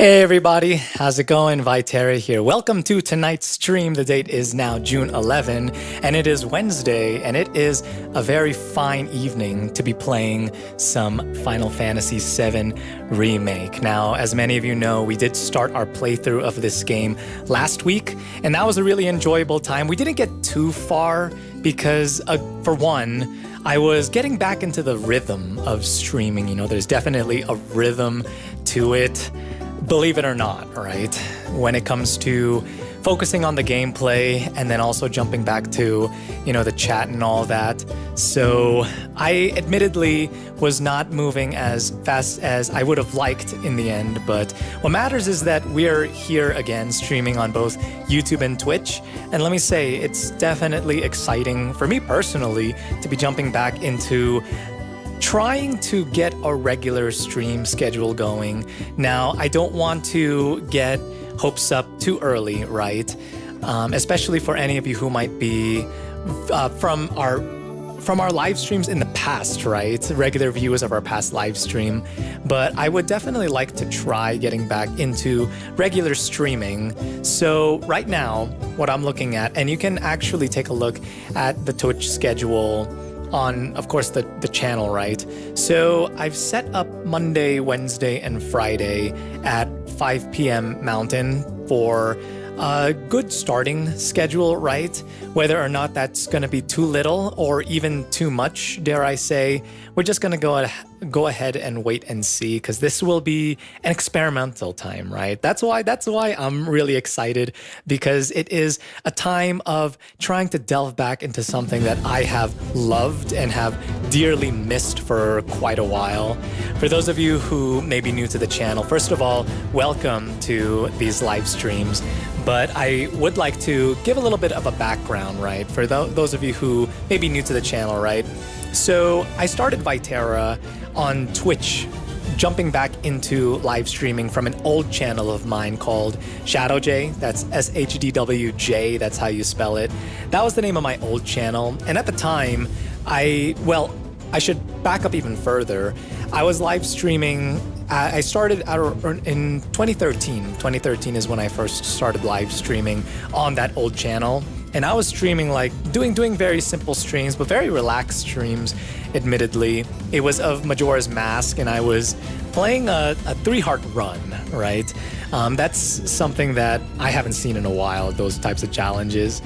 Hey everybody, how's it going? Vytera here. Welcome to tonight's stream. The date is now June 11 and it is Wednesday and it is a very fine evening to be playing some Final Fantasy VII Remake. Now, as many of you know, we did start our playthrough of this game last week and that was a really enjoyable time. We didn't get too far because, for one, I was getting back into the rhythm of streaming. You know, there's definitely a rhythm to it. Believe it or not, right? When it comes to focusing on the gameplay and then also jumping back to, the chat and all that. So I admittedly was not moving as fast as I would have liked in the end, but what matters is that we're here again streaming on both YouTube and Twitch. And let me say, it's definitely exciting for me personally to be jumping back into trying to get a regular stream schedule going. Now, I don't want to get hopes up too early, right? Especially for any of you who might be from our live streams in the past, right? Regular viewers of our past live stream. But I would definitely like to try getting back into regular streaming. So right now, what I'm looking at, and you can actually take a look at the Twitch schedule on, of course, the channel, right? So I've set up Monday, Wednesday, and Friday at 5 p.m. Mountain for a good starting schedule, right? Whether or not that's going to be too little or even too much, dare I say, we're just going to go ahead and wait and see, because this will be an experimental time, right? That's why I'm really excited, because it is a time of trying to delve back into something that I have loved and have dearly missed for quite a while. For those of you who may be new to the channel, first of all, welcome to these live streams. But I would like to give a little bit of a background, right? For those of you who may be new to the channel, right? So I started Vytera on Twitch, jumping back into live streaming from an old channel of mine called ShadowJ. That's SHDWJ, that's how you spell it. That was the name of my old channel. And at the time, I should back up even further. I was live streaming. I started in 2013. 2013 is when I first started live streaming on that old channel. And I was streaming, like, doing very simple streams, but very relaxed streams, admittedly. It was of Majora's Mask, and I was playing a 3-heart run, right? That's something that I haven't seen in a while, those types of challenges.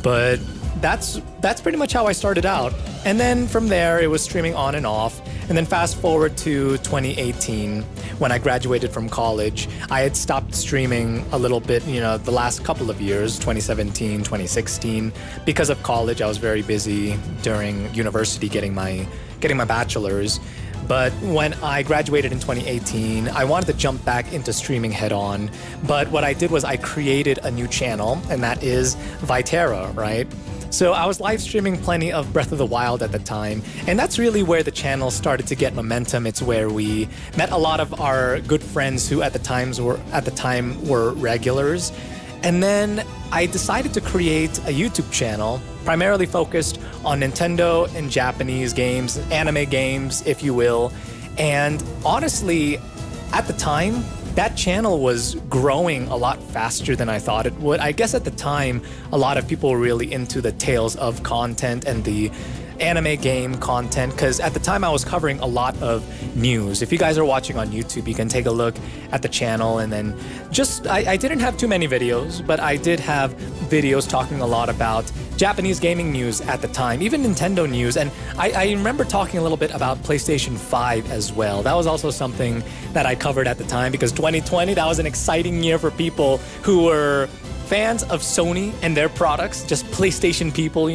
But that's pretty much how I started out. And then from there, it was streaming on and off. And then fast forward to 2018, when I graduated from college. I had stopped streaming a little bit, the last couple of years, 2017, 2016. Because of college, I was very busy during university getting my bachelor's. But when I graduated in 2018, I wanted to jump back into streaming head on. But what I did was I created a new channel, and that is Vytera, right? So I was live streaming plenty of Breath of the Wild at the time, and that's really where the channel started to get momentum. It's where we met a lot of our good friends who at the time were regulars. And then I decided to create a YouTube channel primarily focused on Nintendo and Japanese games, anime games, if you will. And honestly, at the time, that channel was growing a lot faster than I thought it would. I guess at the time, a lot of people were really into the Tales of content and the anime game content, because at the time I was covering a lot of news. If you guys are watching on YouTube, you can take a look at the channel, and then I didn't have too many videos, but I did have videos talking a lot about Japanese gaming news at the time, even Nintendo news, and I remember talking a little bit about PlayStation 5 as well. That was also something that I covered at the time, because 2020, that was an exciting year for people who were fans of Sony and their products, just PlayStation people,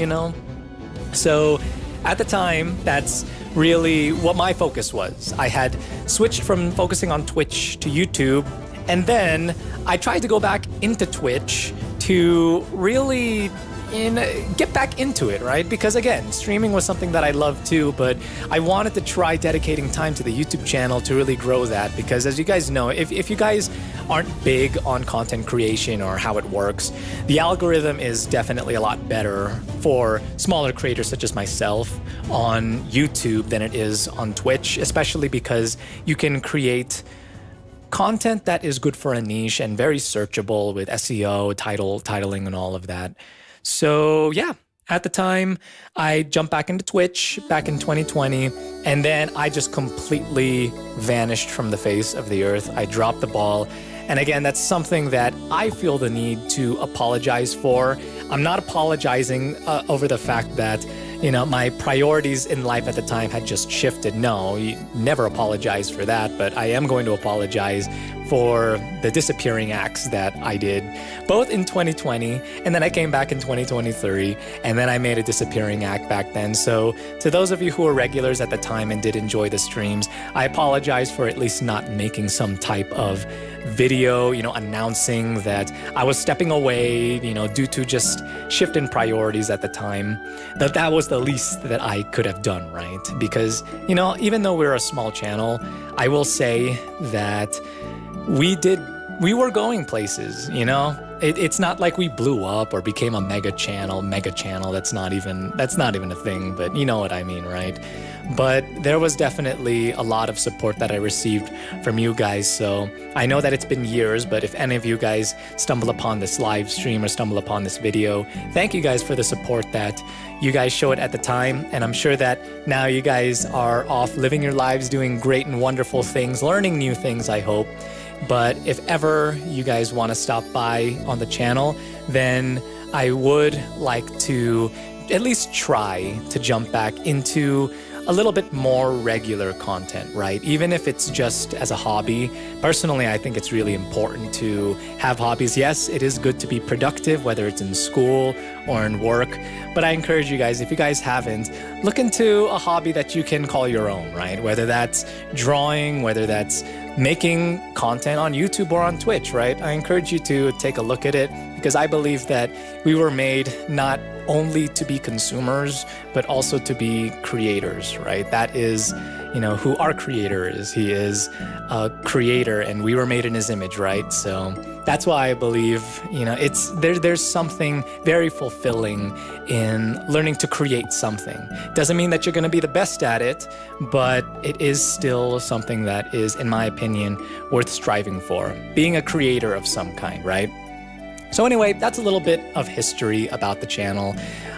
So at the time, that's really what my focus was. I had switched from focusing on Twitch to YouTube, and then I tried to go back into Twitch to really get back into it, right? Because again, streaming was something that I loved too, but I wanted to try dedicating time to the YouTube channel to really grow that, because as you guys know, if you guys aren't big on content creation or how it works, the algorithm is definitely a lot better for smaller creators such as myself on YouTube than it is on Twitch, especially because you can create content that is good for a niche and very searchable with SEO, titling, and all of that. So yeah, at the time, I jumped back into Twitch back in 2020, and then I just completely vanished from the face of the earth. I dropped the ball. And again, that's something that I feel the need to apologize for. I'm not apologizing over the fact that, my priorities in life at the time had just shifted. No, you never apologize for that, but I am going to apologize for the disappearing acts that I did, both in 2020, and then I came back in 2023, and then I made a disappearing act back then. So to those of you who were regulars at the time and did enjoy the streams, I apologize for at least not making some type of video, announcing that I was stepping away, due to just shift in priorities at the time. That was the least that I could have done, right? Because, even though we're a small channel, I will say that we were going places, It's not like we blew up or became a mega channel. That's not even a thing, but you know what I mean, right? But there was definitely a lot of support that I received from you guys. So I know that it's been years, but if any of you guys stumble upon this live stream or stumble upon this video, thank you guys for the support that you guys showed at the time. And I'm sure that now you guys are off living your lives, doing great and wonderful things, learning new things, I hope. But if ever you guys want to stop by on the channel, then I would like to at least try to jump back into a little bit more regular content, right? Even if it's just as a hobby. Personally, I think it's really important to have hobbies. Yes, it is good to be productive, whether it's in school or in work. But I encourage you guys, if you guys haven't, look into a hobby that you can call your own, right? Whether that's drawing, whether that's making content on YouTube or on Twitch, right? I encourage you to take a look at it, because I believe that we were made not only to be consumers, but also to be creators, right? That is, who our creator is. He is a creator, and we were made in his image, right? So that's why I believe, there's something very fulfilling in learning to create something. Doesn't mean that you're going to be the best at it, but it is still something that is, in my opinion, worth striving for. Being a creator of some kind, right? So anyway, that's a little bit of history about the channel.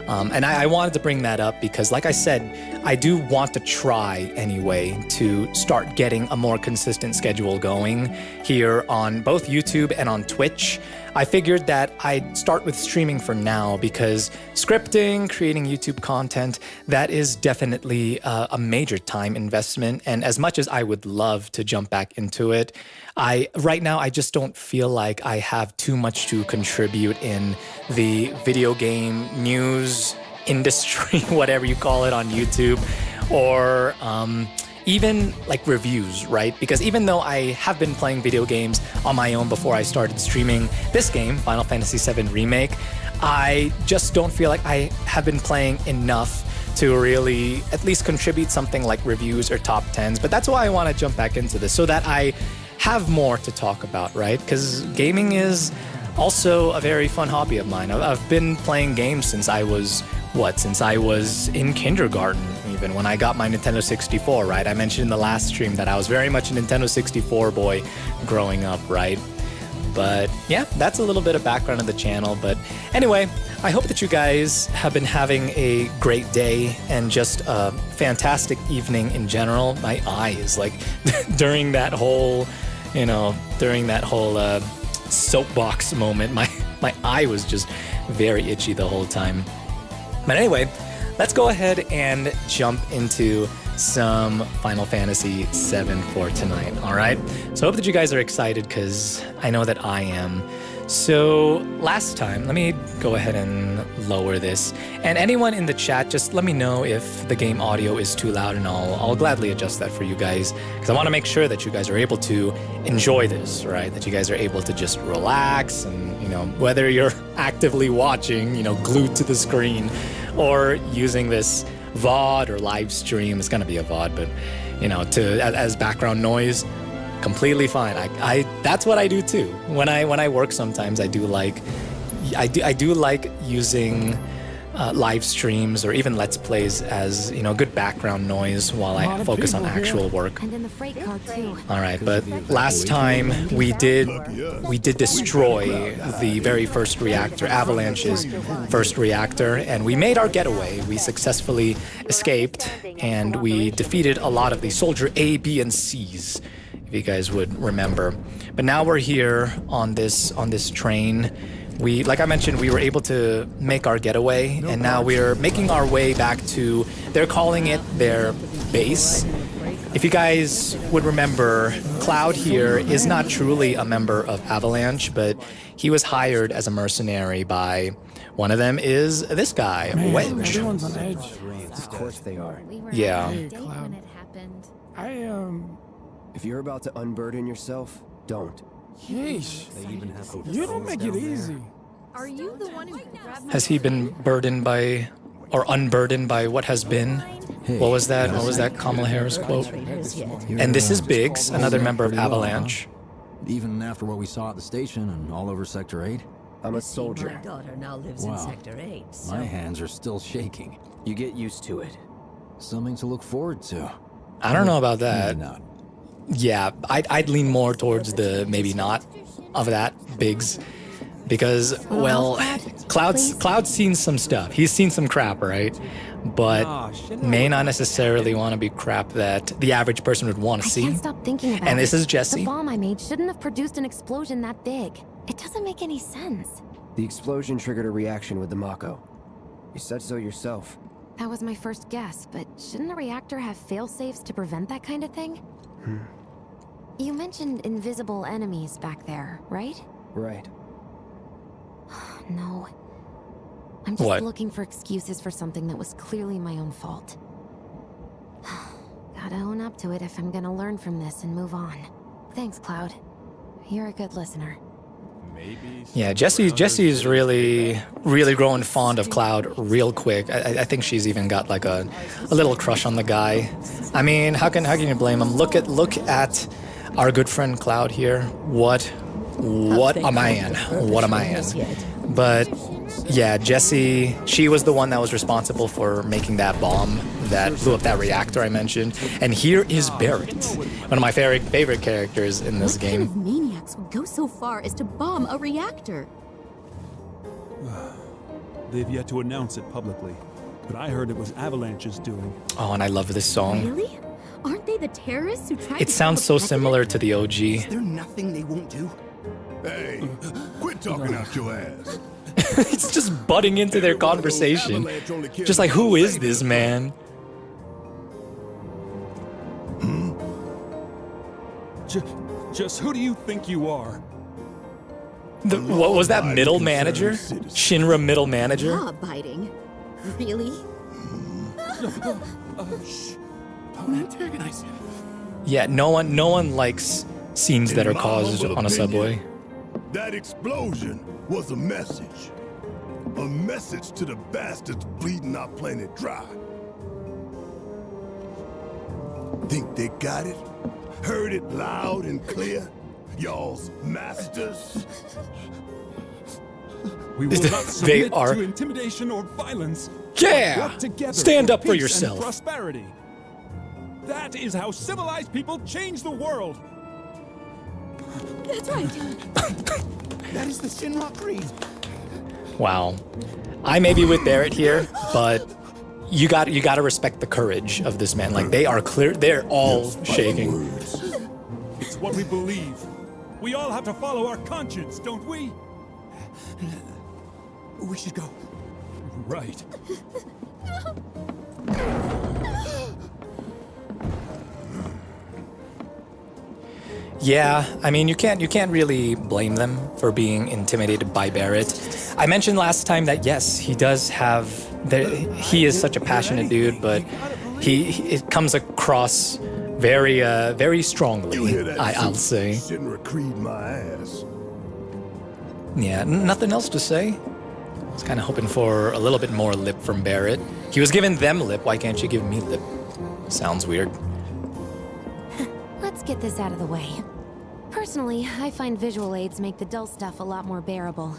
And I wanted to bring that up because, like I said, I do want to try anyway to start getting a more consistent schedule going here on both YouTube and on Twitch. I figured that I'd start with streaming for now because scripting, creating YouTube content, that is definitely a major time investment. And as much as I would love to jump back into it, right now I just don't feel like I have too much to contribute in the video game news industry, whatever you call it, on YouTube, or even like reviews, right? Because even though I have been playing video games on my own before I started streaming this game, Final Fantasy VII Remake, I just don't feel like I have been playing enough to really at least contribute something like reviews or top 10s. But that's why I want to jump back into this, so that I have more to talk about, right? Because gaming is also a very fun hobby of mine. I've been playing games since I was in kindergarten, even when I got my Nintendo 64, right? I mentioned in the last stream that I was very much a Nintendo 64 boy growing up, right? But yeah, that's a little bit of background of the channel. But anyway, I hope that you guys have been having a great day and just a fantastic evening in general. My eyes, like during that whole soapbox moment, my eye was just very itchy the whole time. But anyway, let's go ahead and jump into some Final Fantasy VII for tonight, all right? So I hope that you guys are excited, because I know that I am. So last time, let me go ahead and lower this. And anyone in the chat, just let me know if the game audio is too loud, and I'll gladly adjust that for you guys, because I want to make sure that you guys are able to enjoy this, right? That you guys are able to just relax, and whether you're actively watching, glued to the screen, or using this VOD or live stream. It's gonna be a VOD, but as background noise, completely fine. I that's what I do too. When I work, sometimes I do like using live streams or even Let's Plays as, you know, good background noise while I focus on actual work. And in the freight car too. All right, but last time we did destroy the very first reactor, Avalanche's first reactor, and we made our getaway. We successfully escaped, and we defeated a lot of the Soldier A, B, and C's, if you guys would remember. But now we're here on this train. Like I mentioned, we were able to make our getaway, and now we're making our way back to, they're calling it their base. If you guys would remember, Cloud here is not truly a member of Avalanche, but he was hired as a mercenary by, one of them is this guy, Wedge. Everyone's on edge. Of course they are. Yeah. When it happened. If you're about to unburden yourself, don't. Yeesh. You don't make it easy. Are you the one who grabbed Has he been burdened by, or unburdened by what has been? What was that? What was that Kamala Harris quote? And this is Biggs, another member of Avalanche. Even after what we saw at the station and all over Sector 8? I'm a soldier. My daughter now lives in Wow. Sector 8, so... My hands are still shaking. You get used to it. Something to look forward to. I don't know about that. Maybe not. Yeah, I'd lean more towards the maybe not of that, Biggs. Because, well, Cloud's seen some stuff. He's seen some crap, right? But may not necessarily want to be crap that the average person would want to I see. can't stop thinking about And it. this is Jesse. The bomb I made shouldn't have produced an explosion that big. It doesn't make any sense. The explosion triggered a reaction with the Mako. You said so yourself. That was my first guess, but shouldn't a reactor have fail-safes to prevent that kind of thing? You mentioned invisible enemies back there, right? Right. No. I'm just What? looking for excuses for something that was clearly my own fault. Gotta own up to it if I'm gonna learn from this and move on. Thanks, Cloud. You're a good listener. Yeah, Jesse's really growing fond of Cloud real quick. I think she's even got like a little crush on the guy. I mean, how can you blame him? Look at our good friend Cloud here. What a man. What a man. But yeah, Jessie, she was the one that was responsible for making that bomb that blew up that reactor I mentioned. And here is Barrett, one of my favorite characters in this What game. kind of maniacs would go so far as to bomb a reactor? They've yet to announce it publicly, but I heard it was Avalanche's doing. Oh, and I love this song. Really? Aren't they the terrorists who tried It to sounds kill so the similar to the OG. Is there nothing they won't do? Hey, quit talking out your ass. It's just butting into their conversation. Just like, who is this man? Just who do you think you are? What was that middle manager? Shinra middle manager? Law abiding? Really? Don't antagonize him. Yeah, no one likes scenes that are caused on a subway. That explosion was a message. A message to the bastards bleeding our planet dry. Think they got it? Heard it loud and clear? Y'all's masters? We will not They submit are- to intimidation or violence. Yeah! Work together Stand up for peace yourself. And prosperity. That is how civilized people change the world. That's right. That is the Shinra Creed. Wow. I may be with Barrett here, but you got to respect the courage of this man. Like, they are clear, they're all shaking. It's what we believe. We all have to follow our conscience, don't we? We should go. Right. Yeah, I mean, you can't really blame them for being intimidated by Barrett. I mentioned last time that yes, he does have he is such a passionate dude, but it comes across very strongly. I'll say. Shinra Creed my ass. Yeah, nothing else to say. I was kind of hoping for a little bit more lip from Barrett. He was giving them lip. Why can't you give me lip? Sounds weird. Let's get this out of the way. Personally, I find visual aids make the dull stuff a lot more bearable.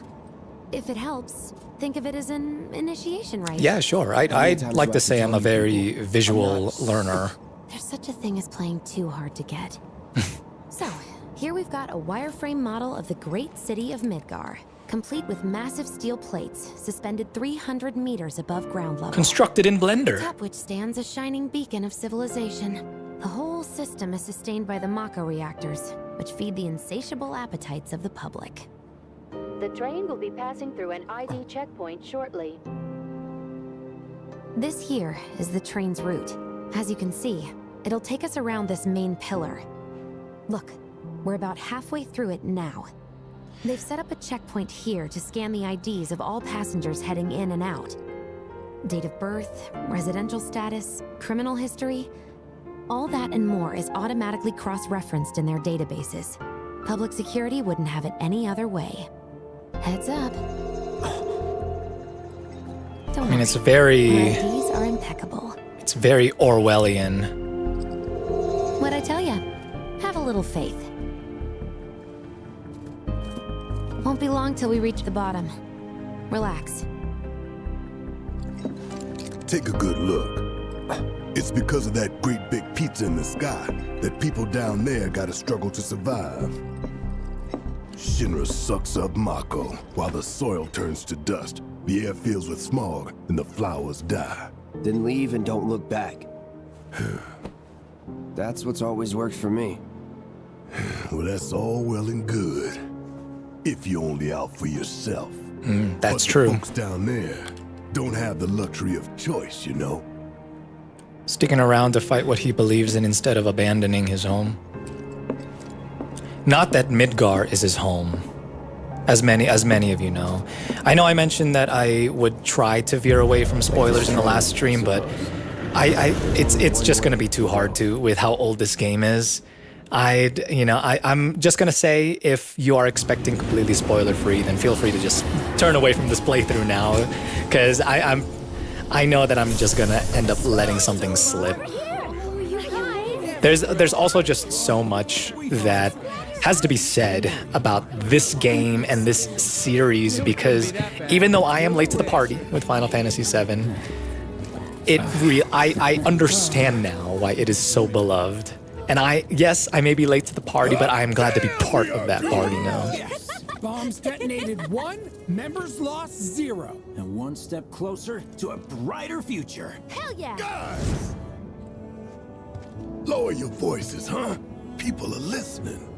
If it helps, think of it as an initiation rite. Yeah, sure. I'd like to say I'm a very visual learner. There's such a thing as playing too hard to get. So, here we've got a wireframe model of the great city of Midgar, complete with massive steel plates suspended 300 meters above ground level. Constructed in Blender. Atop which stands a shining beacon of civilization. The whole system is sustained by the Mako reactors, which feed the insatiable appetites of the public. The train will be passing through an ID checkpoint shortly. This here is the train's route. As you can see, it'll take us around this main pillar. Look, we're about halfway through it now. They've set up a checkpoint here to scan the IDs of all passengers heading in and out. Date of birth, residential status, criminal history, all that and more is automatically cross-referenced in their databases. Public security wouldn't have it any other way. Heads up. Don't I mean, worry, it's very... our IDs are impeccable. It's very Orwellian. What'd I tell ya? Have a little faith. Won't be long till we reach the bottom. Relax. Take a good look. It's because of that great big pizza in the sky that people down there gotta struggle to survive. Shinra sucks up Mako while the soil turns to dust, the air fills with smog, and the flowers die. Then leave and don't look back. That's what's always worked for me. Well, that's all well and good. If you're only out for yourself. That's But true. the folks down there don't have the luxury of choice, you know? Sticking around to fight what he believes in instead of abandoning his home. Not that Midgar is his home, as many of you know. I know I mentioned that I would try to veer away from spoilers in the last stream, but it's just gonna be too hard to with how old this game is. I'm just gonna say if you are expecting completely spoiler-free, then feel free to just turn away from this playthrough now, because I know that I'm just gonna end up letting something slip. There's also just so much that has to be said about this game and this series, because even though I am late to the party with Final Fantasy VII, I understand now why it is so beloved. And yes, I may be late to the party, but I am glad to be part of that party now. Bombs detonated 1, members lost 0. And one step closer to a brighter future. Hell yeah! Guys! Lower your voices, huh? People are listening.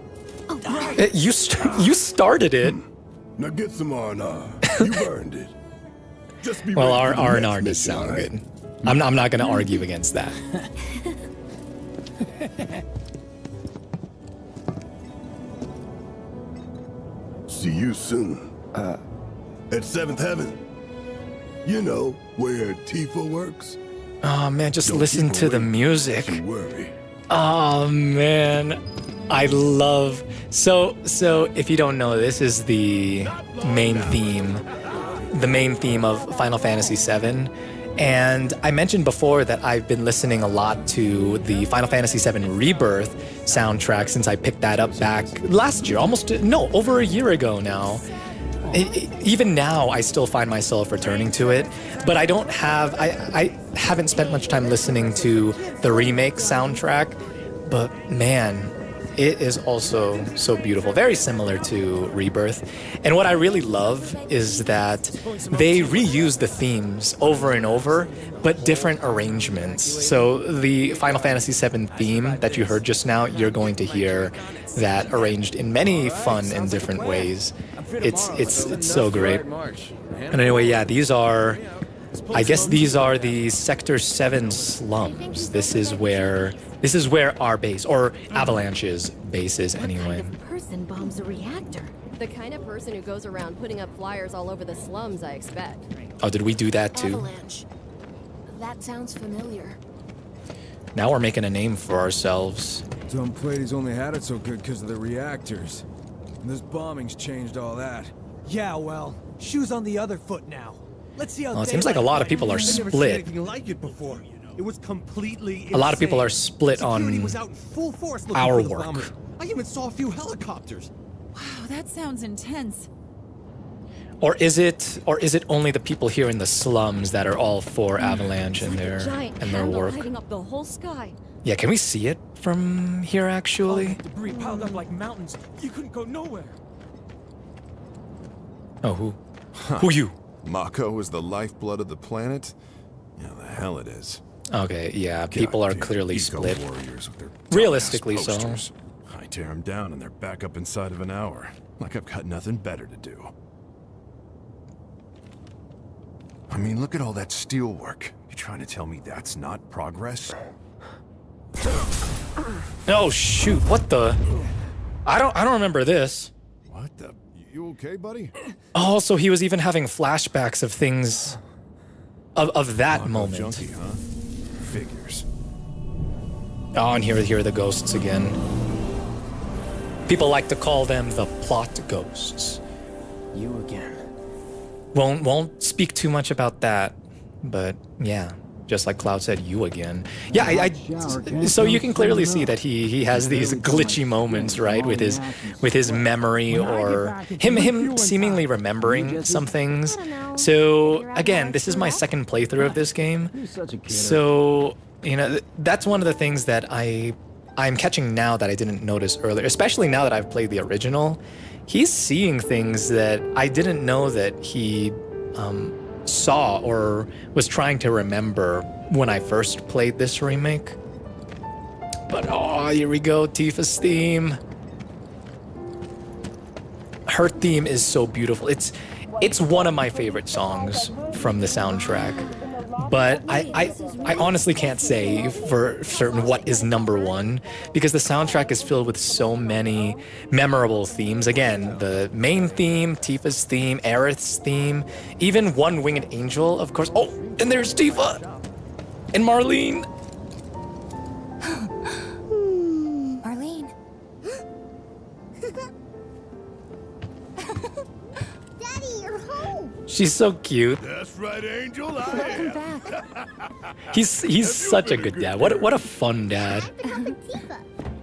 You started it. Now get some R&R. You've earned it. Just be Well, ready for the R&R next does mission, sound all right? good. I'm not going to argue against that. See you soon. At 7th Heaven. You know, where Tifa works. Oh man, just Don't listen keep to the away. music. Don't worry. Oh man, I love. So if you don't know, this is the main theme of Final Fantasy VII. And I mentioned before that I've been listening a lot to the Final Fantasy VII Rebirth soundtrack since I picked that up back last year, over a year ago now. Even now, I still find myself returning to it, but I haven't spent much time listening to the remake soundtrack, but man, it is also so beautiful, very similar to Rebirth. And what I really love is that they reuse the themes over and over, but different arrangements. So the Final Fantasy VII theme that you heard just now, you're going to hear that arranged in many fun and different ways. It's so great. And anyway, yeah, I guess these are the Sector 7 slums. This is where our base, or Avalanche's base is anyway. What kind of person bombs a reactor? The kind of person who goes around putting up flyers all over the slums, I expect. Oh, did we do that too? Avalanche. That sounds familiar. Now we're making a name for ourselves. Dumb Platy's only had it so good because of the reactors. And this bombing's changed all that. Yeah, well, shoes on the other foot now. Let's see how Well, it seems like a lot of people are I've never seen split. anything like it before. It was completely A lot of people insane. are split Security on was out in full force looking our for the work. bombers. I even saw a few helicopters. Wow, that sounds intense. Or is it only the people here in the slums that are all for Avalanche and their work? Lighting up the whole sky. Yeah, can we see it from here actually? Debris piled up like mountains. You couldn't go nowhere. Oh, who you? Mako is the lifeblood of the planet? Yeah, the hell it is. Okay, yeah, people are clearly Eco split. warriors with their Realistically dumbass so. posters. I tear them down and they're back up inside of an hour. Like I've got nothing better to do. I mean, look at all that steel work. You trying to tell me that's not progress? Oh shoot, what the? I don't remember this. What the? You okay, buddy? Oh, so he was even having flashbacks of things of that Mako moment. junkie, huh? Figures. Oh, and here are the ghosts again. People like to call them the plot ghosts. You again. Won't speak too much about that, but yeah, just like Cloud said, you again. Yeah, so you can clearly see that he has these glitchy moments, right, with his memory or him seemingly remembering some things. So again, this is my second playthrough of this game. So, you know, that's one of the things that I'm catching now that I didn't notice earlier, especially now that I've played the original. He's seeing things that I didn't know that he saw or was trying to remember when I first played this remake. But oh, here we go, Tifa's theme. Her theme is so beautiful. It's one of my favorite songs from the soundtrack. But I honestly can't say for certain what is number one, because the soundtrack is filled with so many memorable themes. Again, the main theme, Tifa's theme, Aerith's theme, even One Winged Angel, of course. Oh, and there's Tifa! And Marlene! Marlene. Daddy, you're home. She's so cute. That's right, Angel. Welcome back. He's such a good dad. What a fun dad. Tifa.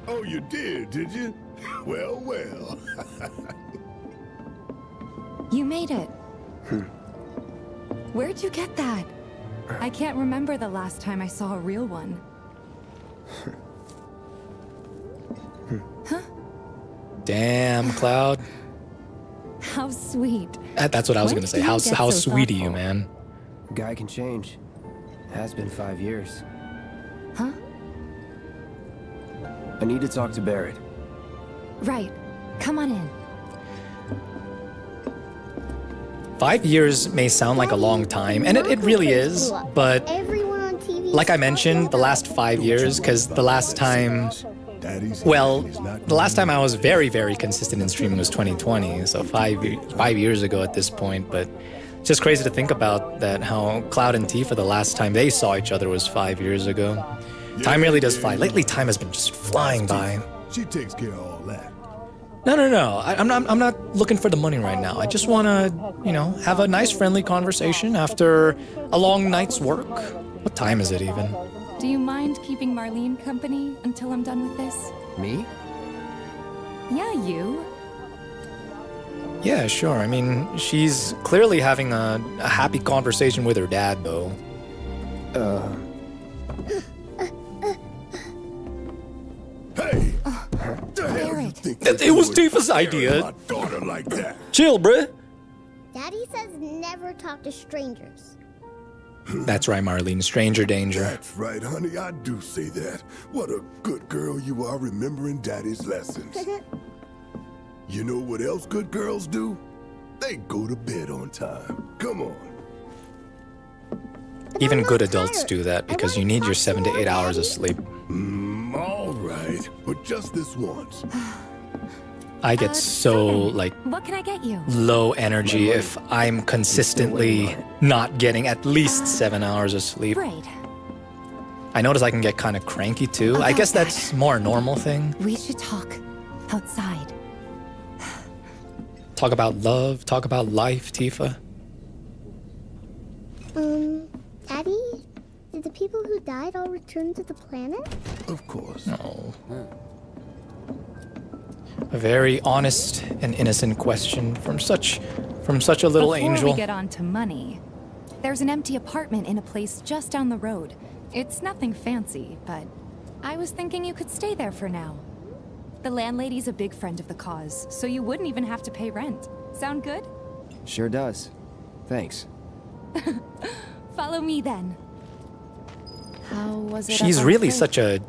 Oh, you did you? Well, well. You made it. Where'd you get that? I can't remember the last time I saw a real one. Huh? Damn, Cloud. How sweet. That's what I was When gonna say. did you How get so sweet are you, thoughtful? man? Guy can change. Has been 5 years. Huh? I need to talk to Barrett. Right. Come on in. 5 years may sound like a long time, and it really is, but Everyone on TV. like I mentioned, the last 5 years, because the last time, well, the last time I was very, very consistent in streaming was 2020, so 5 years ago at this point, but it's just crazy to think about that, how Cloud and Tifa, the last time they saw each other was 5 years ago. Time really does fly. Lately, time has been just flying by. She takes care of all that. No. I'm not looking for the money right now. I just want to, you know, have a nice, friendly conversation after a long night's work. What time is it even? Do you mind keeping Marlene company until I'm done with this? Me? Yeah, you. Yeah, sure. I mean, she's clearly having a happy conversation with her dad, though. Hey! The hell you Barrett. think It was you're doing? Tifa's idea. My daughter like that. Chill, bruh. Daddy says never talk to strangers. That's right, Marlene. Stranger danger. That's right, honey. I do say that. What a good girl you are remembering Daddy's lessons. You know what else good girls do? They go to bed on time. Come on. Even good adults do that because you need your 7 to 8 hours of sleep. All right. But just this once. I get so, like, What can I get you? low energy if I'm consistently not getting at least 7 hours of sleep. Right. I notice I can get kind of cranky too. I guess that's more a normal thing. We should talk outside. Talk about love, talk about life, Tifa. Daddy? Did the people who died all return to the planet? Of course. No. A very honest and innocent question from such a little angel. Before we get on to money, there's an empty apartment in a place just down the road. It's nothing fancy, but I was thinking you could stay there for now. The landlady's a big friend of the cause, so you wouldn't even have to pay rent. Sound good? Sure does. Thanks. Follow me then. How was it? She's really such a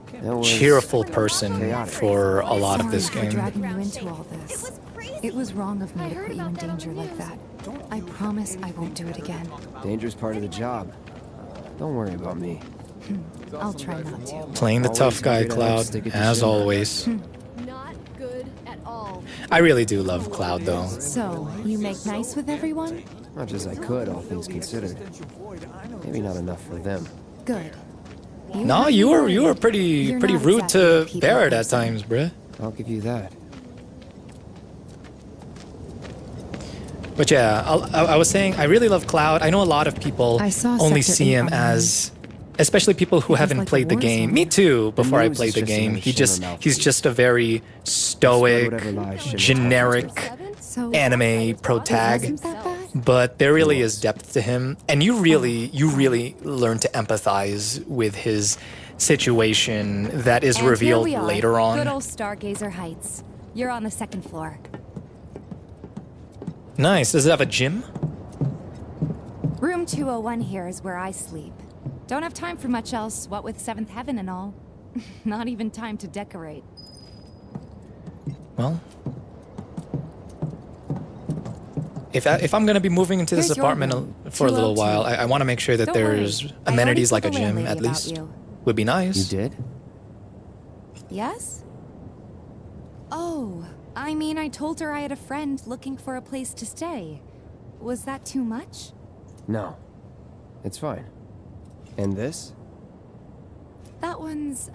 cheerful person chaotic. for a lot of this Sorry for game. dragging you into all this. It was wrong of me to put you in danger like that. I promise I won't do it again. Danger's part of the job. Don't worry about me. I'll try not to. Playing the tough guy, Always Cloud, stick it to as Shinra. always. Not good at all. I really do love Cloud, though. So, you make nice with everyone? Much as I could, all things considered. Maybe not enough for them. Good. No, you were pretty You're not rude exactly to a people Barrett at person. times, bruh. I'll give you that. But yeah, I was saying I really love Cloud. I know a lot of people I saw only Sector see 8 him online. as, especially people who It was haven't like a played the war game. zone. Me too. Before I news played is the just game, another he's Shinra just a very stoic, whatever lies Shinra generic So, anime pro tag. wasn't that bad? But there really is depth to him, and you really learn to empathize with his situation that is And here revealed we are, later on. Good old Stargazer Heights. You're on the second floor. Nice. Does it have a gym? Room 201 here is where I sleep. Don't have time for much else, what with Seventh Heaven and all. Not even time to decorate. Well, if I'm gonna be moving into this Here's your apartment room, for a little 202. while, I want to make sure that Don't worry, there's I already amenities told like a the gym landlady at about least. you. Would be You nice. did? Yes? Oh, I mean, I told her I had a friend looking for a place to stay. Was that too much? No. It's fine. And this? That one's,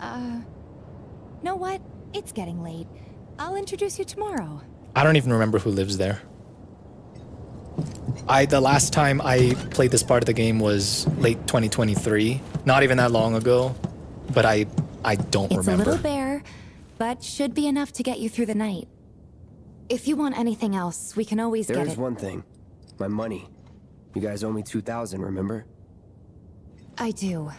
know what? It's getting late. I'll introduce you tomorrow. I don't even remember who lives there. The last time I played this part of the game was late 2023. Not even that long ago. But I don't It's remember. a little bare, but should be enough to get you through the night. If you want anything else, we can always get There's it. one thing. My money. You guys owe me 2,000, remember? I do.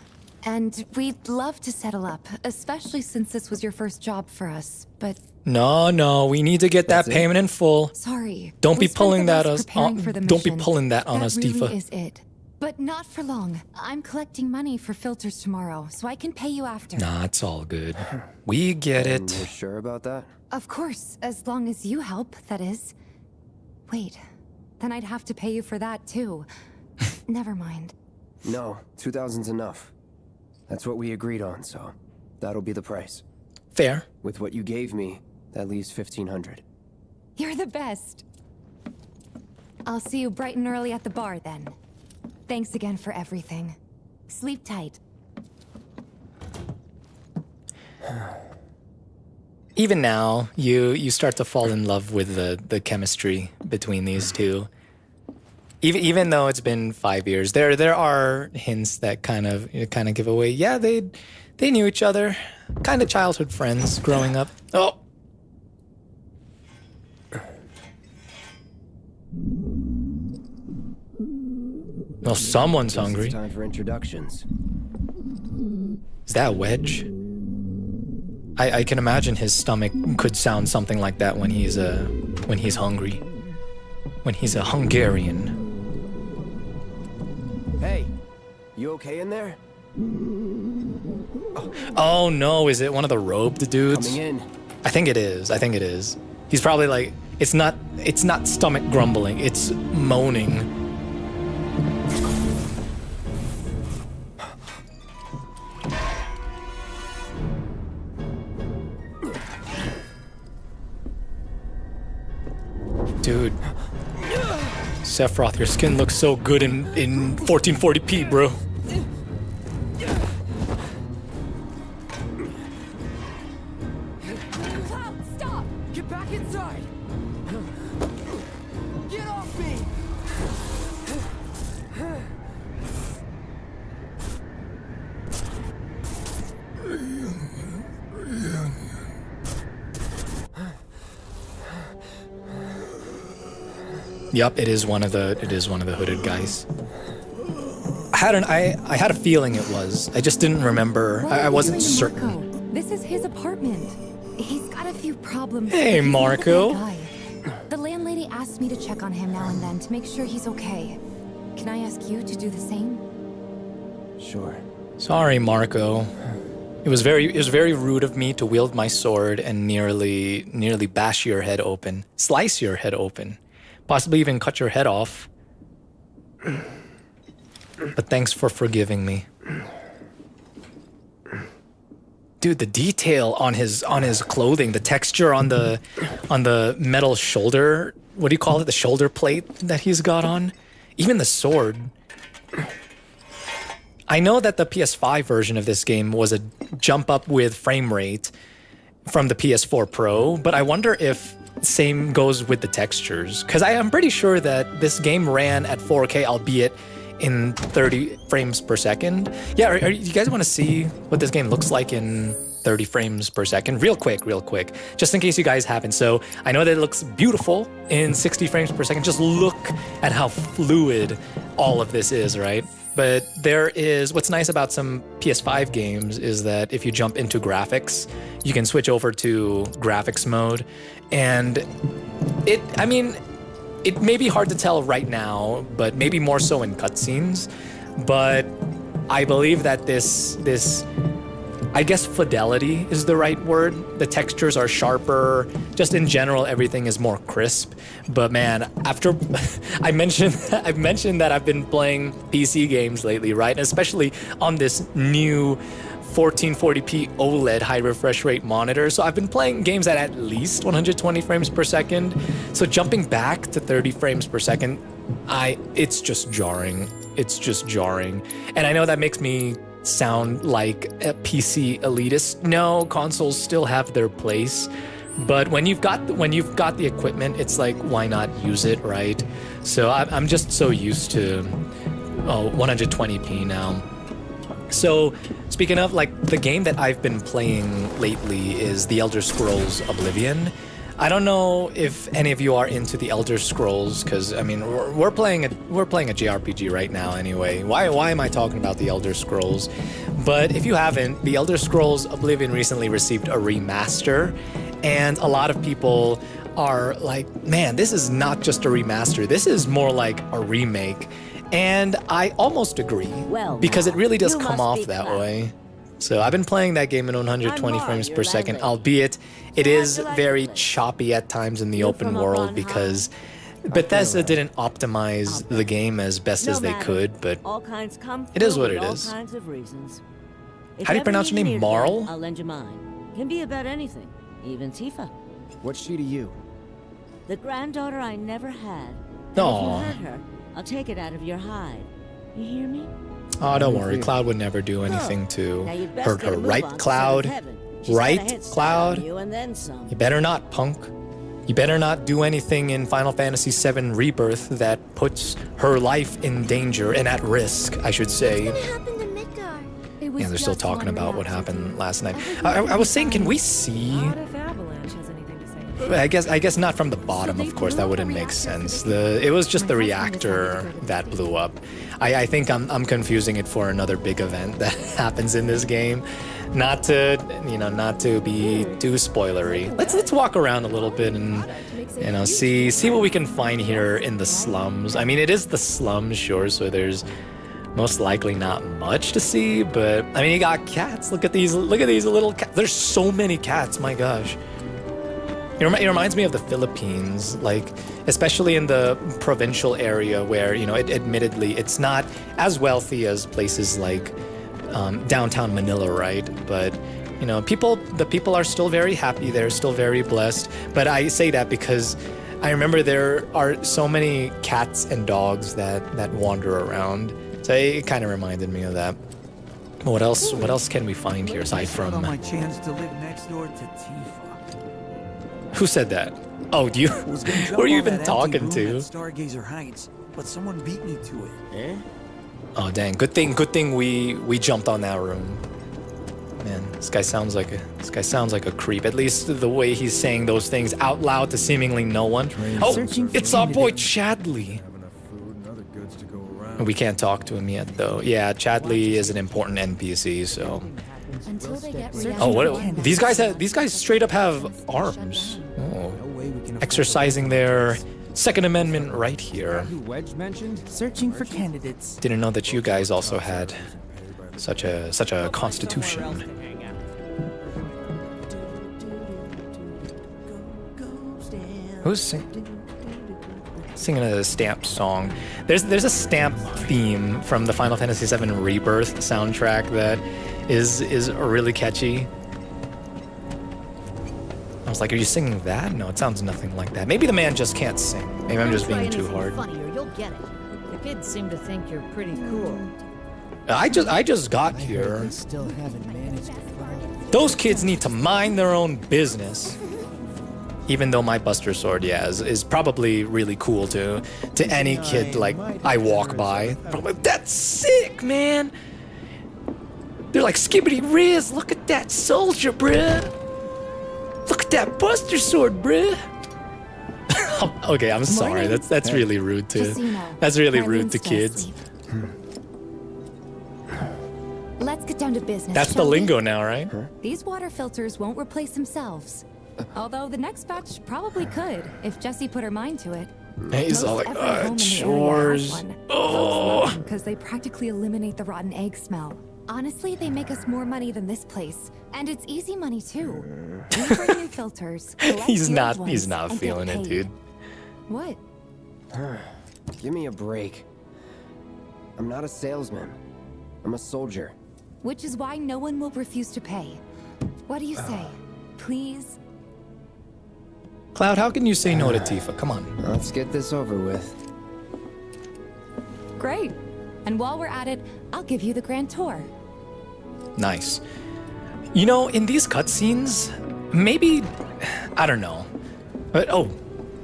And we'd love to settle up, especially since this was your first job for us. But No, we need to get that That's it? payment in full. sorry. Don't we be spent pulling the that rest us preparing on. for the Don't be mission. pulling that on us, really Tifa. is it. But not for long. I'm collecting money for filters tomorrow, so I can pay you after. Nah, it's all good. We get And it. you're sure about that? Of course, as long as you help, that is. Wait, then I'd have to pay you for that too. Never mind. No, 2,000's enough. That's what we agreed on, so that'll be the price. Fair. With what you gave me, that leaves 1,500. You're the best. I'll see you bright and early at the bar then. Thanks again for everything. Sleep tight. Even now, you start to fall in love with the chemistry between these two. Even though it's been 5 years, there are hints that kind of give away. Yeah, they knew each other, kind of childhood friends growing up. Oh. Well, someone's Guess hungry. It's time for introductions. Is that Wedge? I can imagine his stomach could sound something like that when he's hungry. When he's a Hungarian. Hey, you okay in there? Oh no, is it one of the robed dudes? Coming in. I think it is. He's probably like, it's not stomach grumbling, it's moaning. Dude. Sephiroth, your skin looks so good in 1440p, bro. Cloud, stop! Get back inside! Get off me! Yup, it is one of the hooded guys. I had a feeling it was. I just didn't remember. I wasn't certain. Marco, this is his apartment. He's got a few problems. Hey, He's not a bad Marco. guy. The landlady asked me to check on him now and then to make sure he's okay. Can I ask you to do the same? Sure. Sorry, Marco. It was very rude of me to wield my sword and nearly bash your head open, slice your head open, possibly even cut your head off. But thanks for forgiving me. Dude, the detail on his clothing, the texture on the metal shoulder, what do you call it? The shoulder plate that he's got on? Even the sword. I know that the PS5 version of this game was a jump up with frame rate from the PS4 Pro, but I wonder if same goes with the textures, because I am pretty sure that this game ran at 4K, albeit in 30 frames per second. Yeah, are you guys want to see what this game looks like in 30 frames per second? Real quick, just in case you guys haven't. So I know that it looks beautiful in 60 frames per second. Just look at how fluid all of this is, right? But there is, what's nice about some PS5 games is that if you jump into graphics, you can switch over to graphics mode. And it may be hard to tell right now, but maybe more so in cutscenes. But I believe that this, I guess fidelity is the right word. The textures are sharper. Just in general, everything is more crisp. But man, after I've mentioned that I've been playing PC games lately, right? And especially on this new 1440p OLED high refresh rate monitor. So I've been playing games at least 120 frames per second. So jumping back to 30 frames per second, it's just jarring. It's just jarring. And I know that makes me sound like a PC elitist. No, consoles still have their place. But when you've got the equipment, it's like, why not use it, right? So I'm just so used to 120p now. So speaking of, like, the game that I've been playing lately is The Elder Scrolls Oblivion. I don't know if any of you are into The Elder Scrolls, because I mean we're playing a JRPG right now anyway. Why am I talking about The Elder Scrolls? But if you haven't, The Elder Scrolls Oblivion recently received a remaster, and a lot of people are like, man, this is not just a remaster. This is more like a remake. And I almost agree, because it really does come off that way. So I've been playing that game in 120 frames per second, albeit it is very choppy at times in the open world because Bethesda didn't optimize the game as best as they could, but it is what it is. How do you pronounce your name? Marl? I'll lend you mine. Can be about anything, even Tifa. What's she to you? The granddaughter I never had. Aww. If you hurt her, I'll take it out of your hide. You hear me? Oh, don't worry. Cloud would never do anything to hurt her. Right, Cloud? Right, Cloud? You better not, punk. You better not do anything in Final Fantasy VII Rebirth that puts her life in danger and at risk, I should say. Yeah, they're still talking about what happened last night. I was saying, can we see? I guess not from the bottom, of course. That wouldn't make sense. It was just the reactor that blew up. I think I'm confusing it for another big event that happens in this game. Not to be too spoilery. Let's walk around a little bit and see what we can find here in the slums. I mean, it is the slums, sure, so there's most likely not much to see, but I mean, you got cats. Look at these little cats. There's so many cats, my gosh. It reminds me of the Philippines, like, especially in the provincial area where, admittedly, it's not as wealthy as places like downtown Manila, right? But, the people are still very happy. They're still very blessed. But I say that because I remember there are so many cats and dogs that wander around. So it kind of reminded me of that. What else can we find here aside from my chance to live next door to Tifa? Who said that? Oh, do you? Who are you even talking to? Stargazer Heights, but someone beat me to it. Oh dang! Good thing we jumped on that room. Man, this guy sounds like a creep. At least the way he's saying those things out loud to seemingly no one. Oh, it's our boy Chadley. We can't talk to him yet, though. Yeah, Chadley is an important NPC, so. Until they get Oh, what? These guys straight up have arms. Oh, exercising their Second Amendment right here. Wedge mentioned searching for candidates. Didn't know that you guys also had such a constitution. Who's singing a Stamp song? There's a Stamp theme from the Final Fantasy VII Rebirth soundtrack that is really catchy. I was like, are you singing that? No, it sounds nothing like that. Maybe the man just can't sing. Maybe I'm just being too hard. Funnier, you'll get it. The kids seem to think you're pretty cool. I just got here. Still haven't managed. Those kids need to mind their own business. Even though my Buster Sword, yeah, is probably really cool to any kid like I walk by. Probably, that's sick, man. They're like, skibbity Riz, look at that soldier, bruh. Look at that Buster Sword, bruh. Okay, I'm sorry. That's really rude to. That's really rude to kids. Let's get down to business. That's the lingo now, right? These water filters won't replace themselves. Although the next batch probably could, if Jessie put her mind to it. He's all like, chores. Oh. Because they practically eliminate the rotten egg smell. Honestly, they make us more money than this place. And it's easy money, too. We bring new filters. He's not feeling it, dude. What? Give me a break. I'm not a salesman. I'm a soldier. Which is why no one will refuse to pay. What do you say? Please? Cloud, how can you say no to Tifa? Come on. Let's get this over with. Great. And while we're at it, I'll give you the grand tour. Nice. You know, in these cutscenes, maybe, I don't know. But,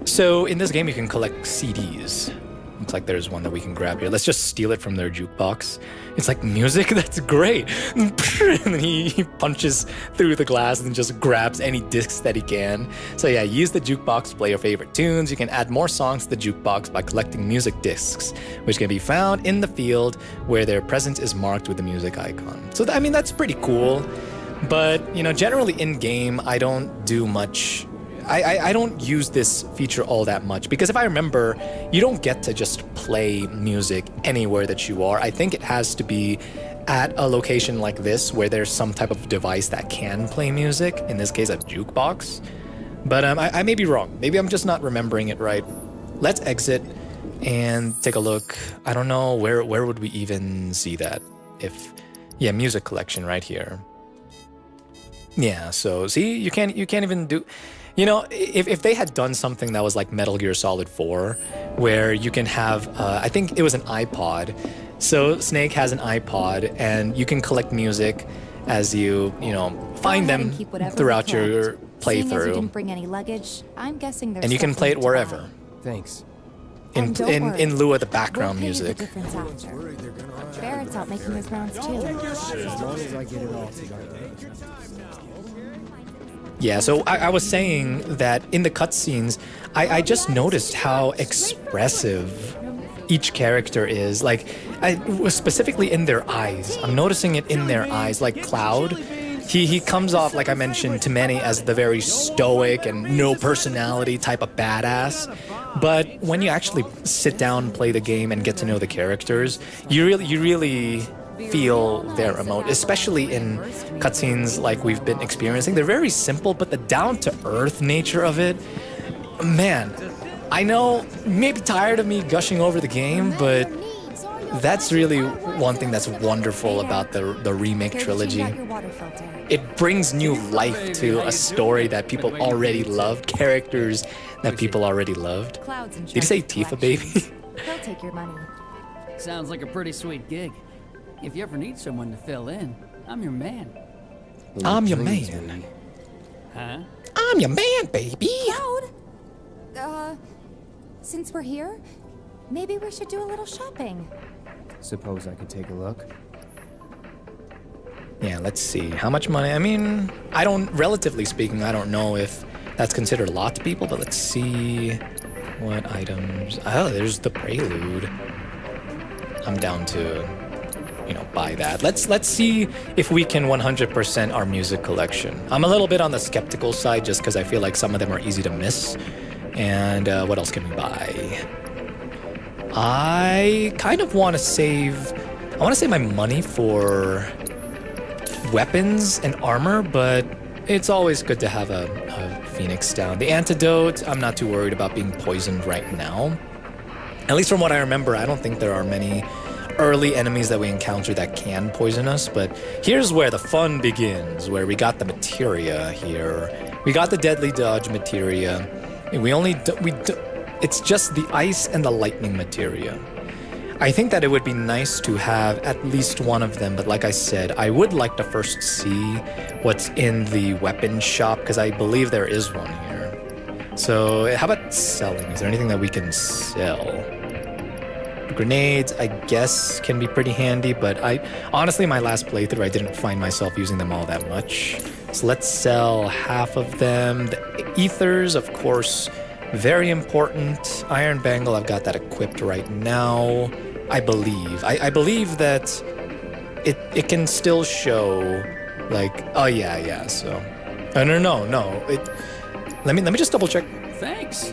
so in this game you can collect CDs. Looks like there's one that we can grab here. Let's just steal it from their jukebox. It's like music, that's great. And then he punches through the glass and just grabs any discs that he can. So yeah, use the jukebox to play your favorite tunes. You can add more songs to the jukebox by collecting music discs, which can be found in the field where their presence is marked with the music icon. So I mean, that's pretty cool. But, you know, generally in-game, I don't do much. I don't use this feature all that much because if I remember, you don't get to just play music anywhere that you are. I think it has to be at a location like this where there's some type of device that can play music, in this case a jukebox. But I may be wrong. Maybe I'm just not remembering it right. Let's exit and take a look. I don't know, where would we even see that? Yeah, music collection right here. Yeah, so see, you can't even do. You know, if they had done something that was like Metal Gear Solid 4, where you can have, I think it was an iPod. So Snake has an iPod, and you can collect music as you find them throughout your playthrough. You didn't bring any luggage, I'm guessing there's and you can play it wherever. Thanks. In lieu of the background music. Barrett's out making his rounds too. As long as I get it all together. Yeah, so I was saying that in the cutscenes, I just noticed how expressive each character is. Like, specifically in their eyes. I'm noticing it in their eyes. Like Cloud, he comes off, like I mentioned to many, as the very stoic and no personality type of badass. But when you actually sit down, play the game, and get to know the characters, you really feel their emote, especially in cutscenes like we've been experiencing. They're very simple, but the down-to-earth nature of it, man, I know you may be tired of me gushing over the game, but that's really one thing that's wonderful about the Remake trilogy. It brings new life to a story that people already loved, characters that people already loved. Did you say Tifa, baby? He'll take your money. Sounds like a pretty sweet gig. If you ever need someone to fill in, I'm your man. I'm your man. Huh? I'm your man, baby. Cloud? Since we're here, maybe we should do a little shopping. Suppose I could take a look? Yeah, let's see. How much money? I mean, relatively speaking, I don't know if that's considered a lot to people, but let's see what items. Oh, there's the Prelude. I'm down to, buy that. Let's see if we can 100% our music collection. I'm a little bit on the skeptical side just because I feel like some of them are easy to miss. And what else can we buy? I kind of want to save my money for weapons and armor, but it's always good to have a Phoenix down. The antidote, I'm not too worried about being poisoned right now. At least from what I remember, I don't think there are many early enemies that we encounter that can poison us, but here's where the fun begins, where we got the materia here. We got the deadly dodge materia. It's just the ice and the lightning materia. I think that it would be nice to have at least one of them, but like I said, I would like to first see what's in the weapon shop, because I believe there is one here. So how about selling? Is there anything that we can sell? Grenades, I guess, can be pretty handy, but honestly, my last playthrough, I didn't find myself using them all that much. So let's sell half of them. The ethers, of course, very important. Iron Bangle, I've got that equipped right now. I believe. I believe that it can still show, like, oh yeah. So, no. Let me just double check. Thanks.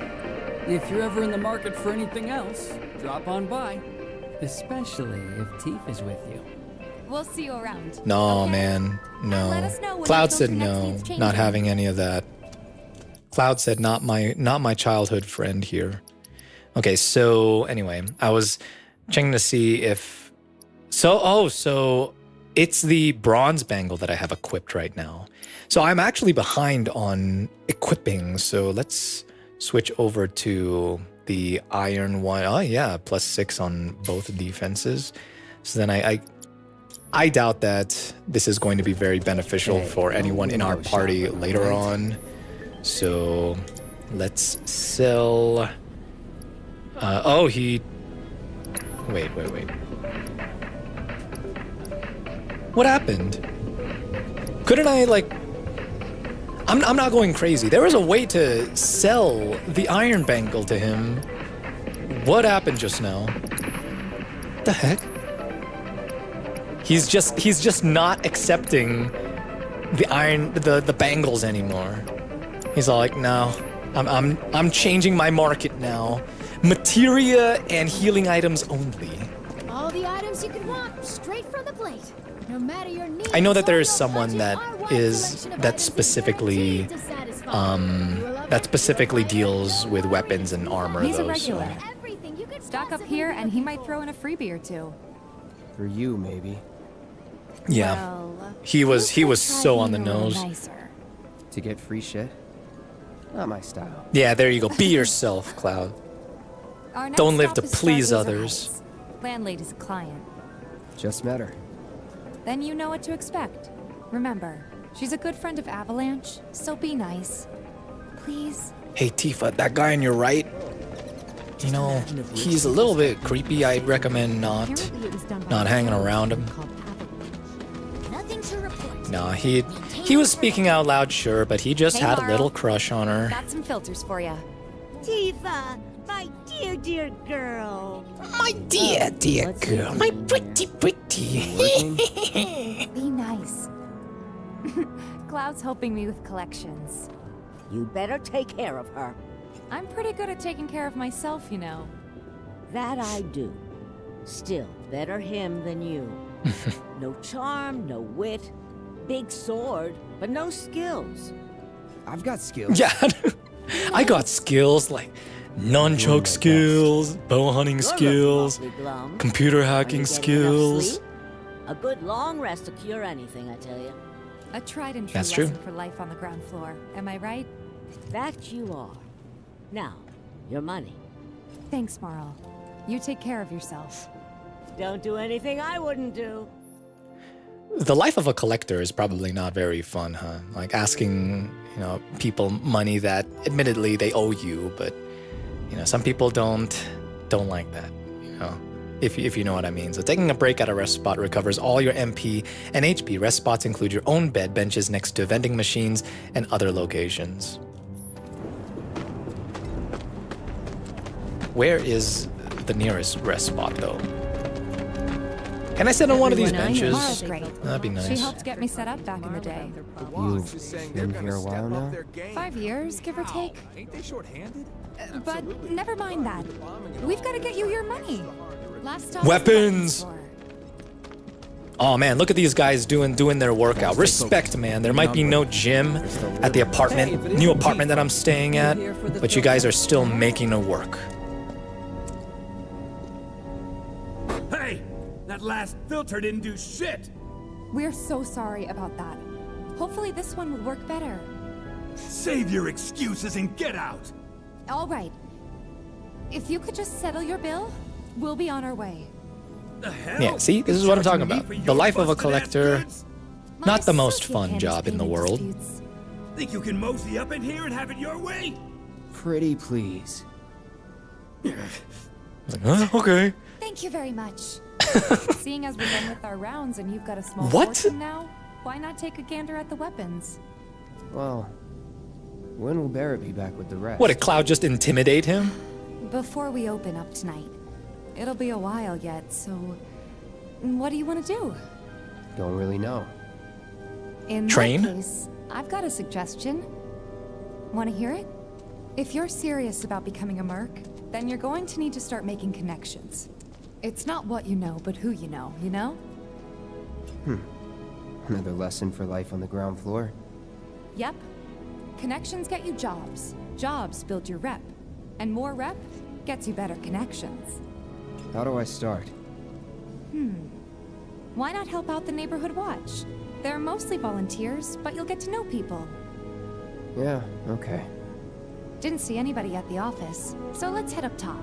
If you're ever in the market for anything else, drop on by. Especially if Tifa is with you. We'll see you around. No, okay? man, no. Let us know when Cloud the said filter next no, needs changing. not having any of that. Cloud said not my childhood friend here. Okay, so anyway, I was checking to see if so it's the bronze bangle that I have equipped right now. So I'm actually behind on equipping. So let's switch over to the iron one. Oh yeah, +6 on both defenses. So then I doubt that this is going to be very beneficial for anyone in our party later on. So let's sell. Wait. What happened? Couldn't I, like... I'm not going crazy. There was a way to sell the iron bangle to him. What happened just now? What the heck? He's just not accepting the bangles anymore. He's all like, no, I'm changing my market now. Materia and healing items only. All the items you could want, straight from the plate. No matter your needs. I know that there is someone that specifically deals with weapons and armor. He's a though, regular. so. Stock up here, and he might throw in a freebie or two. For you, maybe. Yeah, Well, he was so on the nose. Nicer. To get free shit? Not my style. Yeah, there you go. Be yourself, Cloud. Our next Don't live stop to is please Stargazer others. Heights. Landlady's a client. Just met her. Then you know what to expect. Remember, she's a good friend of Avalanche, so be nice. Please? Hey Tifa, that guy on your right, you know, he's a little bit creepy. I'd recommend not hanging around him. Nothing to report. No, he was speaking out loud, sure, but he just Hey, had a Marl. little crush on her. Got some filters for you. Tifa, my dear girl. My dear girl, my pretty. Be nice. Cloud's helping me with collections. You better take care of her. I'm pretty good at taking care of myself, you know. That I do. Still, better him than you. No charm, no wit. Big sword, but no skills. I've got skills. Yeah, I got skills like nunchuck skills, bow hunting skills, Awfully glum. computer Are you hacking getting enough skills. sleep? A good long rest will cure anything, I tell you. A tried and true That's true. lesson for life on the ground floor. Am I right? That you are. Now, your money. Thanks, Marl. You take care of yourself. Don't do anything I wouldn't do. The life of a collector is probably not very fun, huh? Like asking, people money that admittedly they owe you, but some people don't like that, if you know what I mean. So taking a break at a rest spot recovers all your MP and HP. Rest spots include your own bed, benches next to vending machines, and other locations. Where is the nearest rest spot, though? Can I sit on one of these benches? Mara's great. That'd be nice. She helped get me set up back in the day. You've been here a while now? 5 years, give or take. Ain't they short-handed? But never mind that. We've got to get you your money. Last stop. Weapons! Oh man, look at these guys doing their workout. Respect, man. There might be no gym at the new apartment that I'm staying at, but you guys are still making it work. Hey! That last filter didn't do shit! We're so sorry about that. Hopefully this one will work better. Save your excuses and get out! All right. If you could just settle your bill, we'll be on our way. The hell? Yeah, see? This is what I'm talking about. The life of a collector, not the most fun job in the world. Think you can mosey up in here and have it your way? Pretty please. I was like, huh? Okay. Thank you very much. Seeing as we're done with our rounds and you've got a small What? fortune now, why not take a gander at the weapons? Well, when will Barrett be back with the rest? What, did Cloud just intimidate him? Before we open up tonight. It'll be a while yet, so what do you want to do? Don't really know. In Train? that case, I've got a suggestion. Want to hear it? If you're serious about becoming a merc, then you're going to need to start making connections. It's not what you know, but who you know, you know? Another lesson for life on the ground floor. Yep. Connections get you jobs. Jobs build your rep. And more rep gets you better connections. How do I start? Why not help out the neighborhood watch? They're mostly volunteers, but you'll get to know people. Yeah, okay. Didn't see anybody at the office, so let's head up top.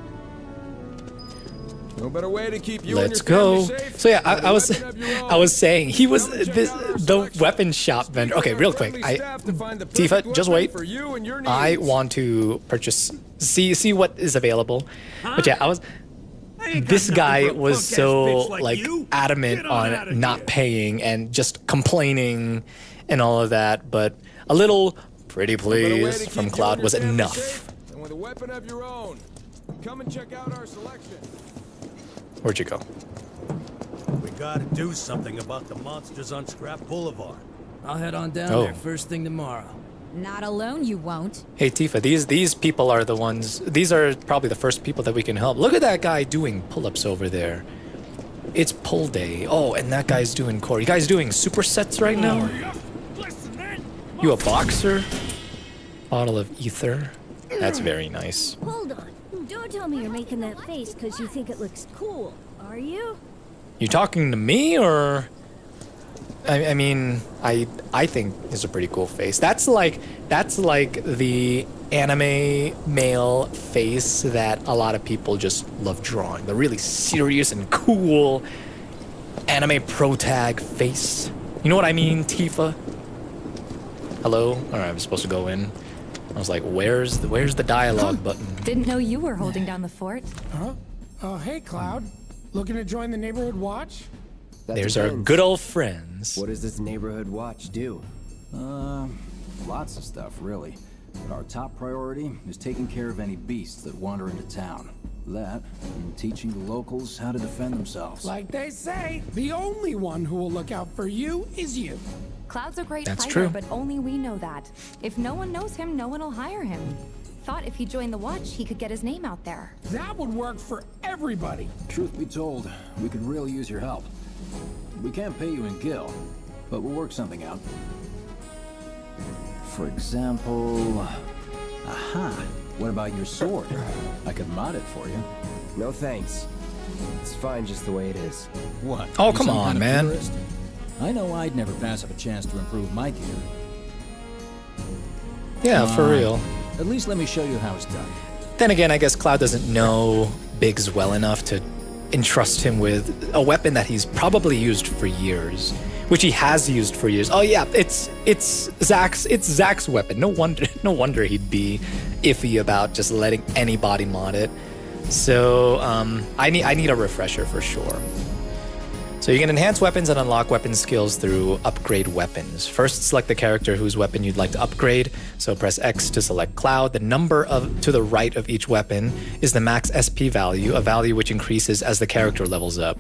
No better way to keep you Let's and your go. family safe. So yeah, I was saying he was the weapon shop vendor. Okay, real quick. Tifa, just wait. I want to purchase. See what is available. But yeah, this guy was so like adamant on not paying and just complaining and all of that. But a little pretty please from Cloud was enough. And with a weapon of your own, come and check out our selection. Where'd you go? We gotta do something about the monsters on Scrap Boulevard. I'll head on down there first thing tomorrow. Not alone, you won't. Hey Tifa, these people are the ones. These are probably the first people that we can help. Look at that guy doing pull-ups over there. It's pull day. Oh, and that guy's doing core. You guys doing supersets right now? You a boxer? Bottle of ether. That's very nice. Hold on. Don't tell me you're making that face because you think it looks cool, are you? You talking to me or? I mean, I think it's a pretty cool face. That's like the anime male face that a lot of people just love drawing. The really serious and cool anime protag face. You know what I mean, Tifa? Hello? All right, I'm supposed to go in. I was like, where's the dialogue button? Didn't know you were holding down the fort. Huh? Oh, hey, Cloud. Looking to join the neighborhood watch? There's our good old friends. What does this neighborhood watch do? Lots of stuff, really. But our top priority is taking care of any beasts that wander into town. That, and teaching the locals how to defend themselves. Like they say, the only one who will look out for you is you. Cloud's a great That's fighter, true. but only we know that. If no one knows him, no one will hire him. Thought if he joined the watch, he could get his name out there. That would work for everybody. Truth be told, we could really use your help. We can't pay you in gil, but we'll work something out. For example... Aha! What about your sword? I could mod it for you. No thanks. It's fine just the way it is. What? Oh, You come some on, kind of man. purist? I know I'd never pass up a chance to improve my gear. Yeah, for real. At least let me show you how it's done. Then again, I guess Cloud doesn't know Biggs well enough to entrust him with a weapon that he's probably used for years, which he has used for years. Oh yeah, it's Zach's weapon. No wonder he'd be iffy about just letting anybody mod it. So I need a refresher for sure. So you can enhance weapons and unlock weapon skills through upgrade weapons. First, select the character whose weapon you'd like to upgrade. So press X to select Cloud. The number to the right of each weapon is the max SP value, a value which increases as the character levels up.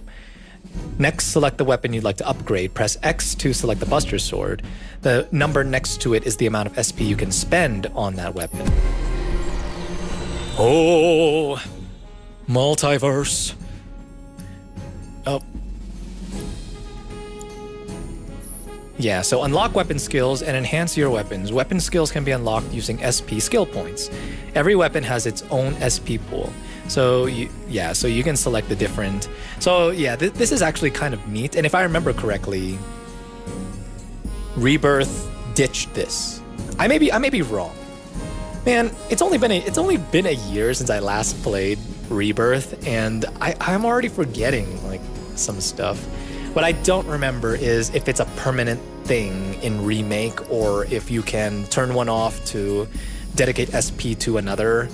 Next, select the weapon you'd like to upgrade. Press X to select the Buster Sword. The number next to it is the amount of SP you can spend on that weapon. Oh, multiverse. Oh. Yeah, so unlock weapon skills and enhance your weapons. Weapon skills can be unlocked using SP skill points. Every weapon has its own SP pool. So you can select the different. So yeah, this is actually kind of neat. And if I remember correctly, Rebirth ditched this. I may be wrong. Man, it's only been a year since I last played Rebirth, and I'm already forgetting like some stuff. What I don't remember is if it's a permanent thing in Remake or if you can turn one off to dedicate SP to another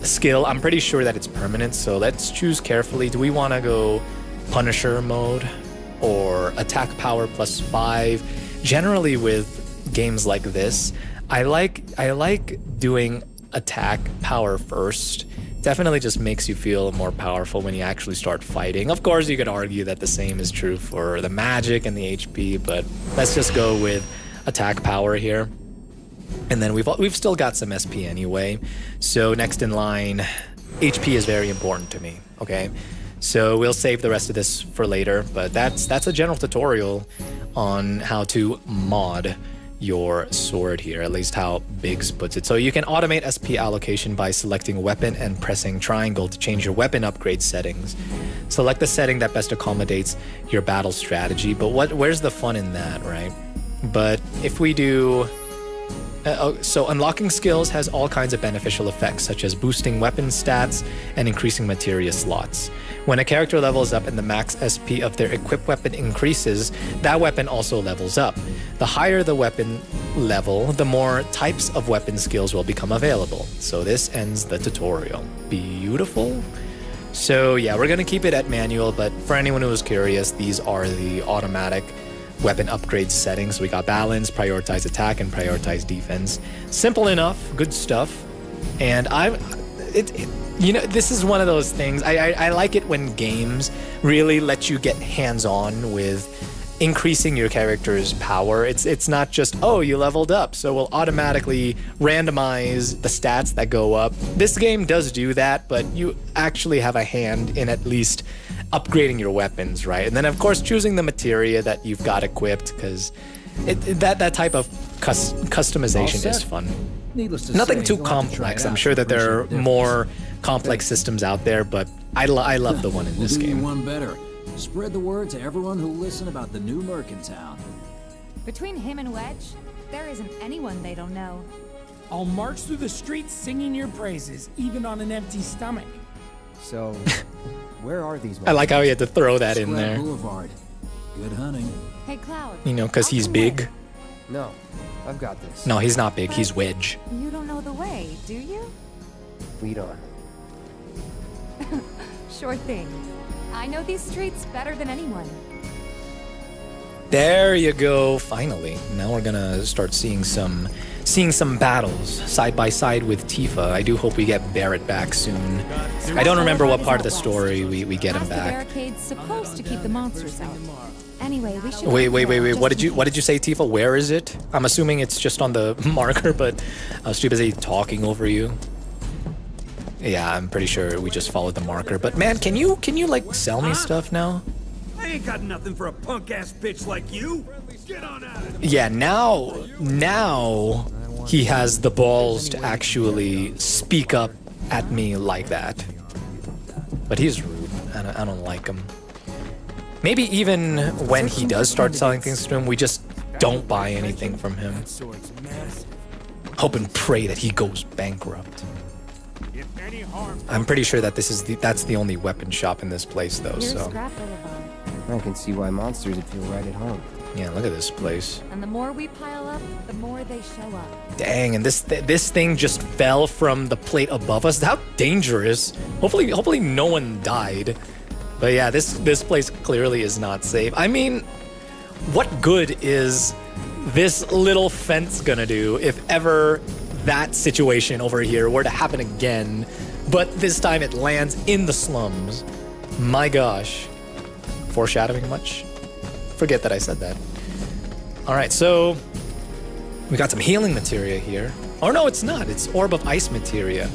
skill. I'm pretty sure that it's permanent, so let's choose carefully. Do we want to go Punisher mode or attack power +5? Generally with games like this, I like doing attack power first. Definitely just makes you feel more powerful when you actually start fighting. Of course, you could argue that the same is true for the magic and the HP, but let's just go with attack power here. And then we've still got some SP anyway. So next in line, HP is very important to me, okay? So we'll save the rest of this for later, but that's a general tutorial on how to mod your sword here, at least how Biggs puts it. So you can automate SP allocation by selecting weapon and pressing triangle to change your weapon upgrade settings. Select the setting that best accommodates your battle strategy, but where's the fun in that, right? But if we do... so unlocking skills has all kinds of beneficial effects, such as boosting weapon stats and increasing materia slots. When a character levels up and the max SP of their equipped weapon increases, that weapon also levels up. The higher the weapon level, the more types of weapon skills will become available. So this ends the tutorial. Beautiful. So yeah, we're gonna keep it at manual, but for anyone who was curious, these are the automatic weapon upgrade settings. We got balance, prioritize attack, and prioritize defense. Simple enough, good stuff. And this is one of those things. I like it when games really let you get hands-on with increasing your character's power. It's not just, oh, you leveled up, so we'll automatically randomize the stats that go up. This game does do that, but you actually have a hand in at least upgrading your weapons, right? And then of course choosing the materia that you've got equipped, because that type of customization is fun. Nothing too complex. I'm sure that there are more complex systems out there, but I love the one in this game. One better. Spread the word to everyone who'll listen about the new Merc in town. Between him and Wedge, there isn't anyone they don't know. I'll march through the streets singing your praises, even on an empty stomach. So, where are these? I like how he had to throw that in there. Boulevard. Good hunting. Hey, Cloud. You know, because he's big. No, I've got this. No, he's not big. He's Wedge. You don't know the way, do you? Lead on. Sure thing. I know these streets better than anyone. There you go. Finally, now we're gonna start seeing some battles side by side with Tifa. I do hope we get Barrett back soon. I don't remember what part of the story we get him back. The barricade's supposed to keep the monsters out. Anyway, we should. Wait. What did you say, Tifa? Where is it? I'm assuming it's just on the marker, but I was too busy talking over you. Yeah, I'm pretty sure we just followed the marker. But man, can you like sell me stuff now? I ain't got nothing for a punk-ass bitch like you. Get on out of here. Yeah, now he has the balls to actually speak up at me like that. But he's rude. I don't like him. Maybe even when he does start selling things to him, we just don't buy anything from him. Hope and pray that he goes bankrupt. I'm pretty sure that that's the only weapon shop in this place, though. So I can see why monsters would feel right at home. Yeah, look at this place. And the more we pile up, the more they show up. Dang, and this thing just fell from the plate above us. How dangerous. Hopefully no one died. But yeah, this place clearly is not safe. I mean, what good is this little fence gonna do if ever that situation over here were to happen again, but this time it lands in the slums? My gosh. Foreshadowing much? Forget that I said that. All right, so we got some healing materia here. Oh no, it's not. It's Orb of Ice materia.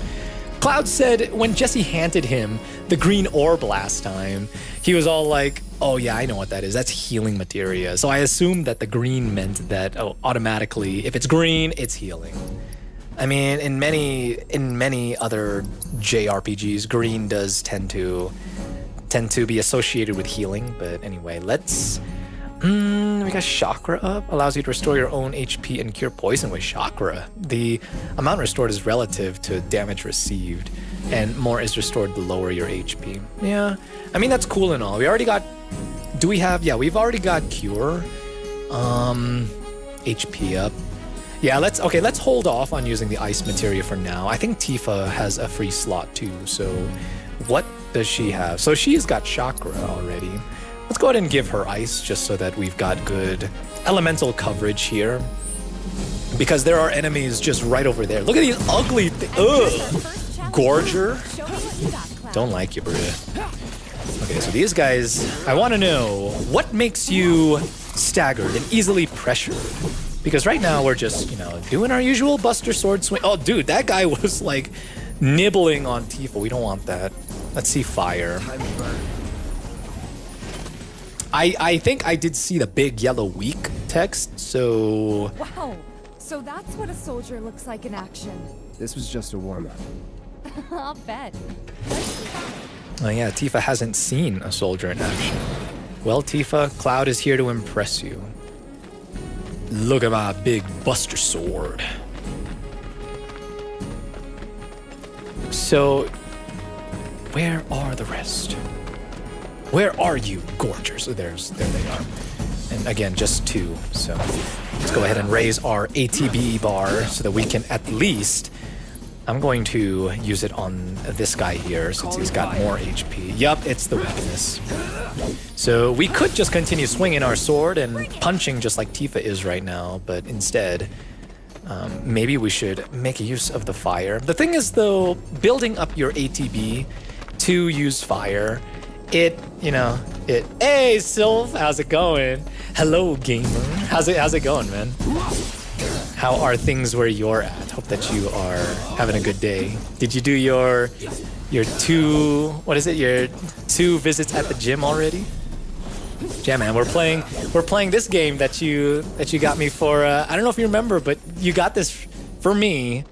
Cloud said when Jesse handed him the green orb last time, he was all like, oh yeah, I know what that is. That's healing materia. So I assumed that the green meant that automatically, if it's green, it's healing. I mean, in many other JRPGs, green does tend to be associated with healing. But anyway, let's... we got chakra up. Allows you to restore your own HP and cure poison with chakra. The amount restored is relative to damage received, and more is restored the lower your HP. Yeah, I mean, that's cool and all. We already got... Do we have... Yeah, we've already got cure. HP up. Yeah, let's hold off on using the ice materia for now. I think Tifa has a free slot too, so what does she have? So she's got chakra already. Let's go ahead and give her ice just so that we've got good elemental coverage here. Because there are enemies just right over there. Look at these ugly Gorger. Don't like you, bruh. Okay, so these guys, I want to know, what makes you staggered and easily pressured? Because right now we're just, doing our usual Buster Sword swing. Oh, dude, that guy was like nibbling on Tifa. We don't want that. Let's see fire. I think I did see the big yellow weak text, so... Wow, so that's what a soldier looks like in action. This was just a warm-up. I'll bet. Oh yeah, Tifa hasn't seen a soldier in action. Well, Tifa, Cloud is here to impress you. Look at my big Buster Sword. So, where are the rest? Where are you, Gorgers? Oh, there they are. And again, just two. So let's go ahead and raise our ATB bar so that we can at least... I'm going to use it on this guy here since he's got more HP. Yup, it's the weakness. So we could just continue swinging our sword and punching just like Tifa is right now, but instead, maybe we should make use of the fire. The thing is, though, building up your ATB to use fire, hey, Sylph, how's it going? Hello, gamer. How's it going, man? How are things where you're at? Hope that you are having a good day. Did you do your two visits at the gym already? Yeah, man, we're playing this game that you got me for. I don't know if you remember, but you got this for me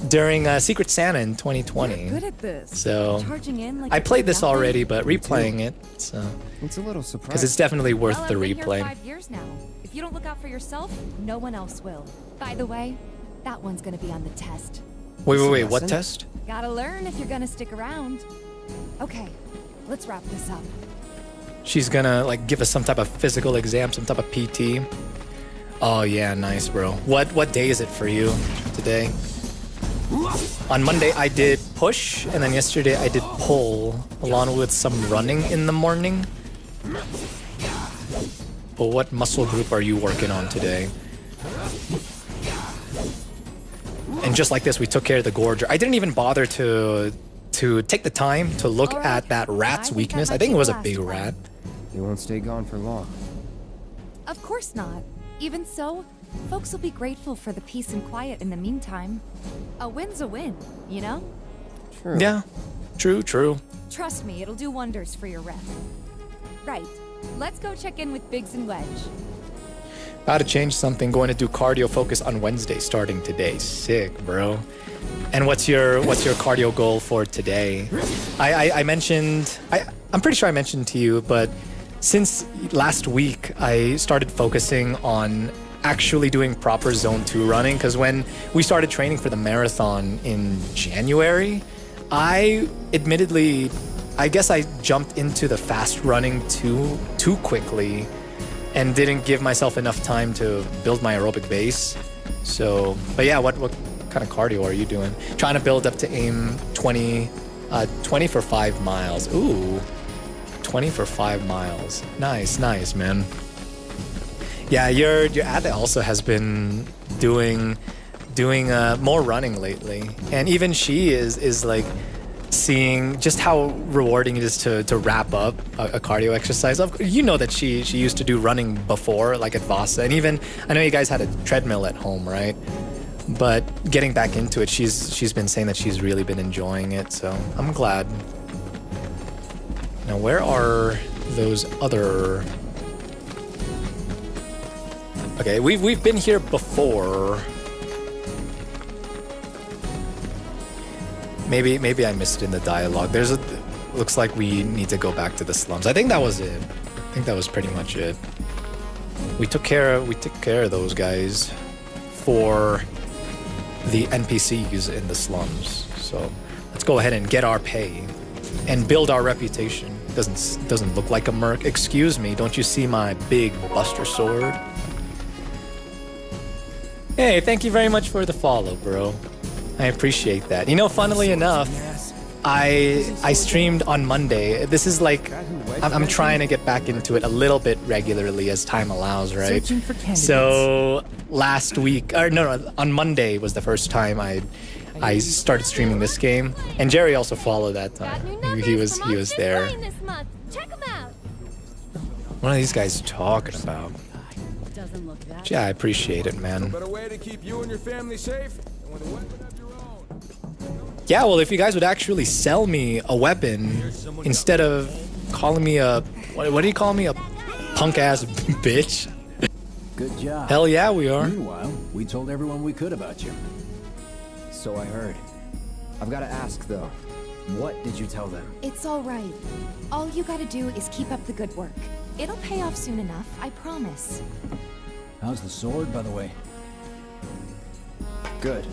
during Secret Santa in 2020. You're good at this. So Charging in like I played this already, but replaying it, so it's a little surprising because it's definitely worth the I've been replay. here 5 years now. If you don't look out for yourself, no one else will. By the way, that one's gonna be on the test. Wait, what test? Gotta learn if you're gonna stick around. Okay, let's wrap this up. She's gonna give us some type of physical exam, some type of PT. Oh yeah, nice, bro. What day is it for you today? On Monday I did push, and then yesterday I did pull, along with some running in the morning. But what muscle group are you working on today? And just like this, we took care of the Gorger. I didn't even bother to take the time to look at that rat's weakness. I think it was a big rat. They won't stay gone for long. Of course not. Even so, folks will be grateful for the peace and quiet in the meantime. A win's a win, you know? True. Yeah, true. Trust me, it'll do wonders for your rep. Right, let's go check in with Biggs and Wedge. About to change something, going to do cardio focus on Wednesday starting today. Sick, bro. And what's your cardio goal for today? I mentioned, I'm pretty sure I mentioned to you, but since last week, I started focusing on actually doing proper Zone 2 running, because when we started training for the marathon in January, I guess I jumped into the fast running too quickly, and didn't give myself enough time to build my aerobic base. So, but yeah, what kind of cardio are you doing? Trying to build up to aim 20 for 5 miles. Ooh, 20 for 5 miles. Nice, man. Yeah, your ad also has been doing more running lately, and even she is like seeing just how rewarding it is to wrap up a cardio exercise. You know that she used to do running before, like at Vasa, and even I know you guys had a treadmill at home, right? But getting back into it, she's been saying that she's really been enjoying it, so I'm glad. Now, where are those other? Okay, we've been here before. Maybe I missed it in the dialogue. Looks like we need to go back to the slums. I think that was it. I think that was pretty much it. We took care of those guys for the NPCs in the slums. So let's go ahead and get our pay and build our reputation. Doesn't look like a merc. Excuse me, don't you see my big buster sword? Hey, thank you very much for the follow, bro. I appreciate that. You know, funnily enough, I streamed on Monday. This is like, I'm trying to get back into it a little bit regularly as time allows, right? So last week, or no, on Monday was the first time I started streaming this game, and Jerry also followed that time. He was there. What are these guys talking about? Yeah, I appreciate it, man. Better way to keep you and your family safe than with a weapon of your own. Yeah, well, if you guys would actually sell me a weapon instead of calling me a what do you call me, a punk ass bitch? Good job. Hell yeah, we are. Meanwhile, we told everyone we could about you. So I heard. I've got to ask though. What did you tell them? It's all right. All you gotta do is keep up the good work. It'll pay off soon enough, I promise. How's the sword, by the way? Good.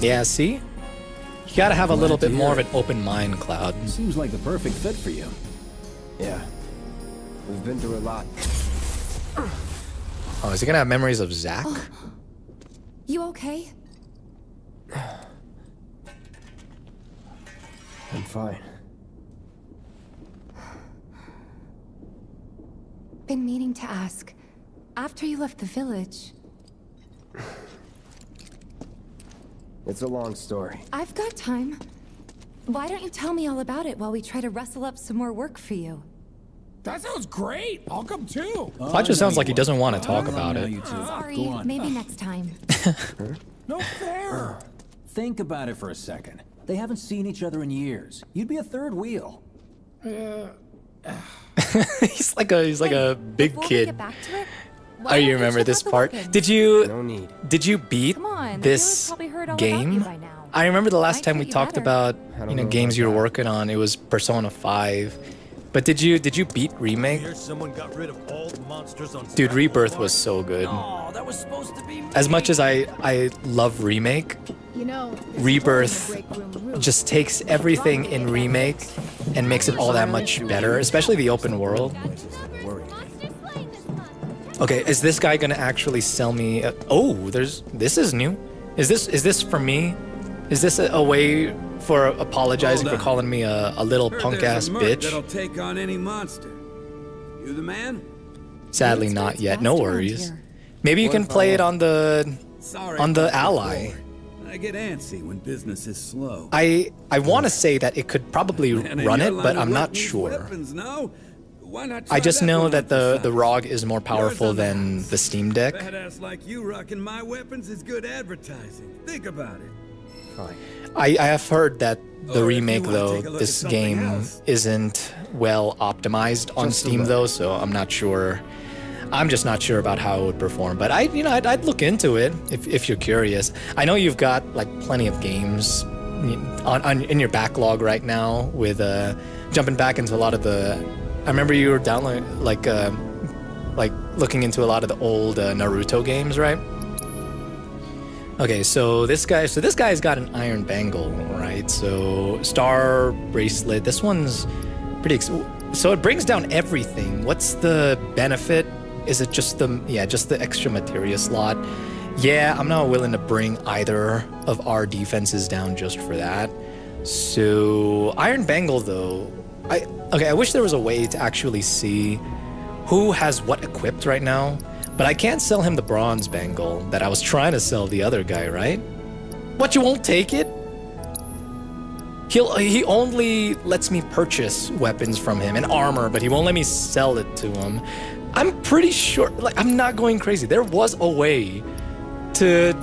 Yeah, see? You gotta have a little bit more of an open mind, Cloud. Seems like the perfect fit for you. Yeah. We've been through a lot. Oh, is he gonna have memories of Zack? Oh. You okay? I'm fine. Been meaning to ask. After you left the village... It's a long story. I've got time. Why don't you tell me all about it while we try to rustle up some more work for you? That sounds great. I'll come too. Cloud just sounds like he doesn't want to talk about it. Sorry, maybe next time. No fair. Think about it for a second. They haven't seen each other in years. You'd be a third wheel. he's like a big Before we kid. get back to it, Oh, you remember this part? Did you beat Come on, this probably heard all about you game? by now. I remember the last Might time we treat you talked better. about know games about you were that. working on. It was Persona 5. But did you beat Remake? Here's someone got rid of all the monsters on Dude, Rebirth was so good. Oh, that was supposed to be As much as I love Remake, You know, Rebirth just takes everything in Remake and makes it all that much better, especially the open world. Okay, is this guy gonna actually sell me? This is new. Is this for me? Is this a way for apologizing for calling me a little punk ass bitch? That'll take on any monster. You the man? Sadly, not yet. No worries. Maybe you can play it on the ally. I get antsy when business is slow. I want to say that it could probably And in run your it, line but of I'm work not needs sure. Weapons, no? Why not I try just that know one that on for the size? ROG is more powerful than the Steam Deck. Badass like you rocking my weapons is good advertising. Think about it. Fine. I have heard that the Or if you remake wanna though, take a look this at something game else. isn't well optimized on Just a Steam little. though, so I'm not sure. I'm just not sure about how it would perform, but I'd look into it if you're curious. I know you've got like plenty of games in your backlog right now with jumping back into a lot of the. I remember you were downloading like looking into a lot of the old Naruto games, right? Okay, so this guy's got an iron bangle, right? So star bracelet. This one's pretty. So it brings down everything. What's the benefit? Is it just the extra materia slot? Yeah, I'm not willing to bring either of our defenses down just for that. So Iron Bangle though, I wish there was a way to actually see who has what equipped right now, but I can't sell him the Bronze Bangle that I was trying to sell the other guy, right? What, you won't take it? He only lets me purchase weapons from him and armor, but he won't let me sell it to him. I'm pretty sure, like, I'm not going crazy. There was a way to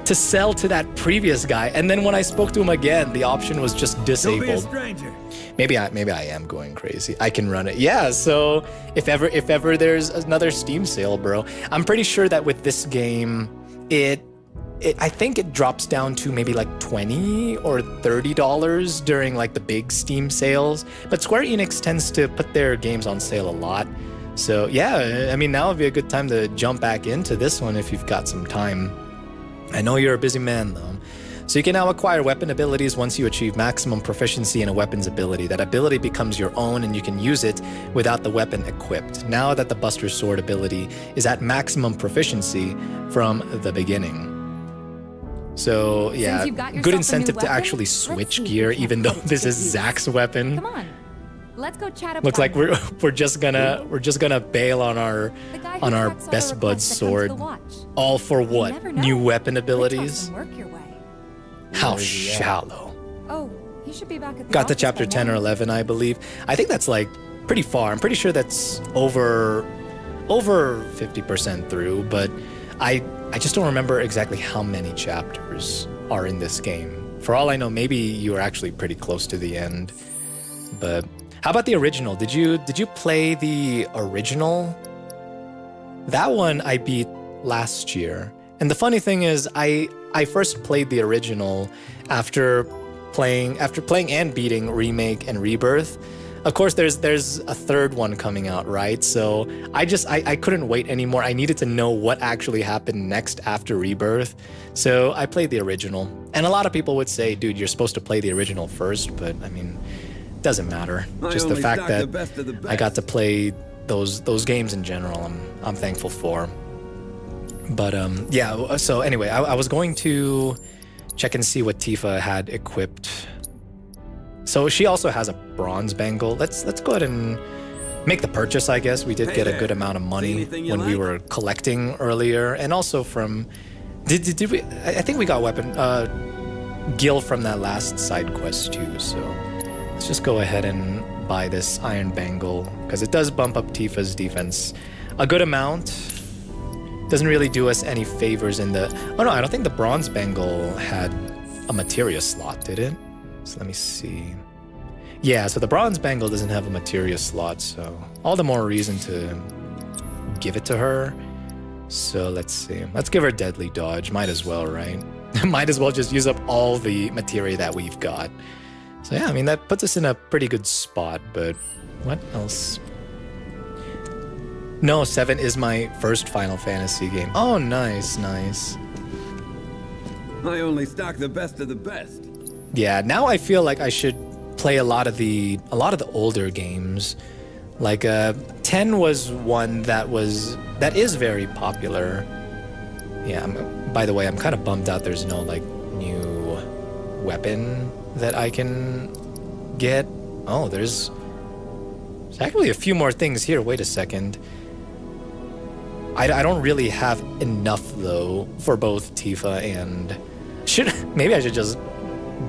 sell to that previous guy, and then when I spoke to him again, the option was just disabled. Don't be a stranger. Maybe I am going crazy. I can run it. Yeah, so if ever there's another Steam sale, bro, I'm pretty sure that with this game, I think it drops down to maybe like $20 or $30 during like the big Steam sales. But Square Enix tends to put their games on sale a lot. So yeah, I mean, now would be a good time to jump back into this one if you've got some time. I know you're a busy man though. So you can now acquire weapon abilities once you achieve maximum proficiency in a weapon's ability. That ability becomes your own and you can use it without the weapon equipped. Now that the Buster Sword ability is at maximum proficiency from the beginning. So yeah, good incentive to actually switch gear, even though this is Zack's weapon. Come on, let's go chat about. Looks like we're just gonna bail on our best bud's sword. All for what? New weapon abilities? How shallow. Oh, he should be back at the Got to chapter 10 or 11, I believe. I think that's like pretty far. I'm pretty sure that's over 50% through, but I just don't remember exactly how many chapters are in this game. For all I know, maybe you were actually pretty close to the end. But how about the original? Did you play the original? That one I beat last year. And the funny thing is, I first played the original after playing and beating Remake and Rebirth. Of course, there's a third one coming out, right? So I couldn't wait anymore. I needed to know what actually happened next after Rebirth. So I played the original. And a lot of people would say, dude, you're supposed to play the original first, but I mean, it doesn't matter. Just the fact that I got to play those games in general, I'm thankful for. But yeah, so anyway, I was going to check and see what Tifa had equipped. So she also has a bronze bangle. Let's go ahead and make the purchase, I guess. We did get a good amount of money when we were collecting earlier. And also from... Did we... I think we got weapon... Gil from that last side quest too. So let's just go ahead and buy this iron bangle, because it does bump up Tifa's defense a good amount. Doesn't really do us any favors in the... Oh no, I don't think the bronze bangle had a materia slot, did it? So let me see. Yeah, so the bronze bangle doesn't have a materia slot, so all the more reason to give it to her. So let's see. Let's give her deadly dodge. Might as well, right? Might as well just use up all the materia that we've got. So yeah, I mean, that puts us in a pretty good spot, but what else? No, 7 is my first Final Fantasy game. Oh, nice. I only stock the best of the best. Yeah, now I feel like I should play a lot of the older games. Like 10 was one that is very popular. Yeah, by the way, I'm kind of bummed out there's no like new weapon that I can get. Oh, there's actually a few more things here. Wait a second. I don't really have enough though for both Tifa and maybe I should just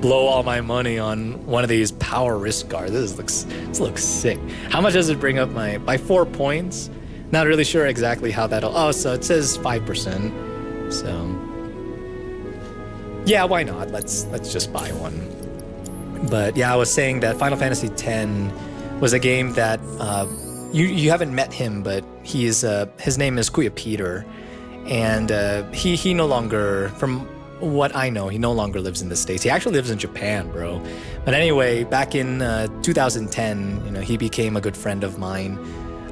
blow all my money on one of these power wrist guards. This looks sick. How much does it bring up by 4 points? Not really sure exactly how that'll... Oh, so it says 5%. So yeah, why not? Let's just buy one. But yeah, I was saying that Final Fantasy X was a game that you haven't met him, but his name is Kuya Peter, and he no longer, from what I know, he no longer lives in the States. He actually lives in Japan, bro. But anyway, back in 2010, he became a good friend of mine.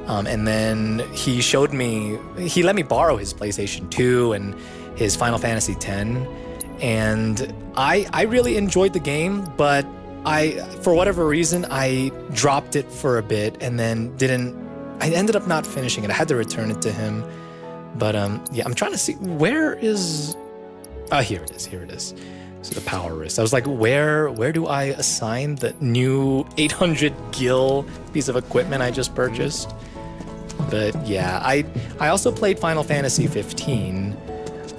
And then he let me borrow his PlayStation 2 and his Final Fantasy X. And I really enjoyed the game, but for whatever reason, I dropped it for a bit and then I ended up not finishing it. I had to return it to him. But yeah, I'm trying to see, where is, here it is. So the power wrist. I was like, where do I assign the new 800 gil piece of equipment I just purchased? But yeah, I also played Final Fantasy 15.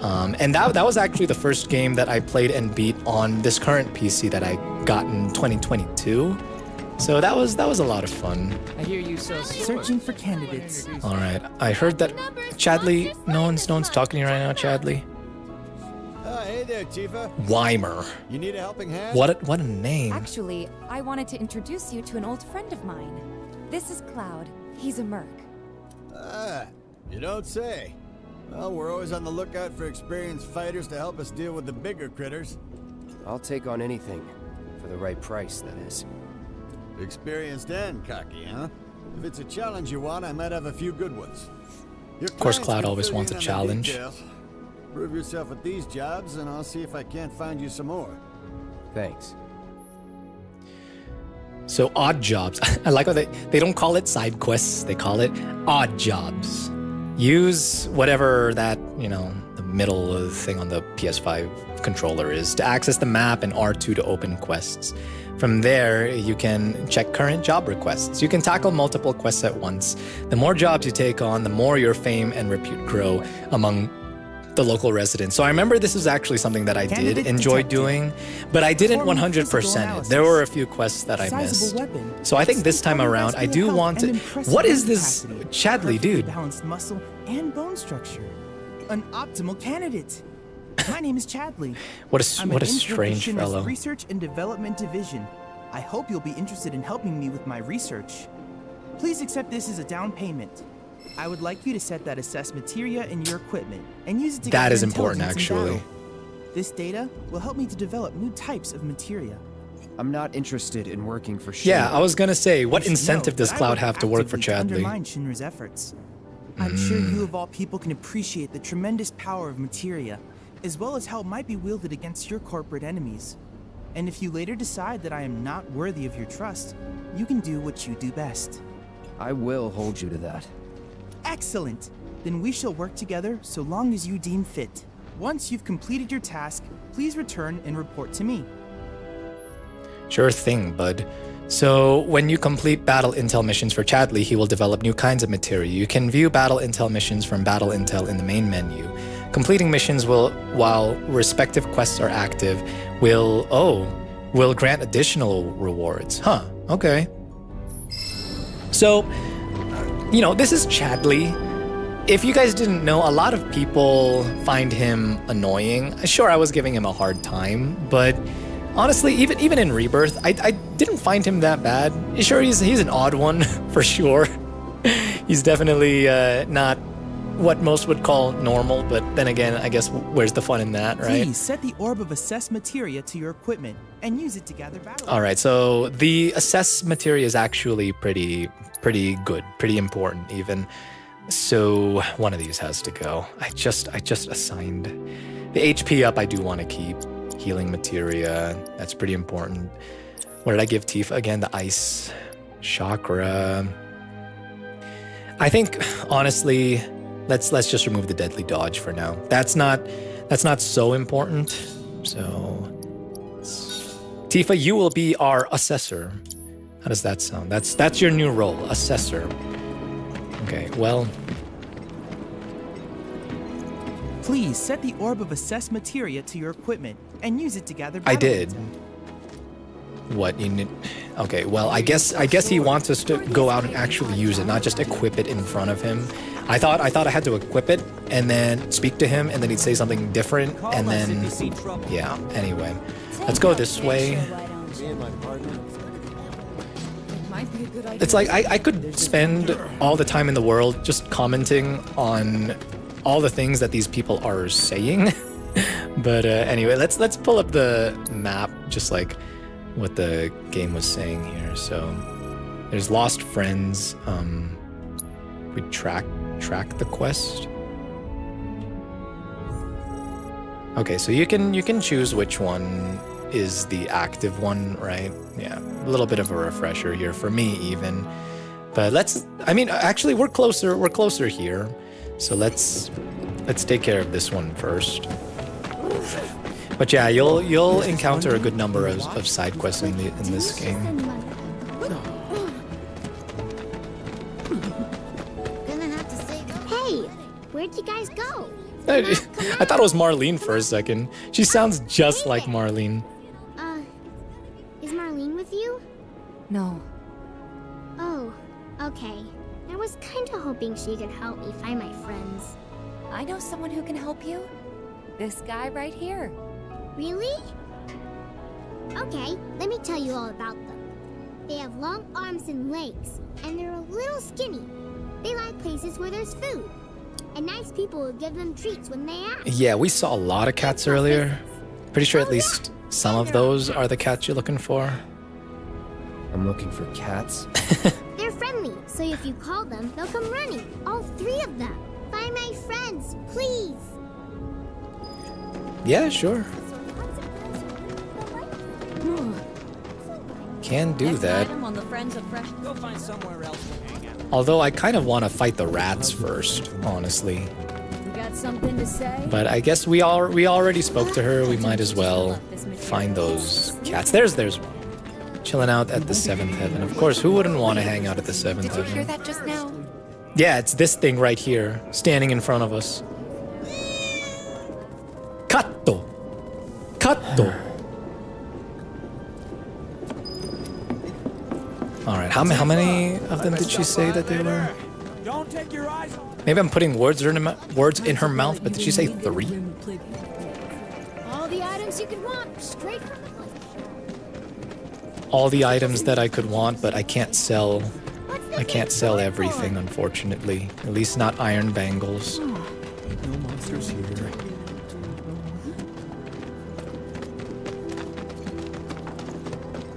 And that was actually the first game that I played and beat on this current PC that I got in 2022. So that was a lot of fun. I hear you searching for candidates. All right, I heard that Chadley. No one's talking to you right now, Chadley. Hey there, Tifa. Weimer. You need a helping hand? What a name. Actually, I wanted to introduce you to an old friend of mine. This is Cloud. He's a merc. Ah, you don't say. Well, we're always on the lookout for experienced fighters to help us deal with the bigger critters. I'll take on anything. For the right price, that is. Experienced and cocky, huh? If it's a challenge you want, I might have a few good ones. Of course, Cloud always wants a challenge. Prove yourself at these jobs, and I'll see if I can't find you some more. Thanks. So odd jobs. I like how they don't call it side quests. They call it odd jobs. Use whatever that, the middle thing on the PS5 controller is to access the map, and R2 to open quests. From there, you can check current job requests. You can tackle multiple quests at once. The more jobs you take on, the more your fame and repute grow among the local residents. So I remember this is actually something that I did enjoy doing, but I didn't 100% it. There were a few quests that I missed. So I think this time around, I do want to... What is this Chadley, dude? Balanced muscle and bone structure. An optimal candidate. My name is Chadley. What a strange fellow. Research and Development Division. I hope you'll be interested in helping me with my research. Please accept this as a down payment. I would like you to set that assess materia in your equipment and use it to That is important, actually. This data will help me to develop new types of materia. I'm not interested in working for Shinra. Yeah, I was gonna say, what incentive does Cloud have to work for Chadley? Undermine Shinra's efforts. I'm sure you of all people can appreciate the tremendous power of materia, as well as how it might be wielded against your corporate enemies. And if you later decide that I am not worthy of your trust, you can do what you do best. I will hold you to that. Excellent! Then we shall work together so long as you deem fit. Once you've completed your task, please return and report to me. Sure thing, bud. So when you complete battle intel missions for Chadley, he will develop new kinds of materia. You can view battle intel missions from battle intel in the main menu. Completing missions while respective quests are active, will grant additional rewards. Huh, okay. So, this is Chadley. If you guys didn't know, a lot of people find him annoying. Sure, I was giving him a hard time, but honestly, even in Rebirth, I didn't find him that bad. Sure, he's an odd one, for sure. He's definitely not what most would call normal, but then again, I guess where's the fun in that, right? Please set the orb of assess materia to your equipment and use it to gather battle. All right, so the assess materia is actually pretty good, pretty important even. So one of these has to go. I just assigned the HP up. I do want to keep healing materia. That's pretty important. What did I give Tifa again? The ice chakra. I think honestly, let's just remove the deadly dodge for now. That's not so important. So Tifa, you will be our assessor. How does that sound? That's your new role, assessor. Okay, well. Please set the orb of assess materia to your equipment and use it to gather battle. I did. What you need? Okay, well, I guess he wants us to go out and actually use it, not just equip it in front of him. I thought I had to equip it and then speak to him, and then he'd say something different, and then yeah. Anyway, let's go this way. It's like I could spend all the time in the world just commenting on all the things that these people are saying. But anyway, let's pull up the map, just like what the game was saying here. So there's lost friends. We track the quest. Okay, so you can choose which one is the active one, right? Yeah, a little bit of a refresher here for me even. But I mean, actually we're closer here. So let's take care of this one first. But yeah, you'll encounter a good number of side quests in this game. Hey, where'd you guys go? I thought it was Marlene for a second. She sounds just like Marlene. Is Marlene with you? No. Oh, okay. I was kinda hoping she could help me find my friends. I know someone who can help you. This guy right here. Really? Okay, let me tell you all about them. They have long arms and legs, and they're a little skinny. They like places where there's food, and nice people will give them treats when they ask. Yeah, we saw a lot of cats earlier. Pretty sure at least some of those are the cats you're looking for. I'm looking for cats. They're friendly, so if you call them, they'll come running. All 3 of them. Find my friends, please. Yeah, sure. Can do that. Go find somewhere else to hang out. Although I kind of want to fight the rats first, honestly. You got something to say? But I guess we already spoke to her. We might as well find those cats. There's one. Chilling out at the 7th heaven. Of course, who wouldn't want to hang out at the 7th heaven? Did you hear that just now? Yeah, it's this thing right here, standing in front of us. Katto! Katto! Alright, how many of them did she say that they were? Don't take your eyes off. Maybe I'm putting words in her mouth, but did she say 3? All the items you could want, straight from the place. All the items that I could want, but I can't sell. I can't sell everything, unfortunately. At least not iron bangles. No monsters here.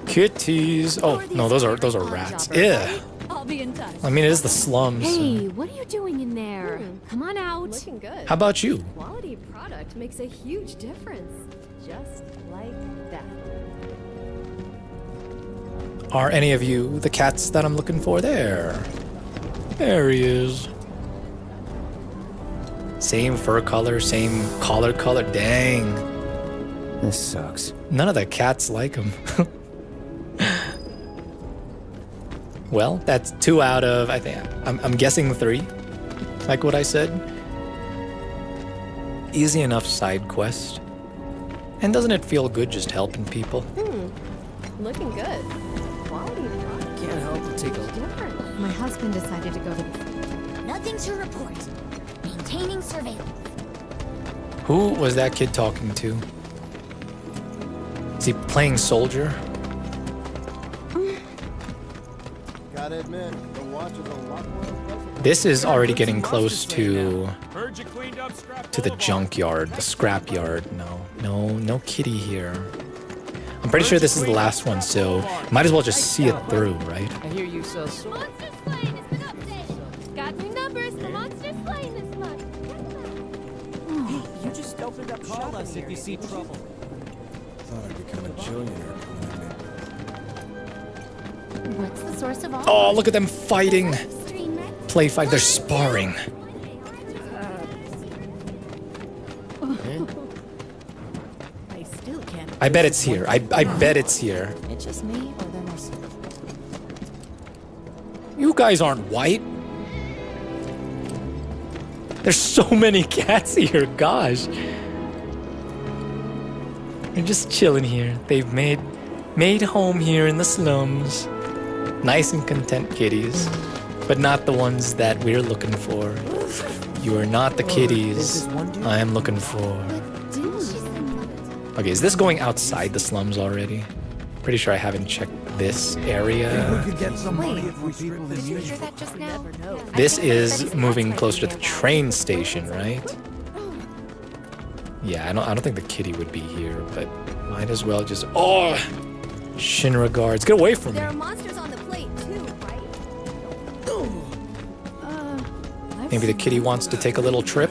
Kitties. Oh no, those are rats. Yeah. I'll be in touch. I mean, it is the slums. Hey, what are you doing in there? Come on out. Looking good. How about you? Quality product makes a huge difference. Just like that. Are any of you the cats that I'm looking for? There he is. Same fur color, same collar color. Dang. This sucks. None of the cats like him. Well, that's 2 out of, I think, I'm guessing 3. Like what I said. Easy enough side quest. And doesn't it feel good just helping people? Looking good. Quality product. Can't help but take a Different. My husband decided to go to the... Nothing to report. Maintaining surveillance. Who was that kid talking to? Is he playing soldier? Gotta admit, the watch is a lot more impressive. This is already getting close to the junkyard, the scrapyard. No kitty here. I'm pretty sure this is the last one, so might as well just see it through, right? I hear you sell Monster slaying has been updated. Got new numbers for monster slaying this month. Hey, you just opened up shop us if you see trouble. Thought I'd become a billionaire. What's the source of all... Oh, look at them fighting. Play fight, they're sparring. I still can't. I bet it's here. I bet it's here. It's just me, or they're mostly... You guys aren't white. There's so many cats here, gosh. They're just chilling here. They've made home here in the slums. Nice and content kitties, but not the ones that we're looking for. You are not the kitties I am looking for. Okay, is this going outside the slums already? Pretty sure I haven't checked this area. This is moving closer to the train station, right? Yeah, I don't think the kitty would be here, but might as well just... Oh! Shinra guards, get away from me. There are monsters on the plate too, right? Maybe the kitty wants to take a little trip.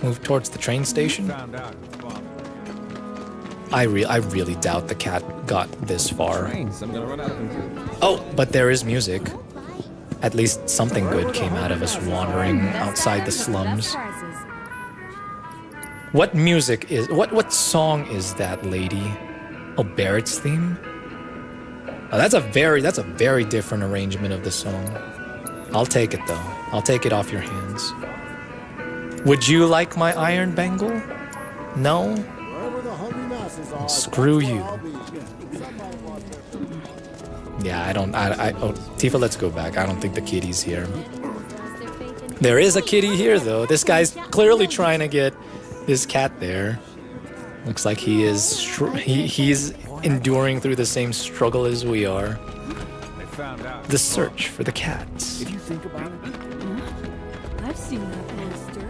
Move towards the train station. I really doubt the cat got this far. Trains, I'm gonna run out of them. Oh, but there is music. At least something good came out of us wandering outside the slums. What music is... What song is that, lady? Oh, Barrett's theme? Oh, that's a very different arrangement of the song. I'll take it, though. I'll take it off your hands. Would you like my iron bangle? No? Screw you. Yeah, oh, Tifa, let's go back. I don't think the kitty's here. There is a kitty here, though. This guy's clearly trying to get his cat there. Looks like he is... he's enduring through the same struggle as we are. The search for the cats. If you think about it, I've seen that monster.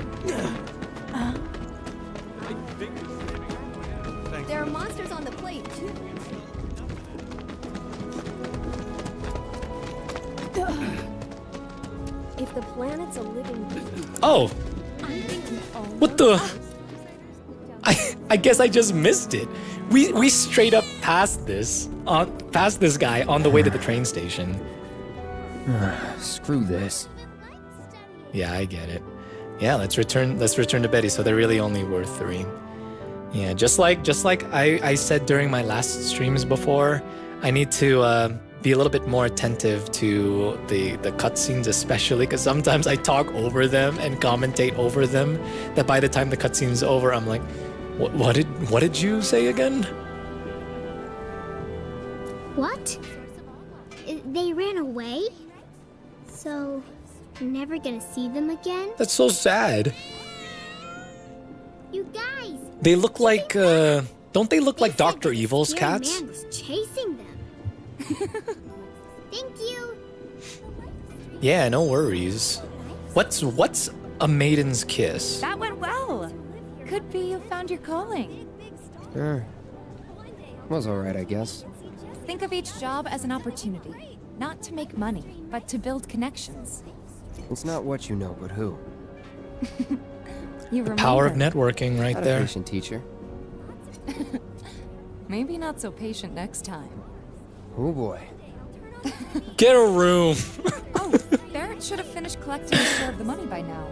There are monsters on the plate, too. If the planet's a living being, Oh! I'm thinking What the... I guess I just missed it. We straight up passed this guy on the way to the train station. screw this. Yeah, I get it. Yeah, let's return to Betty. So they're really only worth 3. Yeah, just like I said during my last streams before, I need to be a little bit more attentive to the cutscenes, especially because sometimes I talk over them and commentate over them. That by the time the cutscene's over, I'm like, what did you say again? What? They ran away? So, you're never gonna see them again? That's so sad. You guys! They look like, don't they look like Dr. Evil's cats? Man was chasing them. Thank you. Yeah, no worries. What's a maiden's kiss? That went well. Could be you found your calling. Sure. Was alright, I guess. Think of each job as an opportunity. Not to make money, but to build connections. It's not what you know, but who. You remember. Power of networking right Not there. a patient teacher. Maybe not so patient next time. Oh boy. Get a room. Oh, Barrett should have finished collecting his share of the money by now.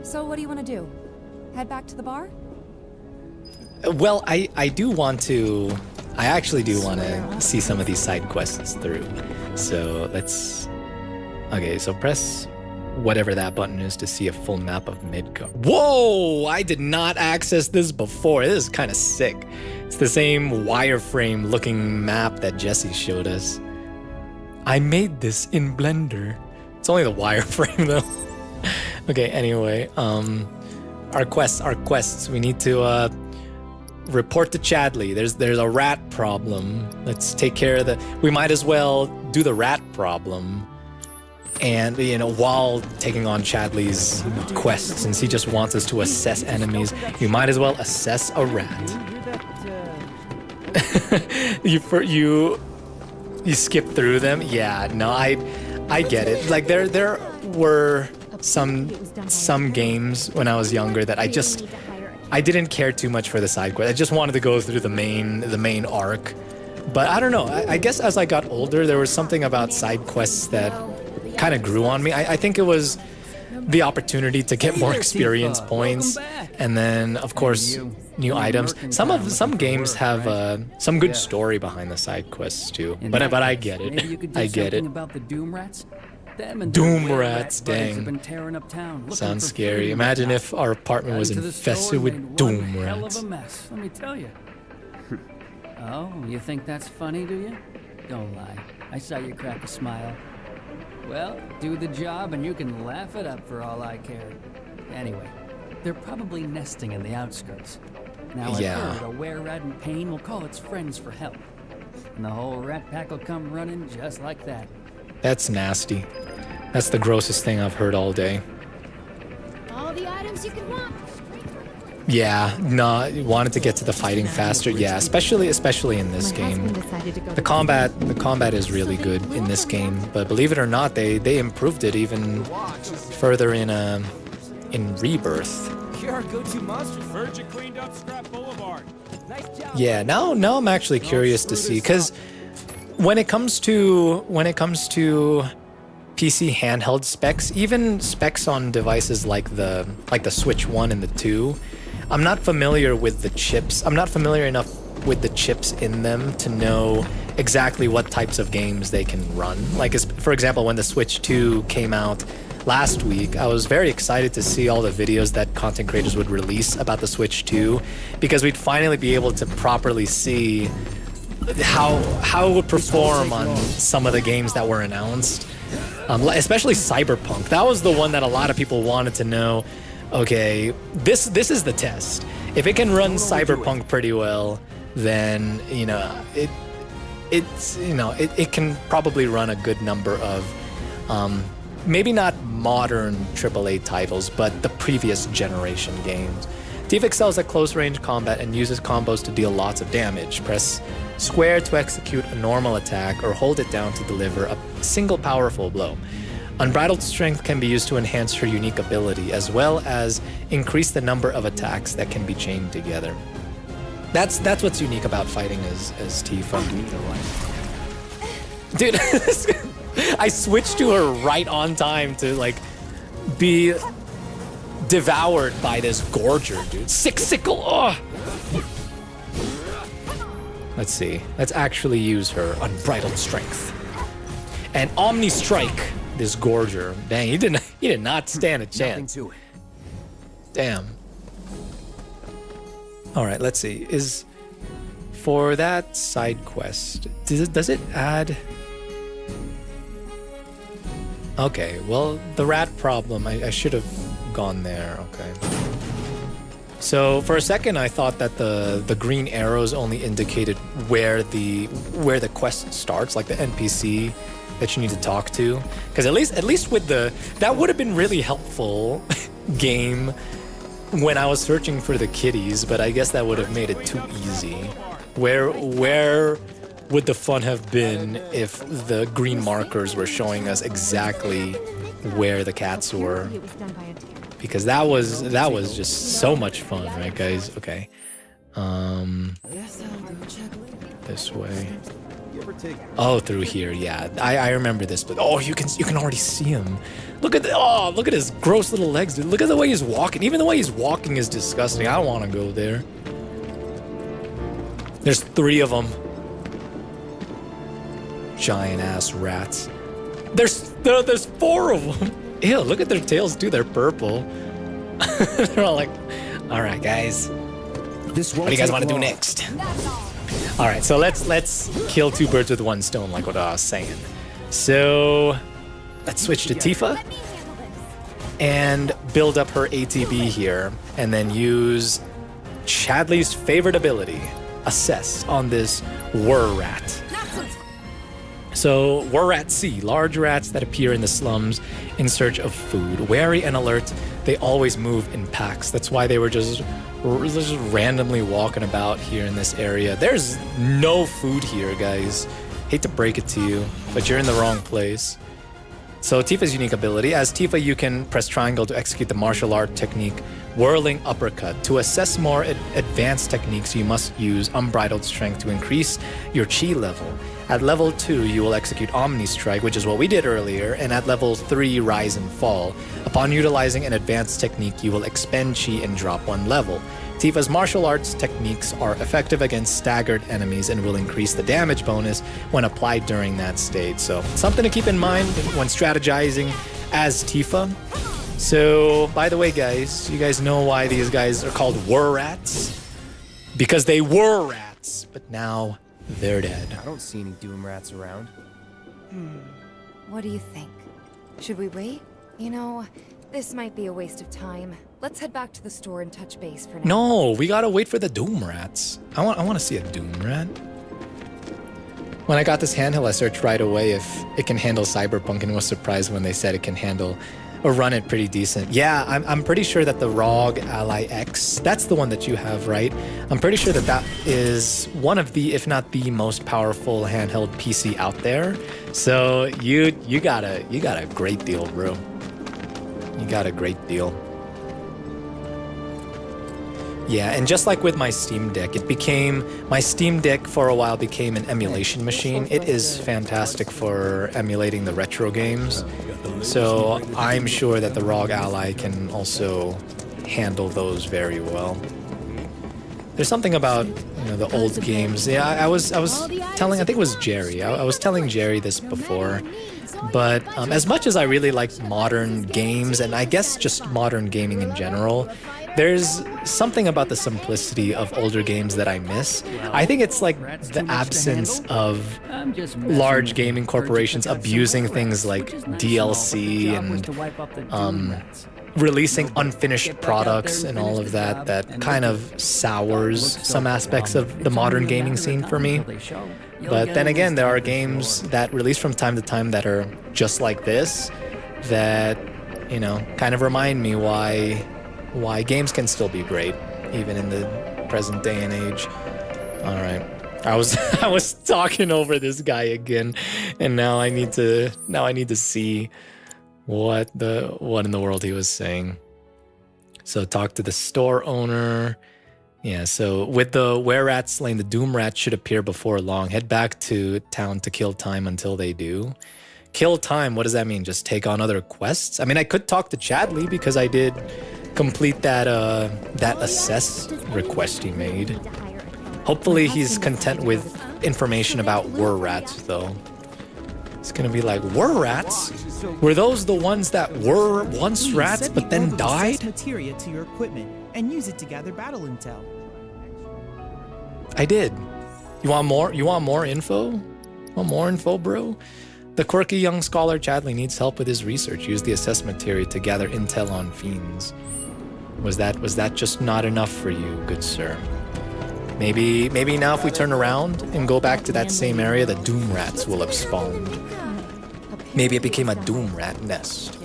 So what do you want to do? Head back to the bar? Well, I actually do want to see some of these side quests through. So let's... Okay, so press whatever that button is to see a full map of Midgard. Whoa! I did not access this before. This is kind of sick. It's the same wireframe looking map that Jesse showed us. I made this in Blender. It's only the wireframe though. Okay, anyway, our quests. We need to report to Chadley. There's a rat problem. Let's take care of we might as well do the rat problem. And, while taking on Chadley's quest, since he just wants us to assess enemies, we might as well assess a rat. You skip through them? Yeah, no, I get it. Like there were some games when I was younger that I didn't care too much for the side quest. I just wanted to go through the main arc. But I don't know. I guess as I got older, there was something about side quests that kind of grew on me. I think it was the opportunity to get more experience points, and then of course new items. Some games have some good story behind the side quests too. But I get it. I get it. About the Doom Rats? Them and Doom Rats, have been dang. tearing up town, Sounds scary. Imagine if our apartment was infested with Doom Hell Rats. of a mess, let me tell you. Oh, you think that's funny, do you? Don't lie. I saw you crack a smile. Well, do the job and you can laugh it up for all I care. Anyway, they're probably nesting in the outskirts. Now I've heard a were-rat in pain will call its friends for help. And the whole rat pack will come running just like that. That's nasty. That's the grossest thing I've heard all day. All the items you could want. Yeah, no, wanted to get to the fighting faster. Yeah, especially in this game. The combat is really good in this game, but believe it or not, they improved it even further in Rebirth. You're our go-to monster. Virgin cleaned up Scrap Boulevard. Yeah, now I'm actually curious to see, because when it comes to PC handheld specs, even specs on devices like the Switch 1 and the 2, I'm not familiar with the chips. I'm not familiar enough with the chips in them to know exactly what types of games they can run. Like, for example, when the Switch 2 came out last week, I was very excited to see all the videos that content creators would release about the Switch 2, because we'd finally be able to properly see how it would perform on some of the games that were announced. Especially Cyberpunk. That was the one that a lot of people wanted to know. Okay, this is the test. If it can run Cyberpunk pretty well, then it can probably run a good number of maybe not modern AAA titles, but the previous generation games. Tifa excels at close range combat and uses combos to deal lots of damage. Press square to execute a normal attack, or hold it down to deliver a single powerful blow. Unbridled strength can be used to enhance her unique ability, as well as increase the number of attacks that can be chained together. That's what's unique about fighting as Tifa. Dude, I switched to her right on time to be devoured by this Gorger, dude. Sickle! Oh! Let's see. Let's actually use her Unbridled Strength. And Omni Strike this Gorger. Dang, he did not stand a chance. Nothing to it. Damn. Alright, let's see. For that side quest, does it add... Okay, well, the rat problem, I should have gone there. Okay. So for a second, I thought that the green arrows only indicated where the quest starts, like the NPC that you need to talk to. Because at least with that would have been really helpful game when I was searching for the kitties, but I guess that would have made it too easy. Where would the fun have been if the green markers were showing us exactly where the cats were? Because that was just so much fun, right, guys? Okay. This way. Oh, through here, yeah. I remember this, but you can already see him. Look at his gross little legs, dude. Look at the way he's walking. Even the way he's walking is disgusting. I don't want to go there. There's 3 of them. Giant ass rats. There's 4 of them. Ew, look at their tails, too. They're purple. They're all like, all right, guys. What do you guys want to do next? All right, so let's kill 2 birds with 1 stone, like what I was saying. So let's switch to Tifa and build up her ATB here, and then use Chadley's favorite ability, Assess, on this Whir Rat. So, Whir Rat C, large rats that appear in the slums in search of food. Wary and alert, they always move in packs. That's why they were just randomly walking about here in this area. There's no food here, guys. Hate to break it to you, but you're in the wrong place. So Tifa's unique ability. As Tifa, you can press triangle to execute the martial art technique, Whirling Uppercut. To assess more advanced techniques, you must use Unbridled Strength to increase your chi level. At level 2, you will execute Omni Strike, which is what we did earlier, and at level 3, Rise and Fall. Upon utilizing an advanced technique, you will expend chi and drop 1 level. Tifa's martial arts techniques are effective against staggered enemies and will increase the damage bonus when applied during that stage. So, something to keep in mind when strategizing as Tifa. So, by the way, guys, you guys know why these guys are called Whir Rats? Because they were rats, but now they're dead. I don't see any Doom Rats around. What do you think? Should we wait? You know, this might be a waste of time. Let's head back to the store and touch base for now. No, we gotta wait for the Doom Rats. I want to see a Doom Rat. When I got this handheld, I searched right away if it can handle Cyberpunk and was surprised when they said it can handle or run it pretty decent. Yeah, I'm pretty sure that the ROG Ally X, that's the one that you have, right? I'm pretty sure that is one of the, if not the most powerful handheld PC out there. So you got a great deal, bro. You got a great deal. Yeah, and just like with my Steam Deck, my Steam Deck for a while became an emulation machine. It is fantastic for emulating the retro games. So I'm sure that the ROG Ally can also handle those very well. There's something about the old games. Yeah, I was telling, I think it was Jerry. I was telling Jerry this before. But as much as I really like modern games, and I guess just modern gaming in general, there's something about the simplicity of older games that I miss. I think it's like the absence of large gaming corporations abusing things like DLC and releasing unfinished products and all of that kind of sours some aspects of the modern gaming scene for me. But then again, there are games that release from time to time that are just like this that, kind of remind me why games can still be great, even in the present day and age. All right. I was talking over this guy again, and now I need to see what in the world he was saying. So talk to the store owner. Yeah, so with the were-rats slain, the doom rats should appear before long. Head back to town to kill time until they do. Kill time, what does that mean? Just take on other quests? I mean, I could talk to Chadley because I did complete that assess request he made. Hopefully he's content with information about were-rats, though. It's gonna be like, were-rats? Were those the ones that were once rats but then died? Materia to your equipment and use it to gather battle intel. I did. You want more? You want more info? Want more info, bro? The quirky young scholar Chadley needs help with his research. Use the assessment materia to gather intel on fiends. Was that just not enough for you, good sir? Maybe now if we turn around and go back to that same area, the doom rats will have spawned. Maybe it became a doom rat nest.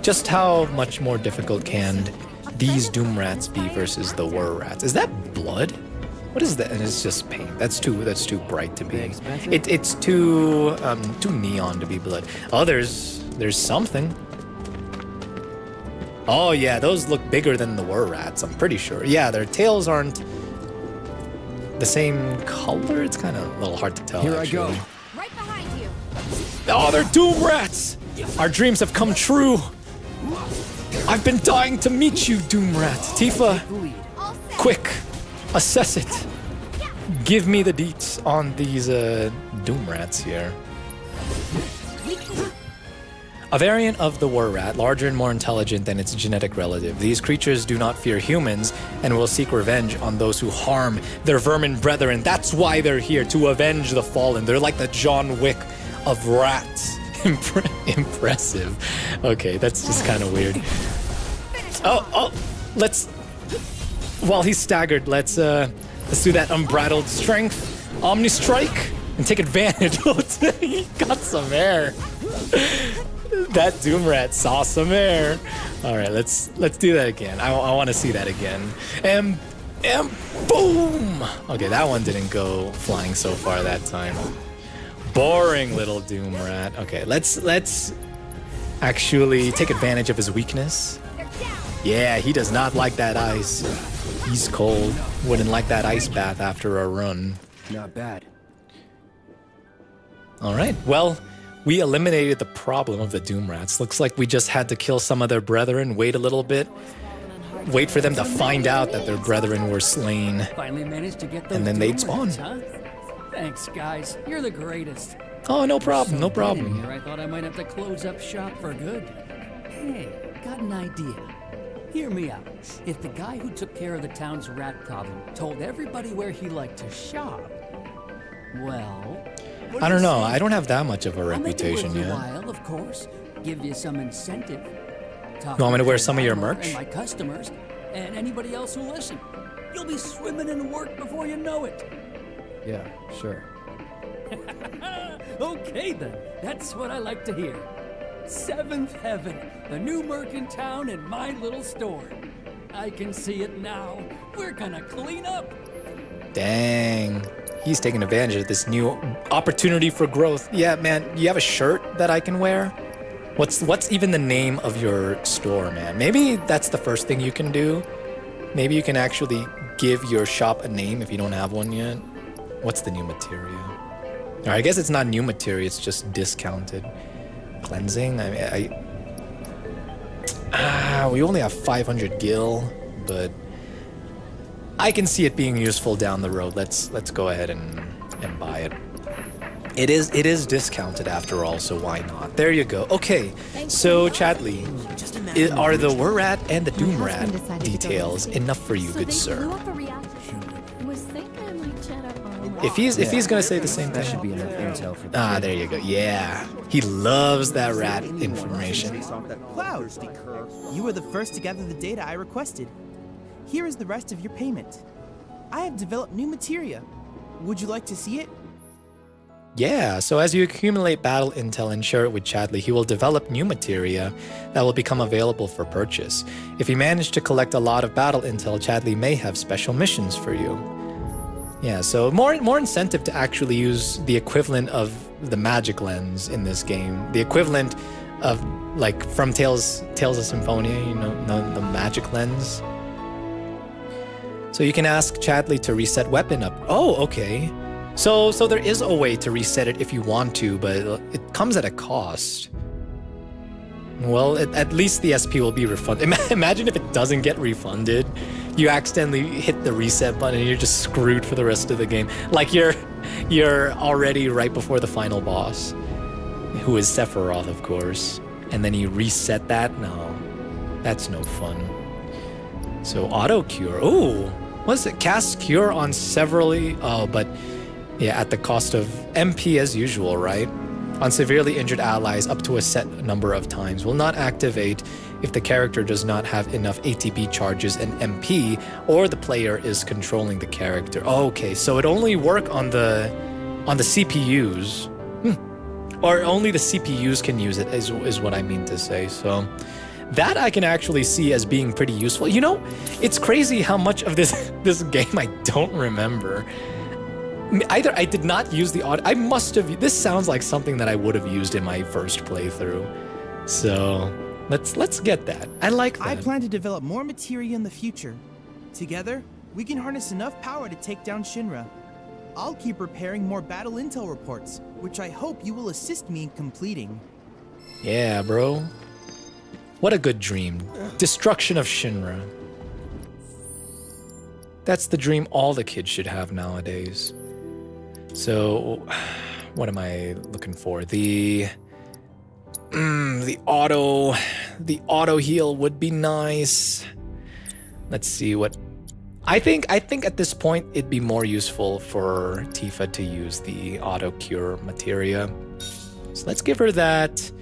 Just how much more difficult can these doom rats be versus the were rats? Is that blood? What is that? And it's just paint. That's too bright to be. It's too neon to be blood. Oh, there's something. Oh yeah, those look bigger than the were rats. I'm pretty sure. Yeah, their tails aren't the same color. It's kind of a little hard to tell. Here actually. I go. Right behind you. Oh, they're doom rats! Our dreams have come true. I've been dying to meet you, doom rat. Tifa, quick, assess it. Give me the deets on these doom rats here. A variant of the were rat, larger and more intelligent than its genetic relative. These creatures do not fear humans and will seek revenge on those who harm their vermin brethren. That's why they're here, to avenge the fallen. They're like the John Wick of rats. Impressive. Okay, that's just kind of weird. Oh, while he's staggered, let's do that unbridled strength Omni Strike and take advantage. He got some air. That doom rat saw some air. All right, let's do that again. I want to see that again. And boom. Okay, that one didn't go flying so far that time. Boring little doom rat. Okay, let's actually take advantage of his weakness. Yeah, he does not like that ice. He's cold. Wouldn't like that ice bath after a run. Not bad. All right, well, we eliminated the problem of the doom rats. Looks like we just had to kill some of their brethren, wait a little bit, wait for them to find out that their brethren were slain, Finally managed to get those and then they'd spawn. rats, huh? Thanks, guys. You're the greatest. Oh, no problem, no So problem. here I thought I might have to close up shop for good. Hey, got an idea. Hear me out. If the guy who took care of the town's rat problem told everybody where he liked to shop, well... I don't know, I don't have that much of a I'll make it reputation worth your yet. while, of course. Give you some incentive. Talk You want me to wear to some of your and merch? my customers, and anybody else who listen. You'll be swimming in work before you know it. Yeah, sure. Okay then, that's what I like to hear. Seventh Heaven, the new merc in town and my little store. I can see it now. We're gonna clean up. Dang. He's taking advantage of this new opportunity for growth. Yeah, man, you have a shirt that I can wear? What's even the name of your store, man? Maybe that's the first thing you can do. maybe you can actually give your shop a name if you don't have one yet. What's the new materia? Or I guess it's not new materia, it's just discounted. Cleansing? We only have 500 gil, but I can see it being useful down the road. Let's go ahead and buy it. It is discounted after all, so why not? There you go. Okay, so Chadley, are the Wurrat and the Doomrat details enough for you, good sir? If he's gonna say the same thing, that should be enough intel for the there you go. Yeah, he loves that rat information. Cloud, you were the first to gather the data I requested. Here is the rest of your payment. I have developed new materia. Would you like to see it? Yeah, so as you accumulate battle intel and share it with Chadley, he will develop new materia that will become available for purchase. If you manage to collect a lot of battle intel, Chadley may have special missions for you. Yeah, so more incentive to actually use the equivalent of the magic lens in this game. The equivalent of, like, from Tales of Symphonia, you know, the magic lens. So you can ask Chadley to reset weapon up. Oh, okay. So there is a way to reset it if you want to, but it comes at a cost. Well, at least the SP will be refunded. Imagine if it doesn't get refunded. You accidentally hit the reset button and you're just screwed for the rest of the game. Like you're already right before the final boss, who is Sephiroth, of course. And then you reset that? No, that's no fun. So auto cure. Oh, what's it? Cast cure on severally. Oh, but yeah, at the cost of MP as usual, right? On severely injured allies up to a set number of times. Will not activate if the character does not have enough ATB charges and MP, or the player is controlling the character. Okay, so it only work on the CPUs. Or only the CPUs can use it, is what I mean to say. So that I can actually see as being pretty useful. You know, it's crazy how much of this game I don't remember. Either I did not use the audio. I must have. This sounds like something that I would have used in my first playthrough. So let's get that. I like that. I plan to develop more materia in the future. Together, we can harness enough power to take down Shinra. I'll keep preparing more battle intel reports, which I hope you will assist me in completing. Yeah, bro. What a good dream. Destruction of Shinra. That's the dream all the kids should have nowadays. So, what am I looking for? The auto heal would be nice. Let's see what. I think at this point it'd be more useful for Tifa to use the auto cure materia. So let's give her that.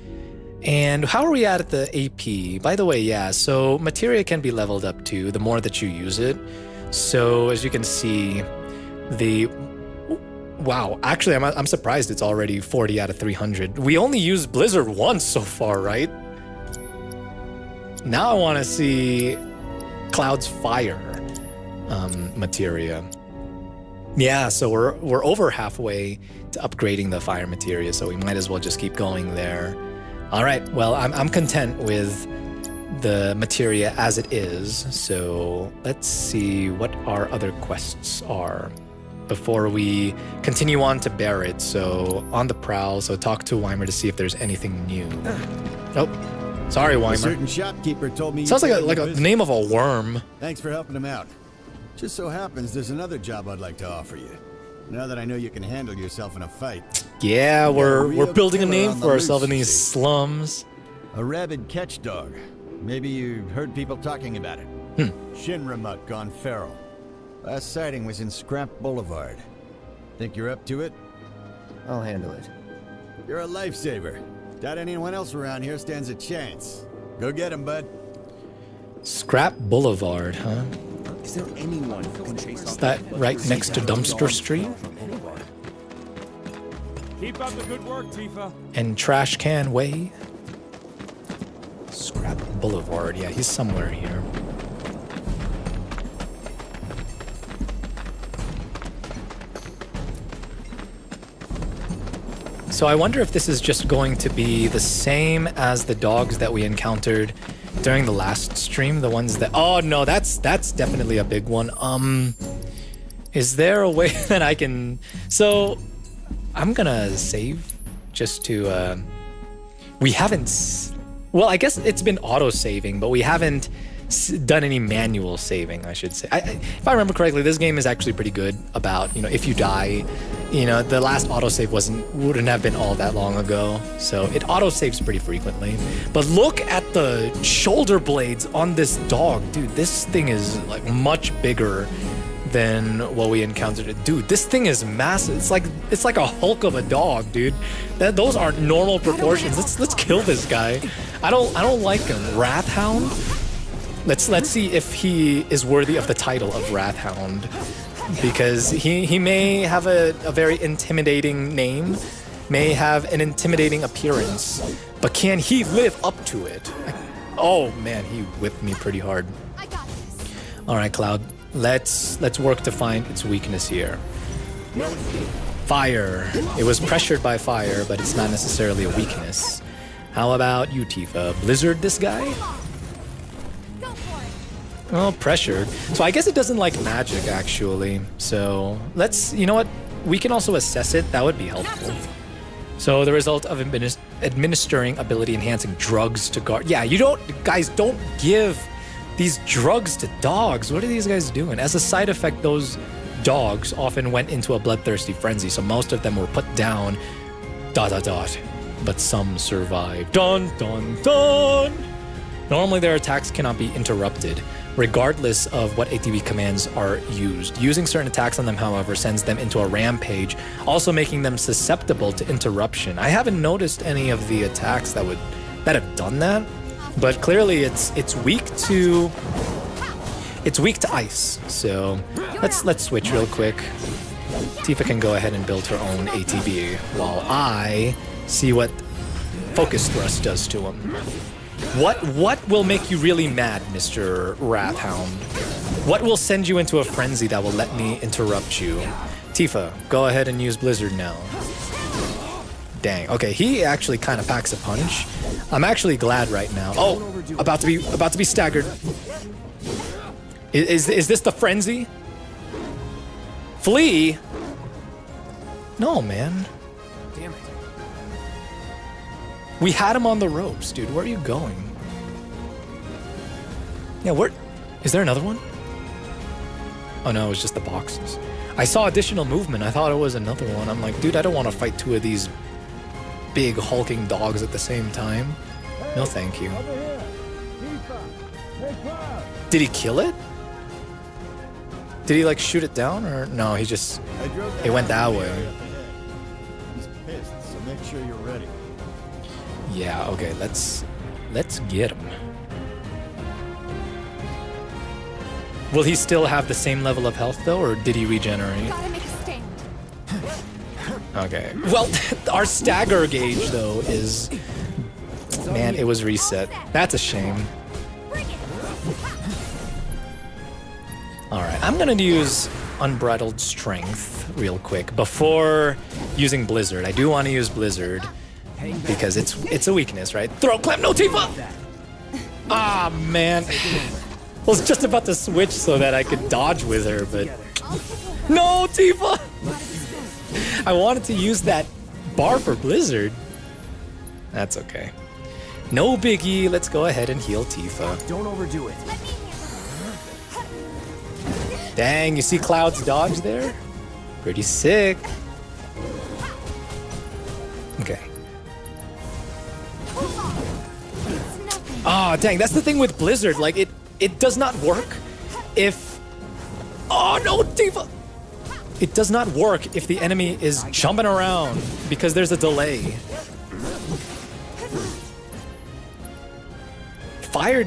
And how are we at the AP? By the way, yeah. So materia can be leveled up too. The more that you use it. So as you can see, wow, actually I'm surprised it's already 40 out of 300. We only used Blizzard once so far, right? Now I want to see Cloud's Fire materia. Yeah, so we're over halfway to upgrading the fire materia, so we might as well just keep going there. All right, well, I'm content with the materia as it is, so let's see what our other quests are before we continue on to Barrett. So on the prowl, so talk to Weimer to see if there's anything new. Oh, sorry, Weimer. A certain shopkeeper told me. Sounds like the name of a worm. Thanks for helping him out. Just so happens there's another job I'd like to offer you. Now that I know you can handle yourself in a fight. Yeah, we're building a name for ourselves in these slums. A rabid catch dog. Maybe you heard people talking about it. Shinra mutt gone feral. Last sighting was in Scrap Boulevard. Think you're up to it? I'll handle it. You're a lifesaver. Doubt anyone else around here stands a chance. Go get him, bud. Scrap Boulevard, huh? Is there anyone who can chase Is that right next to Dumpster Street? Keep up the good work, Tifa. And Trash Can Way? Scrap Boulevard, yeah, he's somewhere here. So I wonder if this is just going to be the same as the dogs that we encountered during the last stream. The ones that... Oh, no, that's definitely a big one. Is there a way that I can... So I'm gonna save just to... We haven't... Well, I guess it's been auto-saving, but we haven't done any manual saving, I should say. If I remember correctly, this game is actually pretty good about, you know, if you die, you know, the last autosave wouldn't have been all that long ago, so it autosaves pretty frequently. But look at the shoulder blades on this dog, dude. This thing is like much bigger than what we encountered. Dude, this thing is massive. It's like a Hulk of a dog, dude. Those aren't normal proportions. Let's kill this guy. I don't like him. Wrathhound. Let's see if he is worthy of the title of Wrathhound, because he may have a very intimidating name, may have an intimidating appearance, but can he live up to it? Oh man, he whipped me pretty hard. All right, Cloud, let's work to find its weakness here. Fire. It was pressured by fire, but it's not necessarily a weakness. How about you, Tifa? Blizzard this guy? Oh, pressured. So I guess it doesn't like magic, actually. So let's, you know what? We can also assess it. That would be helpful. So the result of administering ability enhancing drugs to guard. Yeah, guys, don't give these drugs to dogs. What are these guys doing? As a side effect, those dogs often went into a bloodthirsty frenzy. So most of them were put down, ... But some survived. Dun, dun, dun! Normally their attacks cannot be interrupted, regardless of what ATB commands are used. Using certain attacks on them, however, sends them into a rampage, also making them susceptible to interruption. I haven't noticed any of the attacks that have done that, but clearly it's weak to ice. So let's switch real quick. Tifa can go ahead and build her own ATB while I see what Focus Thrust does to him. What will make you really mad, Mr. Wrathhound? What will send you into a frenzy that will let me interrupt you? Tifa, go ahead and use Blizzard now. Dang. Okay, he actually kind of packs a punch. I'm actually glad right now. Oh, about to be staggered. Is this the frenzy? Flee? No, man. Damn it. We had him on the ropes, dude. Where are you going? Yeah, is there another one? Oh no, it was just the boxes. I saw additional movement. I thought it was another one. I'm like, dude, I don't want to fight two of these big hulking dogs at the same time. No, thank you. Did he kill it? Did he like shoot it down, or no? It went that way. He's pissed, so make sure you're ready. Yeah, okay, let's get him. Will he still have the same level of health though, or did he regenerate? Gotta make a stand. Okay. Well, our stagger gauge though is... Man, it was reset. That's a shame. Alright, I'm gonna use Unbridled Strength real quick before using Blizzard. I do want to use Blizzard because it's a weakness, right? Throat clamp, no Tifa! Ah, man. I was just about to switch so that I could dodge with her, but... No, Tifa! I wanted to use that bar for Blizzard. That's okay. No biggie, let's go ahead and heal Tifa. Don't overdo it. Dang, you see Cloud's dodge there? Pretty sick. Okay. Oh, dang, that's the thing with Blizzard. Like, it does not work if... Oh, no, Tifa! It does not work if the enemy is jumping around because there's a delay. Fire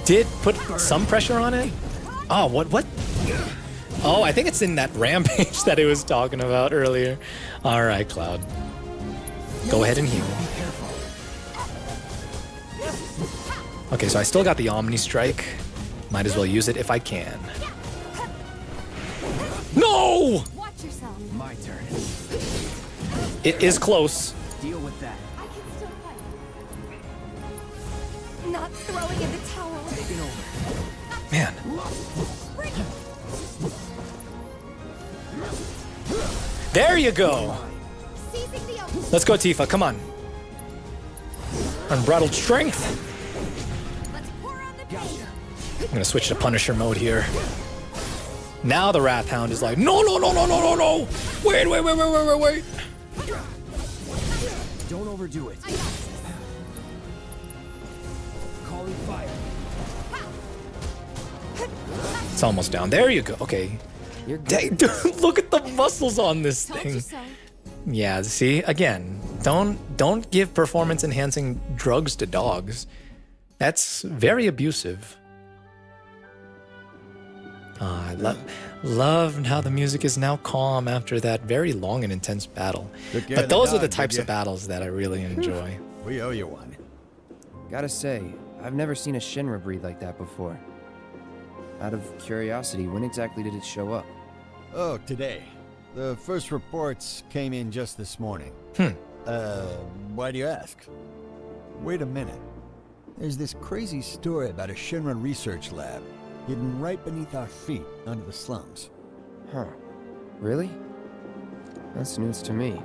did put some pressure on it. Oh, what? Oh, I think it's in that rampage that I was talking about earlier. All right, Cloud. Go ahead and heal. Okay, so I still got the Omni Strike. Might as well use it if I can. No! Watch yourself. My turn. It is close. Deal with that. I can still fight. Not throwing in the towel. Taking over. Man. Bring it. There you go. Seizing the open. Let's go, Tifa. Come on. Unbridled strength. Let's pour on the paint. I'm gonna switch to Punisher mode here. Now the Wrath Hound is like, no, no, no, no, no, no, no. Wait. Don't overdo it. Calling fire. It's almost down. There you go. Okay. You're good. Dude, look at the muscles on this thing. Yeah, see, again, don't give performance enhancing drugs to dogs. That's very abusive. I love how the music is now calm after that very long and intense battle. But those are the types of battles that I really enjoy. We owe you one. Gotta say, I've never seen a Shinra breed like that before. Out of curiosity, when exactly did it show up? Oh, today. The first reports came in just this morning. Why do you ask? Wait a minute. There's this crazy story about a Shinra research lab hidden right beneath our feet under the slums. Huh. Really? That's news to me.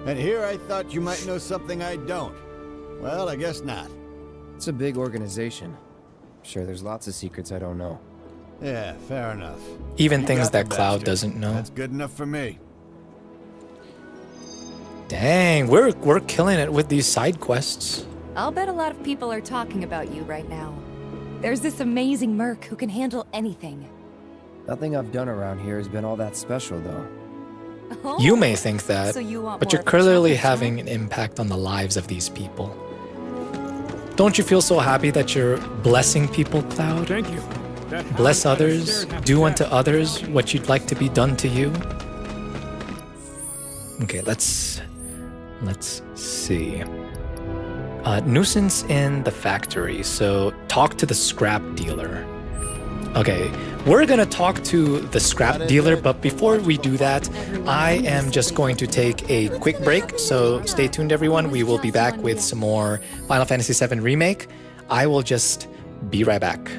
And here I thought you might know something I don't. Well, I guess not. It's a big organization. Sure, there's lots of secrets I don't know. Yeah, fair enough. Even You things got that the Cloud bastard. doesn't know. That's good enough for me. Dang, we're killing it with these side quests. I'll bet a lot of people are talking about you right now. There's this amazing merc who can handle anything. Nothing I've done around here has been all that special, though. Oh, You may think that, so you want but more you're of a clearly chocolate having an impact on the lives of these people. Don't you feel so happy that you're blessing people, Cloud? Thank you. That Bless hound kinda others, stared half do to unto death. others what you'd like to be done to you. Okay, let's see. Nuisance in the factory. So talk to the scrap dealer. Okay, we're gonna talk to the scrap dealer, but before we do that, I am just going to take a quick break. So stay tuned, everyone. We will be back with some more Final Fantasy VII Remake. I will just be right back.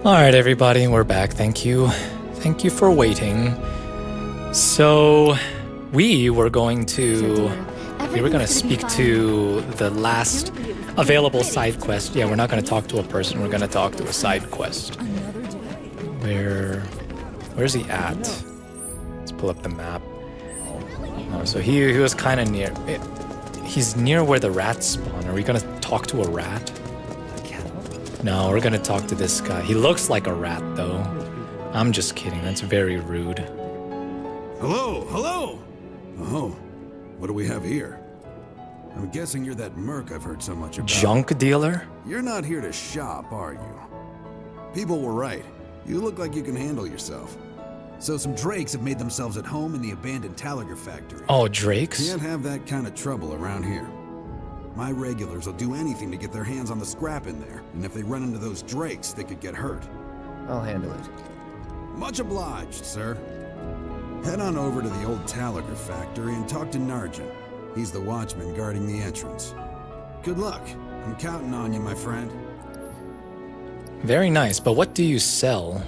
All right, everybody, we're back. Thank you for waiting. So we were going to speak to the last available side quest. Yeah, we're not going to talk to a person. We're going to talk to a side quest. Where's he at? Let's pull up the map. Oh, so he was kind of near. He's near where the rats spawn. Are we going to talk to a rat? No, we're going to talk to this guy. He looks like a rat, though. I'm just kidding. That's very rude. Hello, hello! Oh, what do we have here? I'm guessing you're that merc I've heard so much about. Junk dealer? You're not here to shop, are you? People were right. You look like you can handle yourself. So some drakes have made themselves at home in the abandoned Taliger factory. Oh, drakes? Can't have that kind of trouble around here. My regulars will do anything to get their hands on the scrap in there, and if they run into those drakes, they could get hurt. I'll handle it. Much obliged, sir. Head on over to the old Taliger factory and talk to Narjan. He's the watchman guarding the entrance. Good luck. I'm counting on you, my friend. Very nice, but what do you sell?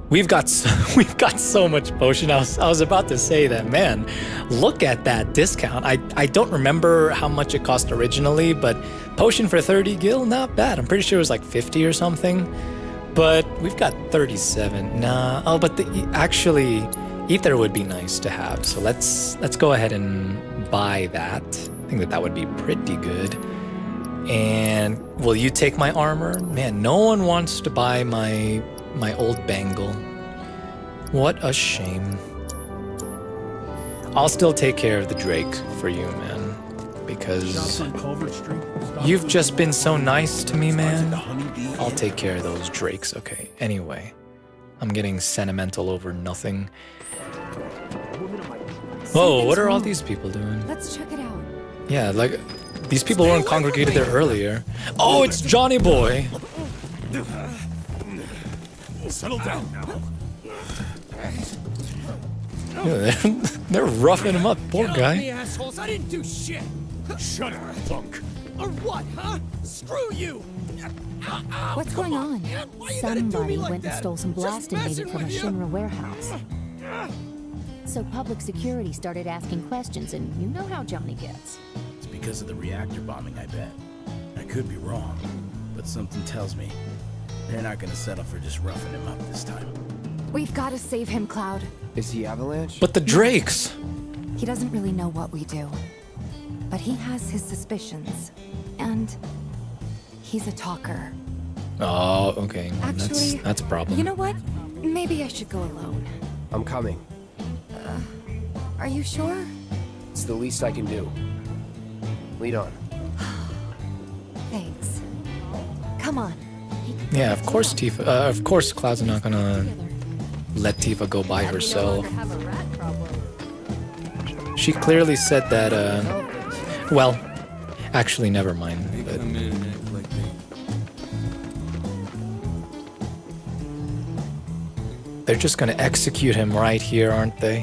We've got so much potion. I was about to say that, man. Look at that discount. I don't remember how much it cost originally, but potion for 30 gil, not bad. I'm pretty sure it was like 50 or something. But we've got 37. Nah. Oh, but actually, ether would be nice to have. So let's go ahead and buy that. I think that would be pretty good. And will you take my armor? Man, no one wants to buy my old bangle. What a shame. I'll still take care of the Drake for you, man. Because you've just been so nice to me, man. I'll take care of those Drakes. Okay, anyway. I'm getting sentimental over nothing. Whoa, what are all these people doing? Let's check it out. Yeah, like, these people weren't congregated there earlier. Oh, it's Johnny Boy! Settle down now. Yeah, they're roughing him up, poor guy. Me, assholes. I didn't do shit. Shut up, punk. Or what, huh? Screw you. What's going on? Somebody went and stole some blasting agent from a Shinra warehouse. So public security started asking questions, and you know how Johnny gets. It's because of the reactor bombing, I bet. I could be wrong, but something tells me they're not gonna settle for just roughing him up this time. We've got to save him, Cloud. Is he Avalanche? But the Drakes! He doesn't really know what we do. But he has his suspicions. And he's a talker. Oh, okay. Actually, that's a problem. You know what? Maybe I should go alone. I'm coming. Are you sure? It's the least I can do. Lead on. Thanks. Come on. Yeah, of course Tifa. Of course Cloud's not gonna let Tifa go by herself. She clearly said that. Well, actually, never mind. But they're just gonna execute him right here, aren't they?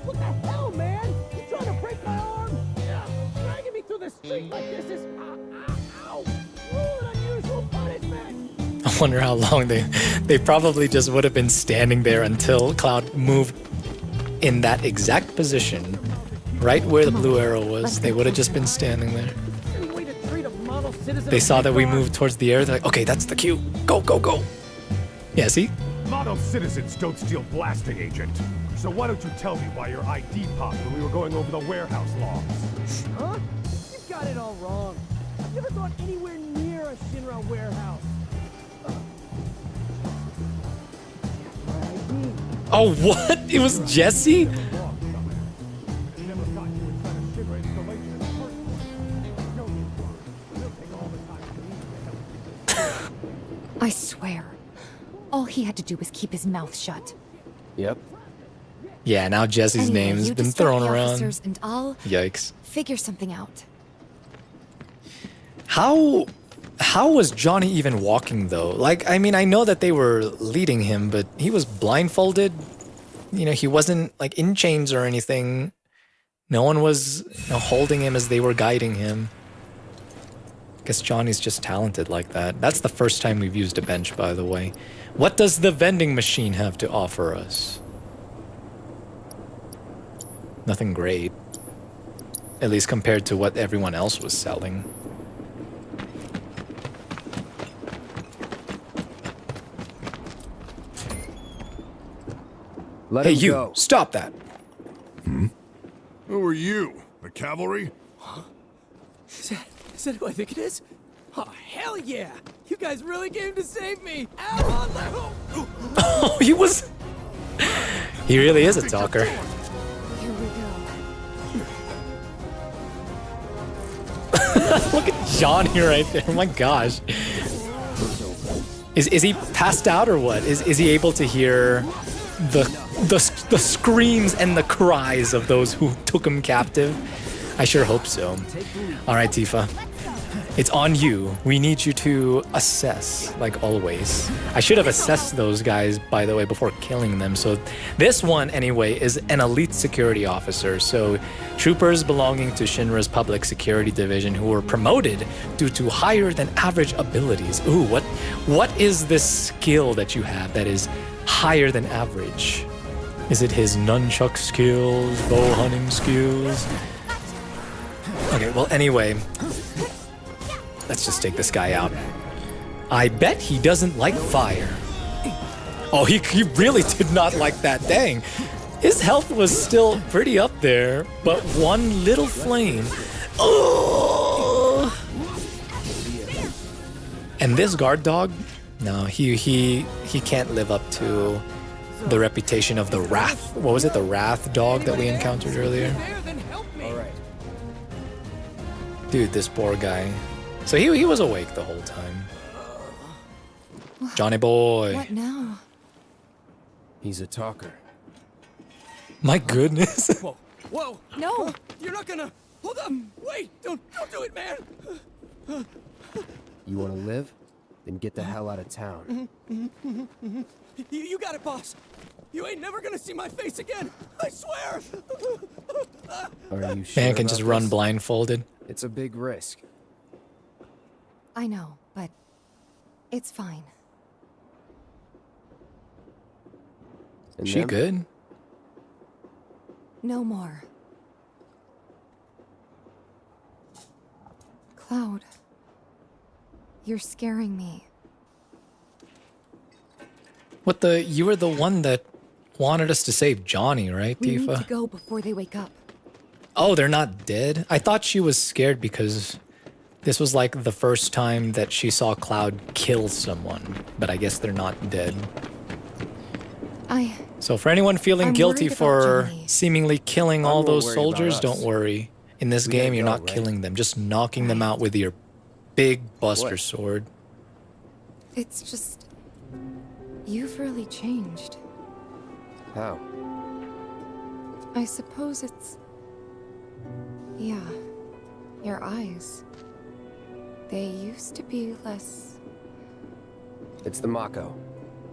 What the hell, man? You trying to break my arm? Dragging me through the street like this is unusual punishment. I wonder how long they probably just would have been standing there until Cloud moved in that exact position, right where the blue arrow was. They would have just been standing there. They saw that we moved towards the air. They're like, okay, that's the cue. Go, go, go. Yeah, see? Model citizens don't steal blasting agent. So why don't you tell me why your ID popped when we were going over the warehouse logs? Huh? You've got it all wrong. I've never gone anywhere near a Shinra warehouse. Oh, what? It was Jesse? I swear. All he had to do was keep his mouth shut. Yep. Yeah, now Jesse's Anyway, name's you been distract thrown the around. officers and I'll Yikes. figure something out. How was Johnny even walking though? Like, I mean, I know that they were leading him, but he was blindfolded. You know, he wasn't like in chains or anything. No one was holding him as they were guiding him. Guess Johnny's just talented like that. That's the first time we've used a bench, by the way. What does the vending machine have to offer us? Nothing great. At least compared to what everyone else was selling. Hey, you! Go. Stop that! Who are you? The cavalry? Huh? Is that who I think it is? Oh, hell yeah! You guys really came to save me! Oh, he was... He really is a talker. Here we go. Look at Johnny right there. Oh my gosh. Is he passed out or what? Is he able to hear the screams and the cries of those who took him captive? I sure hope so. All right, Tifa. It's on you. We need you to assess, like always. I should have assessed those guys, by the way, before killing them. So this one, anyway, is an elite security officer. So troopers belonging to Shinra's public security division who were promoted due to higher than average abilities. Ooh, what is this skill that you have that is higher than average? Is it his nunchuck skills, bow hunting skills? Okay, well, anyway, let's just take this guy out. I bet he doesn't like fire. Oh, he really did not like that. Dang. His health was still pretty up there, but one little flame. Oh! And this guard dog, no, he can't live up to the reputation of the Wrath. What was it? The Wrath dog that we encountered earlier? Dude, this poor guy. So he was awake the whole time. Johnny boy. What now? He's a talker. My goodness. Whoa, whoa. No. You're not gonna... Hold up. Wait, don't do it, man. You want to live? Then get the hell out of town. You got it, boss. You ain't never gonna see my face again. I swear. Are you sure Man can just run this? blindfolded. It's a big risk. I know, but it's fine. And She them? good? No more. Cloud, you're scaring me. What the? You were the one that wanted us to save Johnny, right, We need Tifa? to go before they wake up. Oh, they're not dead? I thought she was scared because this was like the first time that she saw Cloud kill someone. But I guess they're not dead. So for anyone feeling I'm guilty worried about for Johnny. seemingly killing all more those worried about soldiers, us. don't worry. In this We game, gotta you're go, not right? killing them, just knocking them out with your big buster What? sword. It's just... You've really changed. How? I suppose it's... Yeah. Your eyes. They used to be less... It's the Mako.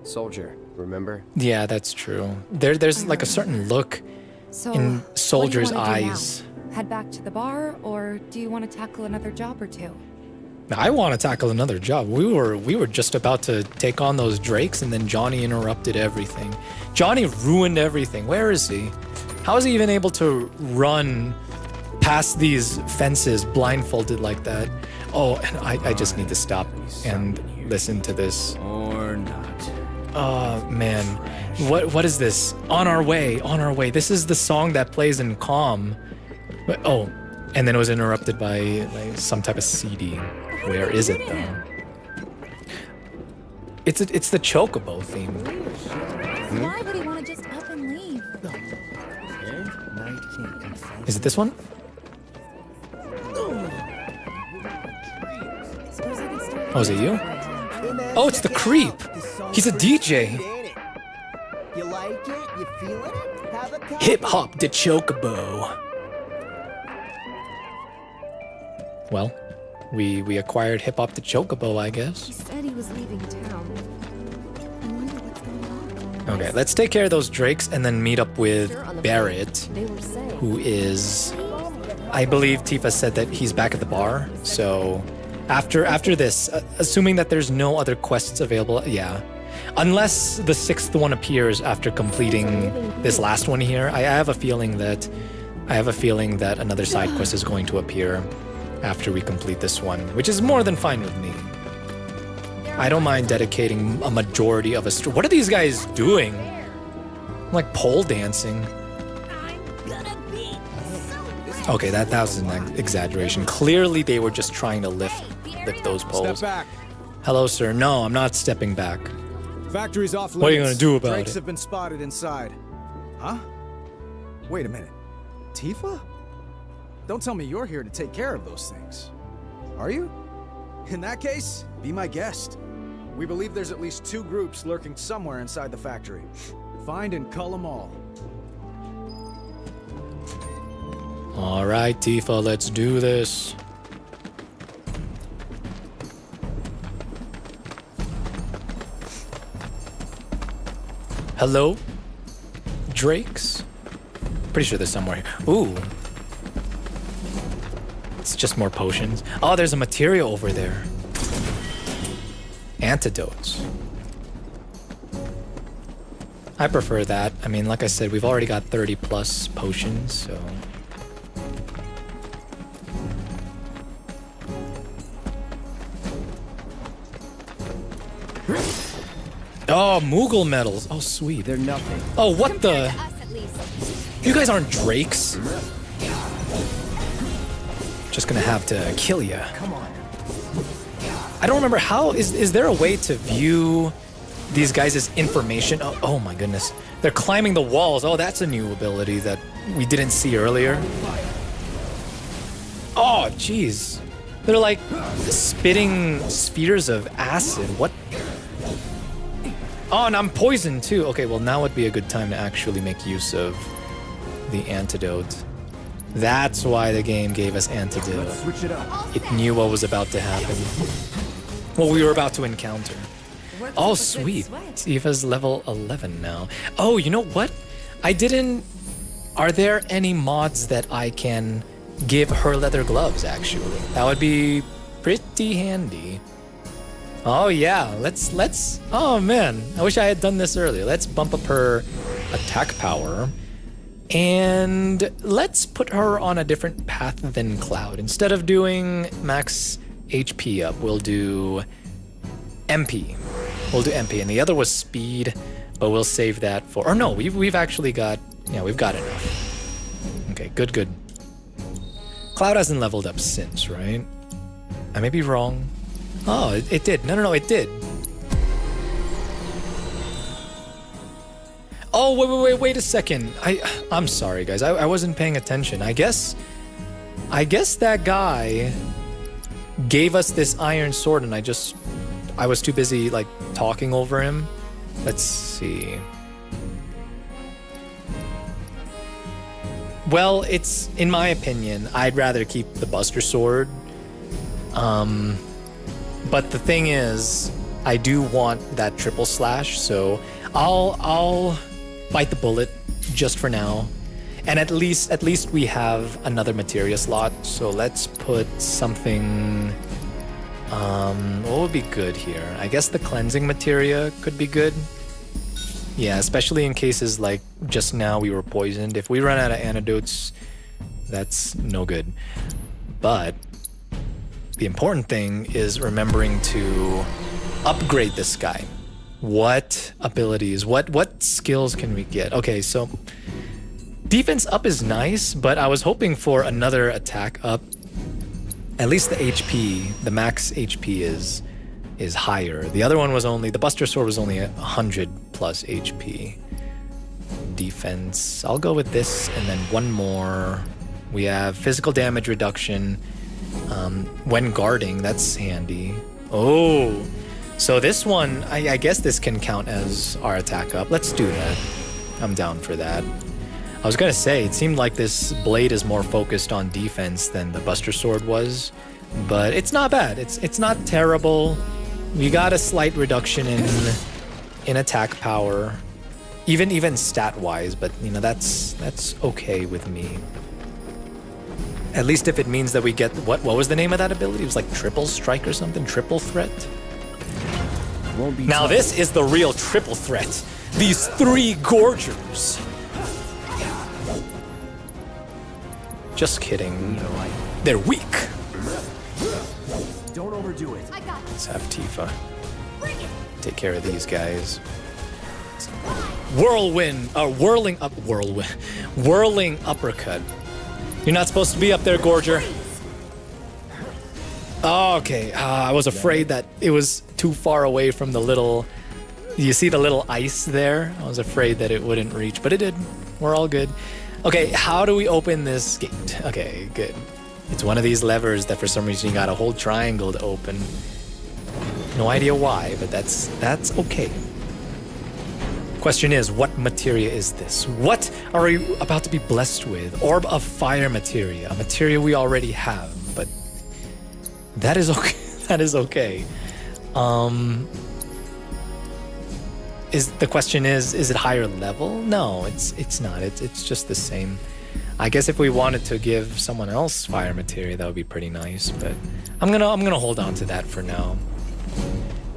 Soldier, remember? Yeah, that's true. There's like a certain look So, in soldiers' what do you wanna do eyes. now? Head back to the bar, or do you want to tackle another job or two? I want to tackle another job. We were just about to take on those drakes, and then Johnny interrupted everything. Johnny ruined everything. Where is he? How is he even able to run past these fences blindfolded like that? Oh, and I just need to stop and listen to this. Or not. Oh man, what is this? On our way, on our way. This is the song that plays in Calm. But, oh, and then it was interrupted by like some type of CD. Where is it though? It's the Chocobo theme. Why would he want to just up and leave? Is it this one? Oh, is it you? Oh, it's the creep. He's a DJ. You like it? You feeling it? Have a cup? Hip hop the Chocobo. Well, we acquired Hip hop the Chocobo, I guess. He said he was leaving town. I wonder what's going on. Okay, let's take care of those drakes and then meet up with Barrett, who is, I believe Tifa said that he's back at the bar. So after this, assuming that there's no other quests available, yeah. Unless the 6th one appears after completing this last one here, I have a feeling that another side quest is going to appear after we complete this one, which is more than fine with me. I don't mind dedicating a majority of a stream. What are these guys doing? Like pole dancing. Okay, that was an exaggeration. Clearly they were just trying to lift those poles. Step back. Hello, sir. No, I'm not stepping back. Factory's off limits. What are you gonna do about Drakes it? have been spotted inside. Huh? Wait a minute. Tifa? Don't tell me you're here to take care of those things. Are you? In that case, be my guest. We believe there's at least 2 groups lurking somewhere inside the factory. Find and cull them all. All right, Tifa, let's do this. Hello? Drakes? Pretty sure there's somewhere here. Ooh. It's just more potions. Oh, there's a materia over there. Antidotes. I prefer that. I mean, like I said, we've already got 30 plus potions, so... Oh, Moogle medals. Oh, sweet. They're nothing. Oh, what the? You guys aren't drakes. Just gonna have to kill ya. Come on. I don't remember how. Is there a way to view these guys' information? Oh my goodness. They're climbing the walls. Oh, that's a new ability that we didn't see earlier. Oh, jeez. They're like spitting spheres of acid. What? Oh, and I'm poisoned too. Okay, well now would be a good time to actually make use of the antidote. That's why the game gave us antidote. Let's switch it up. It knew what was about to happen. What we were about to encounter. Oh, sweet. Tifa's level 11 now. Oh, you know what? Are there any mods that I can give her leather gloves, actually? That would be pretty handy. Oh yeah, let's, oh man, I wish I had done this earlier. Let's bump up her attack power and let's put her on a different path than Cloud. Instead of doing max HP up, we'll do MP. We'll do MP, and the other was speed, but we'll save that for, or no, we've actually got, yeah, we've got enough. Okay, good. Cloud hasn't leveled up since, right? I may be wrong. Oh, it did. No, it did. Oh, wait a second. I'm sorry, guys. I wasn't paying attention. I guess that guy gave us this iron sword and I was too busy, like, talking over him. Let's see. Well, it's, in my opinion, I'd rather keep the Buster Sword. But the thing is, I do want that triple slash, so I'll bite the bullet just for now. And at least we have another materia slot, so let's put something, what would be good here? I guess the cleansing materia could be good. Yeah, especially in cases like just now we were poisoned. If we run out of antidotes, that's no good. But the important thing is remembering to upgrade this guy. What abilities, what skills can we get? Okay, so defense up is nice, but I was hoping for another attack up. At least the HP, the max HP is higher. The other one was only, the Buster Sword was only 100 plus HP. Defense, I'll go with this and then one more. We have physical damage reduction. When guarding, that's handy. Oh, so this one, I guess this can count as our attack up. Let's do that. I'm down for that. I was gonna say, it seemed like this blade is more focused on defense than the Buster Sword was, but it's not bad. It's not terrible. We got a slight reduction in attack power. even stat-wise, but you know, that's okay with me. At least if it means that we get what was the name of that ability? It was like triple strike or something, triple threat. Now this is the real triple threat. These 3 gorgers. Just kidding. They're weak. Don't overdo it. Let's have Tifa take care of these guys. Whirling uppercut. You're not supposed to be up there, Gorger. Oh, okay. I was afraid that it was too far away from the little... You see the little ice there? I was afraid that it wouldn't reach, but it did. We're all good. Okay, how do we open this gate? Okay, good. It's one of these levers that for some reason you gotta hold triangle to open. No idea why, but that's okay. Question is, what materia is this? What are we about to be blessed with? Orb of fire materia, a materia we already have, but that is okay. That is okay. The question is it higher level? No, it's not. It's just the same. I guess if we wanted to give someone else fire materia, that would be pretty nice, but I'm gonna hold on to that for now.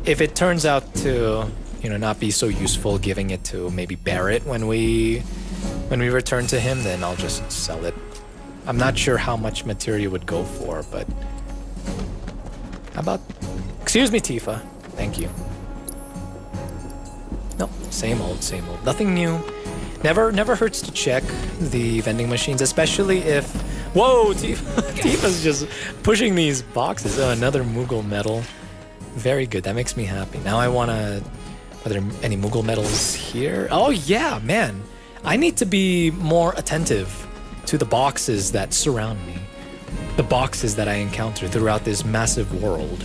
If it turns out to, you know, not be so useful, giving it to maybe Barrett when we return to him, then I'll just sell it. I'm not sure how much materia would go for, but how about... Excuse me, Tifa. Thank you. Nope, same old, same old. Nothing new. Never hurts to check the vending machines, especially if... Whoa, Tifa's just pushing these boxes. Oh, another Moogle medal. Very good, that makes me happy. Now I want to... Are there any Moogle medals here? Oh yeah, man. I need to be more attentive to the boxes that surround me. The boxes that I encounter throughout this massive world.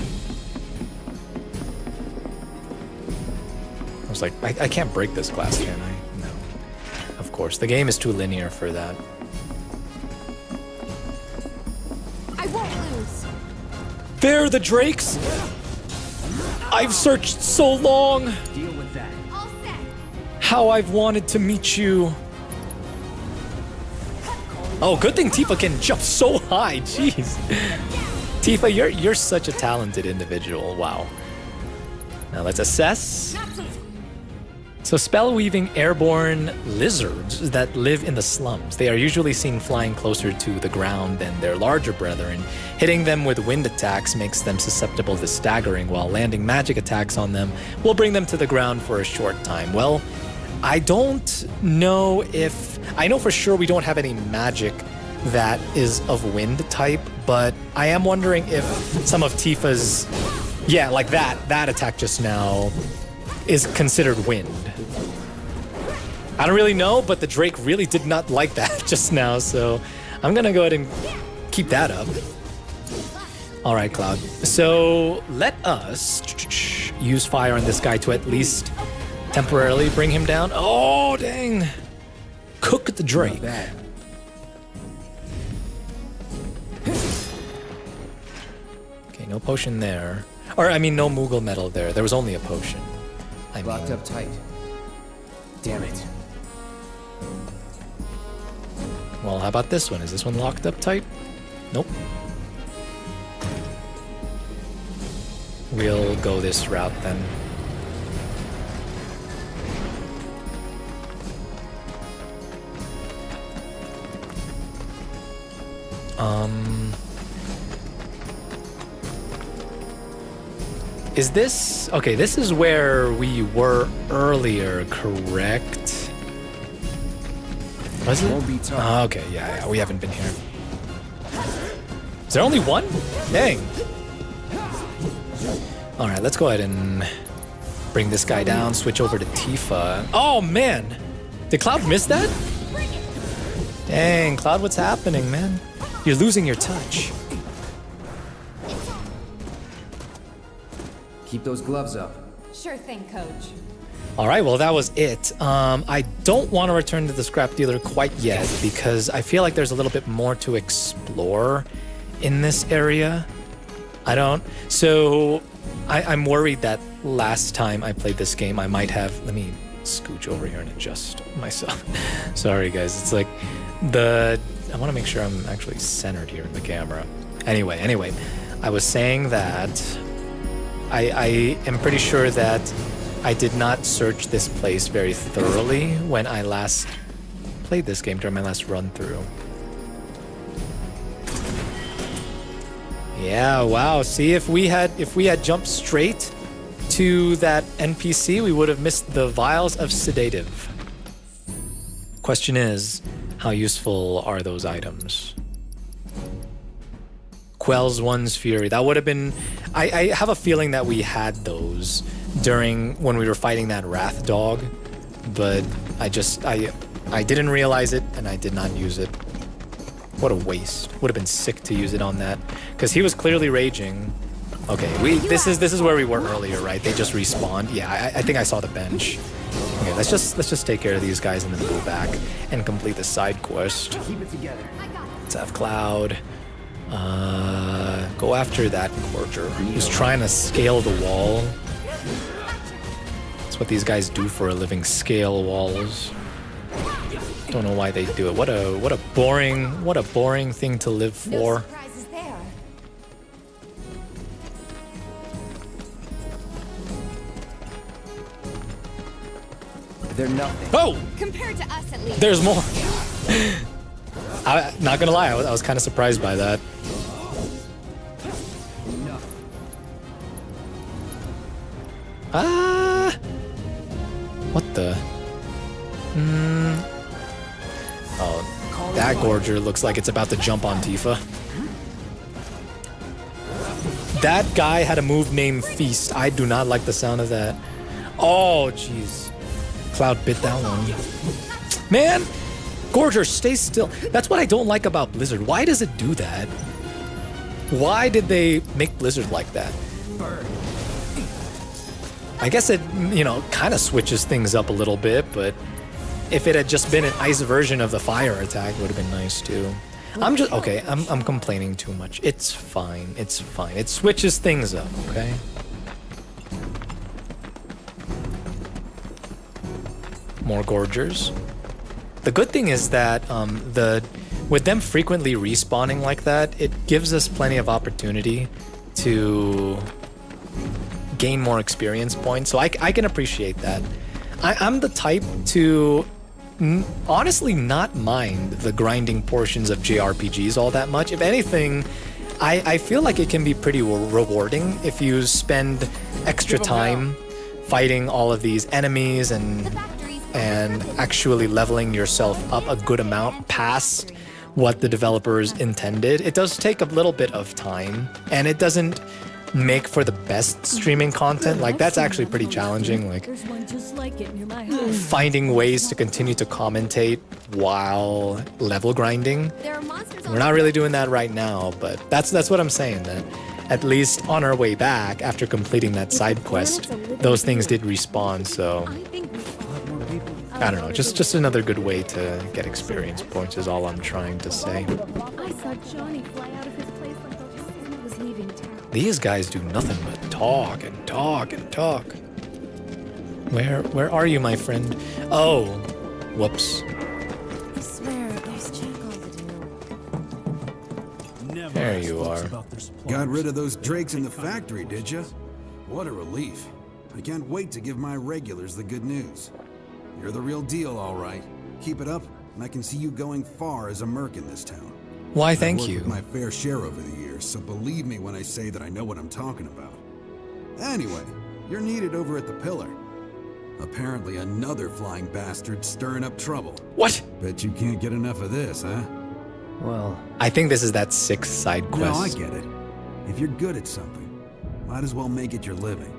I was like, I can't break this glass, can I? No. Of course, the game is too linear for that. I won't lose. There, the drakes! I've searched so long! Deal with that. All set. How I've wanted to meet you. Oh, good thing Tifa can jump so high, jeez. Tifa, you're such a talented individual, wow. Now let's assess. So spell-weaving airborne lizards that live in the slums. They are usually seen flying closer to the ground than their larger brethren. Hitting them with wind attacks makes them susceptible to staggering, while landing magic attacks on them will bring them to the ground for a short time. Well, I don't know if... I know for sure we don't have any magic that is of wind type, but I am wondering if some of Tifa's... Yeah, like that attack just now is considered wind. I don't really know, but the Drake really did not like that just now, so I'm gonna go ahead and keep that up. All right, Cloud. So let us use fire on this guy to at least temporarily bring him down. Oh, dang. Cook the Drake. Okay, no potion there. Or, I mean, no Moogle medal there. There was only a potion. Locked up tight. Damn it. Well, how about this one? Is this one locked up tight? Nope. We'll go this route then. Is this... Okay, this is where we were earlier, correct? Was it? Oh, okay, yeah, we haven't been here. Is there only one? Dang. All right, let's go ahead and bring this guy down, switch over to Tifa. Oh, man. Did Cloud miss that? Dang, Cloud, what's happening, man? You're losing your touch. Keep those gloves up. Sure thing, Coach. All right, well, that was it. I don't want to return to the scrap dealer quite yet because I feel like there's a little bit more to explore in this area. So I'm worried that last time I played this game, I might have... Let me scooch over here and adjust myself. Sorry, guys. It's like I want to make sure I'm actually centered here in the camera. Anyway, I was saying that I am pretty sure that I did not search this place very thoroughly when I last played this game during my last run through. Yeah, wow. See, if we had jumped straight to that NPC, we would have missed the vials of sedative. Question is, how useful are those items? Quells one's fury. That would have been... I have a feeling that we had those when we were fighting that wrath dog, but I didn't realize it and I did not use it. What a waste. Would have been sick to use it on that, because he was clearly raging. Okay, this is where we were earlier, right? They just respawned. Yeah, I think I saw the bench. Okay, let's just take care of these guys and then go back and complete the side quest. Keep it together. Let's have Cloud. Go after that Gorger who's trying to scale the wall. That's what these guys do for a living, scale walls. Don't know why they do it. What a boring thing to live for. They're nothing. Oh! Compared to us, at least. There's more. Not gonna lie, I was kind of surprised by that. What the? Oh, that Gorger looks like it's about to jump on Tifa. That guy had a move named Feast. I do not like the sound of that. Oh, jeez. Cloud bit that one. Man, Gorger, stay still. That's what I don't like about Blizzard. Why does it do that? Why did they make Blizzard like that? I guess it, kind of switches things up a little bit, but if it had just been an ice version of the fire attack, would have been nice too. I'm complaining too much. It's fine. It's fine. It switches things up, okay? More Gorgers. The good thing is that with them frequently respawning like that, it gives us plenty of opportunity to gain more experience points, so I can appreciate that. I'm the type to honestly not mind the grinding portions of JRPGs all that much. If anything, I feel like it can be pretty rewarding if you spend extra time fighting all of these enemies and actually leveling yourself up a good amount past what the developers intended. It does take a little bit of time, and it doesn't make for the best streaming content. Like, that's actually pretty challenging, like finding ways to continue to commentate while level grinding. We're not really doing that right now, but that's what I'm saying, that at least on our way back after completing that side quest, those things did respawn. So I don't know, just another good way to get experience points is all I'm trying to say. I saw Johnny fly out of his place like he was leaving town. These guys do nothing but talk and talk and talk. Where are you, my friend? Oh, whoops. I swear, there's check on to do. There you are. Got rid of those drakes in the factory, did ya? What a relief. I can't wait to give my regulars the good news. You're the real deal, all right. Keep it up, and I can see you going far as a merc in this town. Why, thank I've you. worked with my fair share over the years, so believe me when I say that I know what I'm talking about. Anyway, you're needed over at the Pillar. Apparently another flying bastard stirring up trouble. What? Bet you can't get enough of this, huh? Well, I think this is that 6th side quest. No, I get it. If you're good at something, might as well make it your living.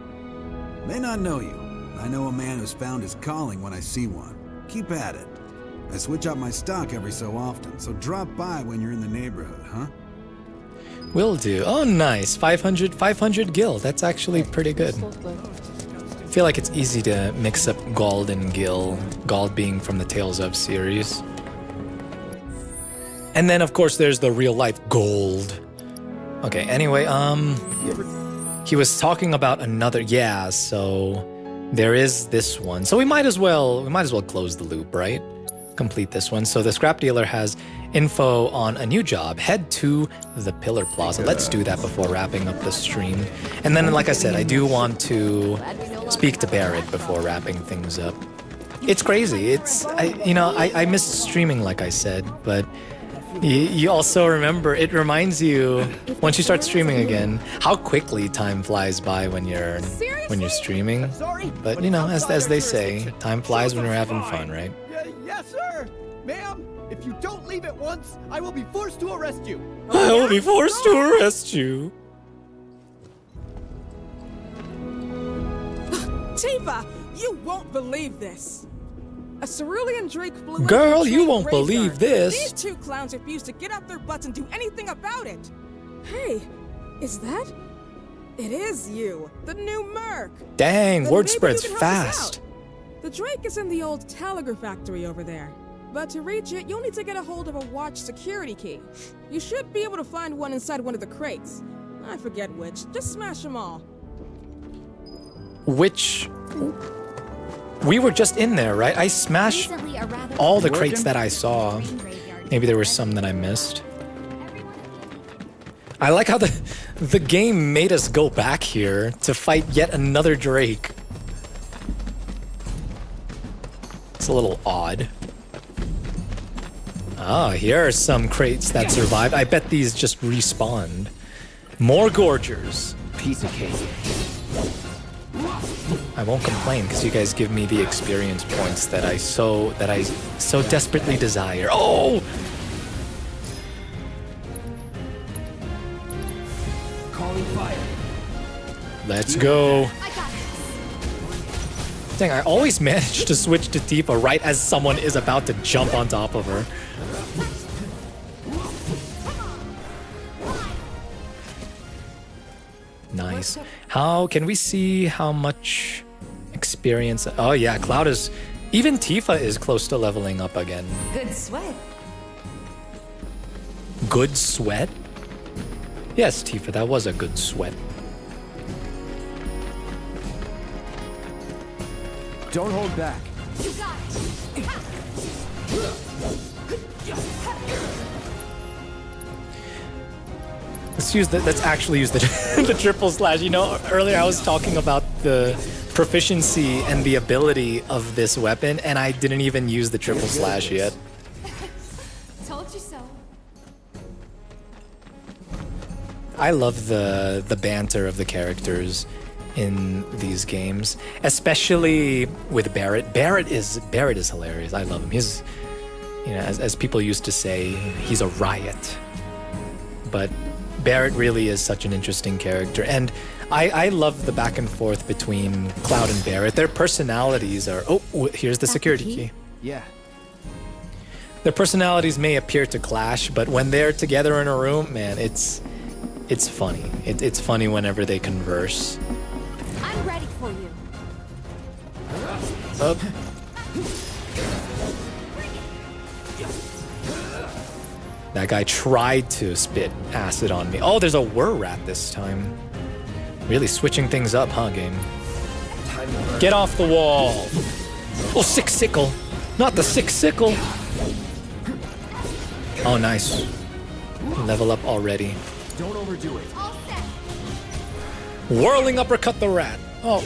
May not know you. I know a man who's found his calling when I see one. Keep at it. I switch out my stock every so often, so drop by when you're in the neighborhood, huh? Will do. Oh, nice. 500 gil. That's actually pretty good. I feel like it's easy to mix up Gald and Gil. Gald being from the Tales of series. And then, of course, there's the real-life Gold. Okay, anyway, he was talking about another... Yeah, so... there is this one. So we might as well close the loop, right? Complete this one. So the scrap dealer has info on a new job. Head to the Pillar Plaza. Let's do that before wrapping up the stream. And then, like I said, I do want to speak to Barrett before wrapping things up. It's crazy. I missed streaming, like I said, but you also remember, it reminds you, once you start streaming again, how quickly time flies by when you're streaming. But, as they say, time flies when you're having fun, right? Yes, sir! Ma'am, if you don't leave at once, I will be forced to arrest you! I will be forced to arrest you. Tifa, you won't believe this. A cerulean drake blew up Girl, the you train won't believe graveyard. this. These two clowns refuse to get off their butts and do anything about it. Hey, is that? It is you, the new Merc. Dang, Then word maybe spreads you can help us fast. out. The Drake is in the old telegraph factory over there. But to reach it, you'll need to get a hold of a watch security key. You should be able to find one inside one of the crates. I forget which. Just smash them all. Which... We were just in there, right? I smashed all the crates that I saw. Maybe there were some that I missed. I like how the game made us go back here to fight yet another Drake. It's a little odd. Ah, here are some crates that survived. I bet these just respawned. More Gorgers. Piece of cake. I won't complain because you guys give me the experience points that I so desperately desire. Oh! Calling fire. Let's go. Dang, I always manage to switch to Tifa right as someone is about to jump on top of her. Nice. How can we see how much experience? Oh yeah, Cloud is... Even Tifa is close to leveling up again. Good sweat. Good sweat? Yes, Tifa, that was a good sweat. Don't hold back. You got it. Let's actually use the the triple slash. You know, earlier I was talking about the proficiency and the ability of this weapon, and I didn't even use the triple slash yet. Told you so. I love the banter of the characters in these games, especially with Barrett. Barrett is hilarious. I love him. He's, as people used to say, he's a riot. But Barrett really is such an interesting character, and I love the back and forth between Cloud and Barrett. Their personalities are... Oh, here's the security key. Yeah. Their personalities may appear to clash, but when they're together in a room, man, it's funny. It's funny whenever they converse. I'm ready for you. Up. That guy tried to spit acid on me. Oh, there's a whir rat this time. Really switching things up, huh, game? Get off the wall. Oh, sick sickle. Not the sick sickle. Oh, nice. Level up already. Don't overdo it. Whirling uppercut the rat. Oh.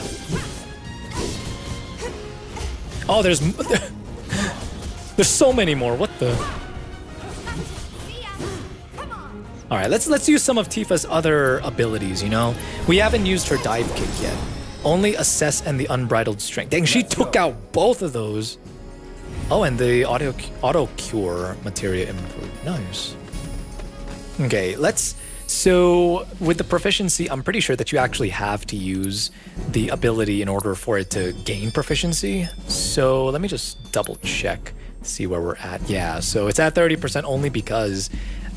Oh, there's so many more. What the? All right, let's use some of Tifa's other abilities, We haven't used her dive kick yet. Only assess and the unbridled strength. Dang, she took out both of those. Oh, and the auto cure materia improved. Nice. Okay, so with the proficiency, I'm pretty sure that you actually have to use the ability in order for it to gain proficiency. So let me just double check, see where we're at. Yeah, so it's at 30% only because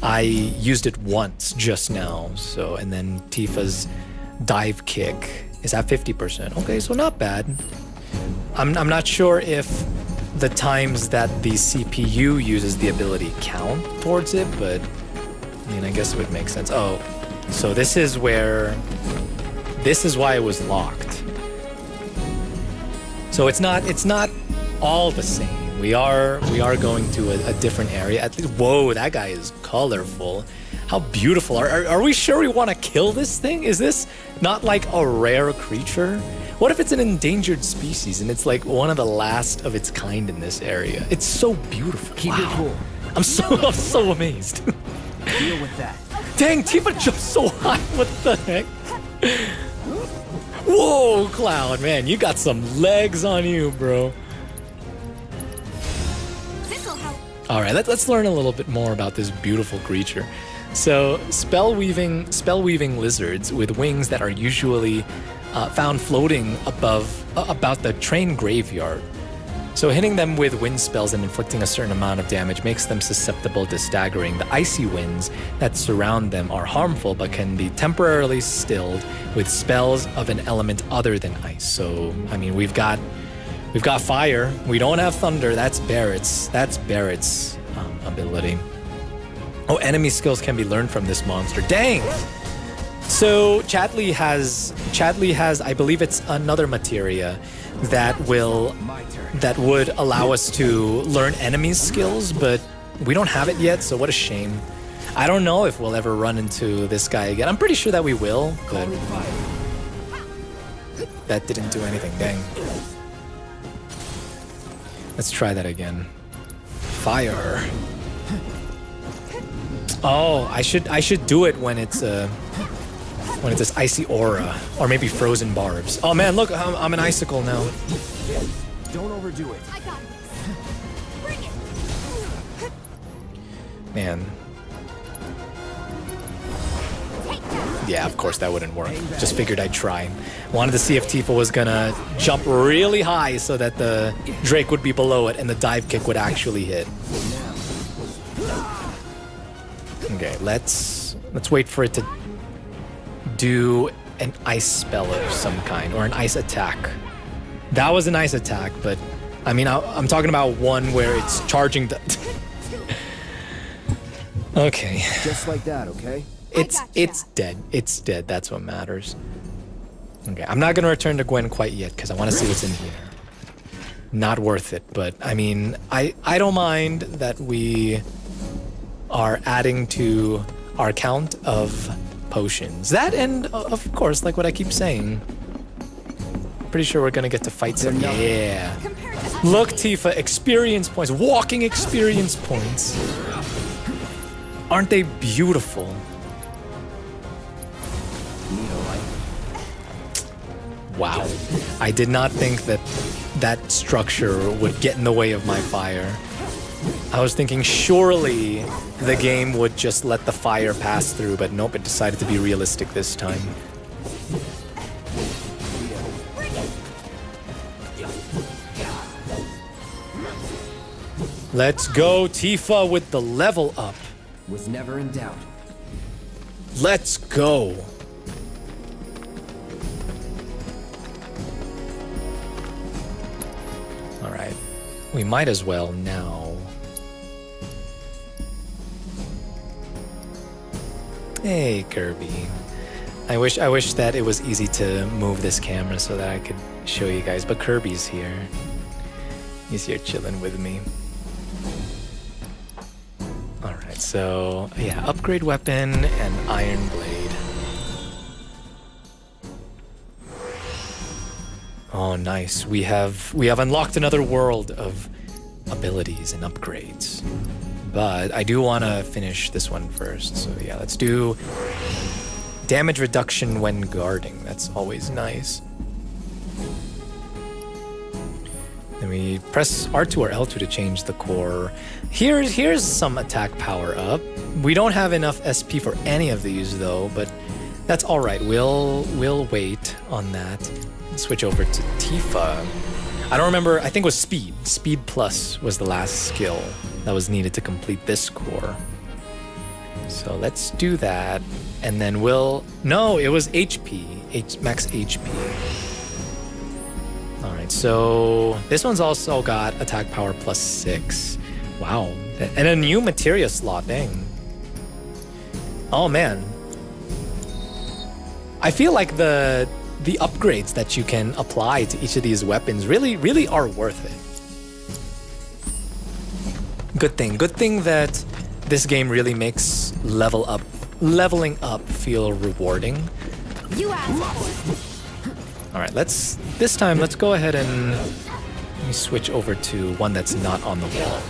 I used it once just now. So, and then Tifa's dive kick is at 50%. Okay, so not bad. I'm not sure if the times that the CPU uses the ability count towards it, but I guess it would make sense. Oh, so this is why it was locked. So it's not all the same. We are going to a different area. At least, whoa, that guy is colorful. How beautiful. Are we sure we want to kill this thing? Is this not like a rare creature? What if it's an endangered species and it's like one of the last of its kind in this area? It's so beautiful. Keep it cool. I'm so amazed. Deal with that. Dang, Tifa jumped so high. What the heck? Whoa, Cloud, man, you got some legs on you, bro. All right, let's learn a little bit more about this beautiful creature. So, spell weaving lizards with wings that are usually found floating about the train graveyard. So hitting them with wind spells and inflicting a certain amount of damage makes them susceptible to staggering. The icy winds that surround them are harmful but can be temporarily stilled with spells of an element other than ice. So, I mean, we've got fire. We don't have thunder. That's Barrett's ability. Oh, enemy skills can be learned from this monster. Dang! So Chadley has, I believe it's another materia that would allow us to learn enemies' skills, but we don't have it yet, so what a shame. I don't know if we'll ever run into this guy again. I'm pretty sure that we will, but that didn't do anything. Dang. Let's try that again. Fire. Oh, I should do it when it's this icy aura, or maybe frozen barbs. Oh man, look, I'm an icicle now. Don't overdo it. I got this. Bring it. Man. Yeah, of course that wouldn't work. Just figured I'd try. Wanted to see if Tifa was gonna jump really high so that the Drake would be below it and the dive kick would actually hit. Okay, let's wait for it to do an ice spell of some kind, or an ice attack. That was an ice attack, but I mean, I'm talking about one where it's charging the... Okay. Just like that, okay? It's dead. It's dead. That's what matters. Okay, I'm not gonna return to Gwen quite yet because I want to see what's in here. Not worth it, but I mean, I don't mind that we are adding to our count of potions. That, and of course, like what I keep saying, pretty sure we're gonna get to fight some. Yeah. Look, Tifa, experience points, walking experience points. Aren't they beautiful? Wow. I did not think that structure would get in the way of my fire. I was thinking surely the game would just let the fire pass through, but nope, it decided to be realistic this time. Let's go, Tifa, with the level up. Was never in doubt. Let's go. All right. We might as well now. Hey, Kirby. I wish that it was easy to move this camera so that I could show you guys, but Kirby's here. He's here chilling with me. All right, so yeah, upgrade weapon and iron blade. Oh, nice. We have unlocked another world of abilities and upgrades. But I do want to finish this one first. So yeah, let's do damage reduction when guarding. That's always nice. Then we press R2 or L2 to change the core. Here's some attack power up. We don't have enough SP for any of these though, but that's all right. We'll wait on that. Switch over to Tifa. I don't remember. I think it was speed. Speed plus was the last skill that was needed to complete this core. So let's do that, and then no, it was HP. Max HP. All right, so this one's also got attack power plus 6. Wow, and a new materia slot. Dang. Oh man, I feel like the the upgrades that you can apply to each of these weapons really are worth it. Good thing that this game really makes leveling up feel rewarding. You asked for it. All right, this time let's go ahead and let me switch over to one that's not on the wall.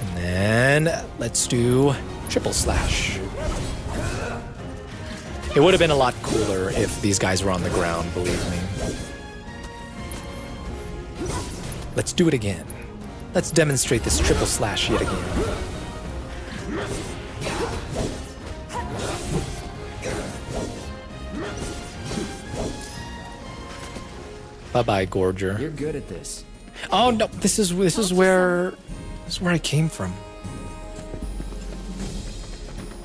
And then let's do triple slash. It would have been a lot cooler if these guys were on the ground, believe me. Let's do it again. Let's demonstrate this triple slash yet again. Bye-bye, Gorger. You're good at this. Oh no, this is where I came from.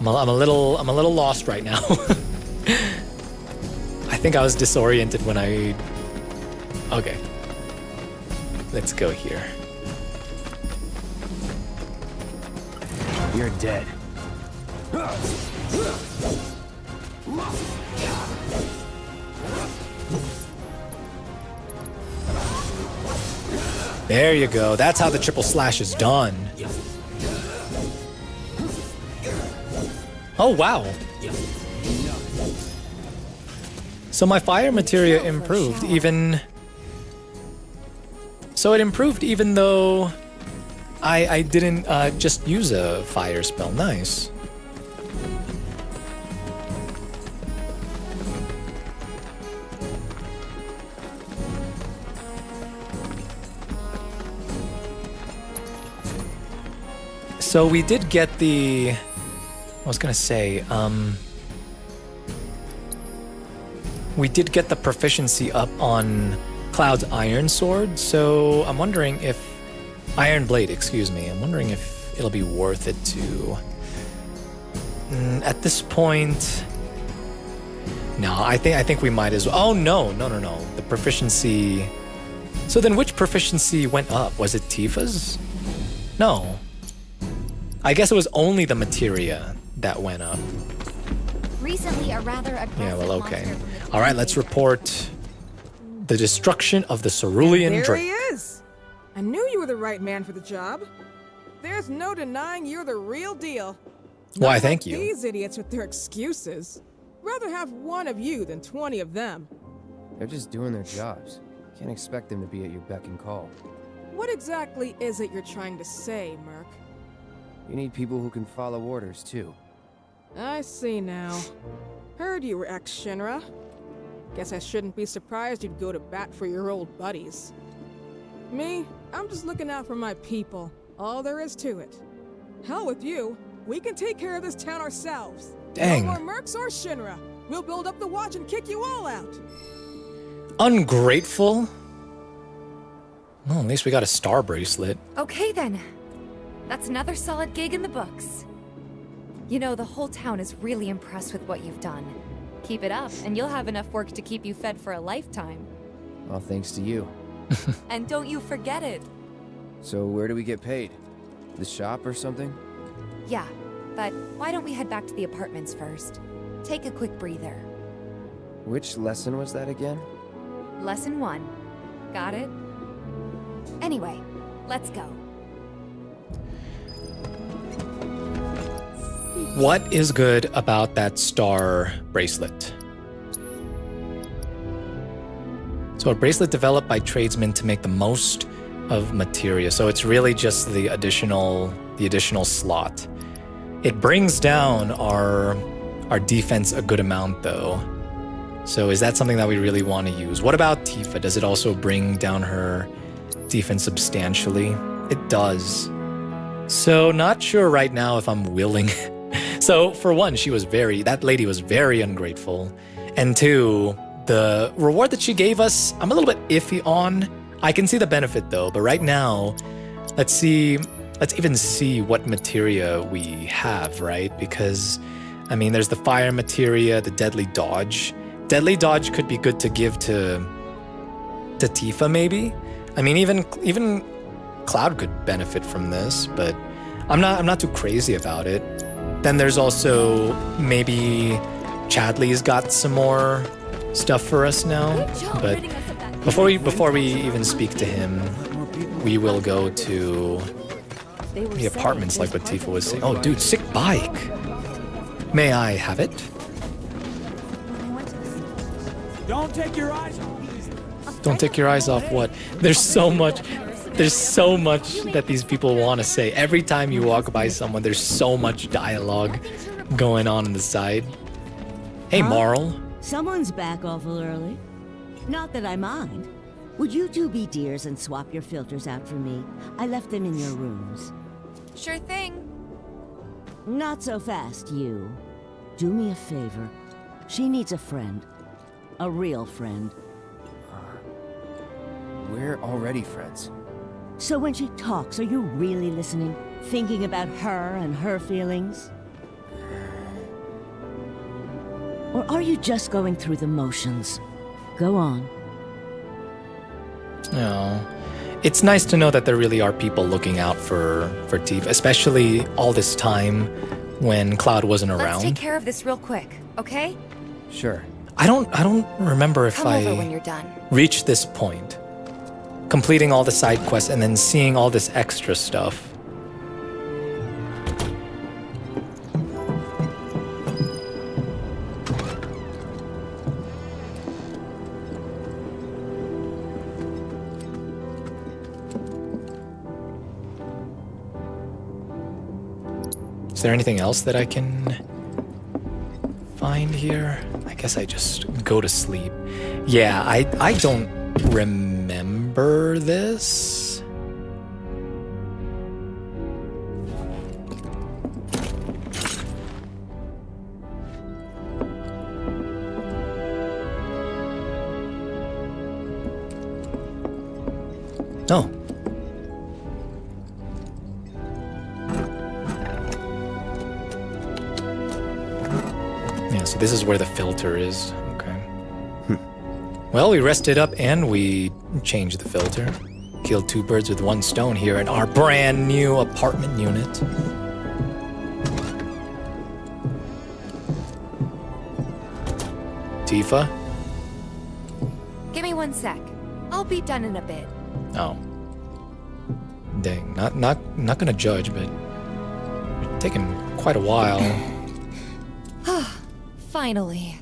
I'm a little lost right now. I think I was disoriented when I... Okay. Let's go here. You're dead. There you go. That's how the triple slash is done. Oh, wow. So my fire materia improved even... So it improved even though I didn't just use a fire spell. Nice. So we did get the... I was gonna say, we did get the proficiency up on Cloud's Iron Sword, so I'm wondering if... Iron Blade, excuse me. I'm wondering if it'll be worth it to... at this point... No, I think we might as well... Oh, no. The proficiency... So then which proficiency went up? Was it Tifa's? No. I guess it was only the materia that went up. Recently, a rather aggressive Yeah, well, okay. monster from the All right, let's report the destruction of the Cerulean There Drake. he is. I knew you were the right man for the job. There's no denying you're the real deal. Why, Not thank like you. These idiots with their excuses. Rather have one of you than 20 of them. They're just doing their jobs. Can't expect them to be at your beck and call. What exactly is it you're trying to say, Merc? You need people who can follow orders, too. I see now. Heard you were ex-Shinra. Guess I shouldn't be surprised you'd go to bat for your old buddies. Me, I'm just looking out for my people. All there is to it. Hell with you. We can take care of this town ourselves. Dang. No more Mercs or Shinra. We'll build up the watch and kick you all out. Ungrateful? Well, at least we got a star bracelet. Okay then. That's another solid gig in the books. You know, the whole town is really impressed with what you've done. Keep it up, and you'll have enough work to keep you fed for a lifetime. All thanks to you. And don't you forget it. So where do we get paid? The shop or something? Yeah, but why don't we head back to the apartments first? Take a quick breather. Which lesson was that again? Lesson 1. Got it? Anyway, let's go. What is good about that star bracelet? So a bracelet developed by tradesmen to make the most of materia. So it's really just the additional slot. It brings down our defense a good amount though. So is that something that we really want to use? What about Tifa? Does it also bring down her defense substantially? It does. So not sure right now if I'm willing. So for one, that lady was very ungrateful. And two, the reward that she gave us, I'm a little bit iffy on. I can see the benefit though, but right now, let's even see what materia we have, right? Because, I mean, there's the fire materia, the deadly dodge. Deadly dodge could be good to give to Tifa maybe. I mean, even Cloud could benefit from this, but I'm not too crazy about it. Then there's also maybe Chadley's got some more stuff for us now. But before we even speak to him, we will go to the apartments like what Tifa was saying. Oh, dude, sick bike. May I have it? Don't take your eyes off. Don't take your eyes off what? There's so much that these people want to say. Every time you walk by someone, there's so much dialogue going on the side. Hey, Marl. Someone's back awful early. Not that I mind. Would you two be dears and swap your filters out for me? I left them in your rooms. Sure thing. Not so fast, you. Do me a favor. She needs a friend. A real friend. We're already friends. So when she talks, are you really listening? Thinking about her and her feelings? Or are you just going through the motions? Go on. No. It's nice to know that there really are people looking out for Tifa, especially all this time when Cloud wasn't around. Let's take care of this real quick, okay? Sure. I don't remember if Come over when you're done. reached this point. Completing all the side quests and then seeing all this extra stuff. Is there anything else that I can find here? I guess I just go to sleep. Yeah, I don't remember this. Oh. Yeah, so this is where the filter is. Okay. Well, we rested up and we changed the filter. Killed two birds with one stone here in our brand new apartment unit. Tifa? Give me 1 sec. I'll be done in a bit. Oh. Dang, not gonna judge, but it's taking quite a while. Finally.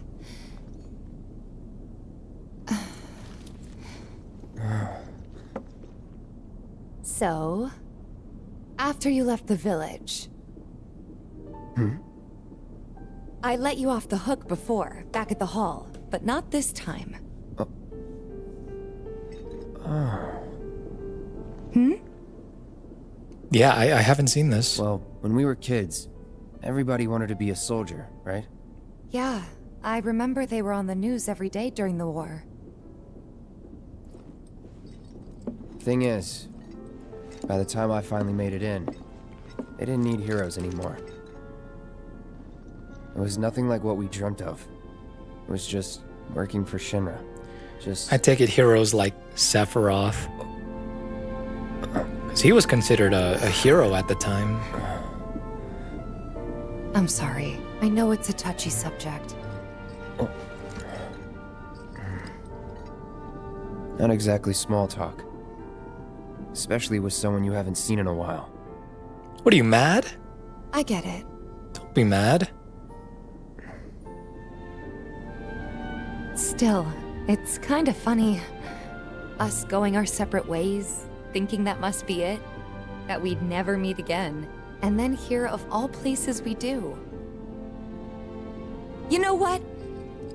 So, after you left the village, I let you off the hook before, back at the hall, but not this time. Yeah, I haven't seen this. Well, when we were kids, everybody wanted to be a soldier, right? Yeah, I remember they were on the news every day during the war. Thing is, by the time I finally made it in, they didn't need heroes anymore. It was nothing like what we dreamt of. It was just working for Shinra. I take it heroes like Sephiroth. Because he was considered a hero at the time. I'm sorry. I know it's a touchy subject. Not exactly small talk. Especially with someone you haven't seen in a while. What are you, mad? I get it. Don't be mad. Still, it's kind of funny. Us going our separate ways, thinking that must be it. That we'd never meet again. And then here, of all places, we do. You know what?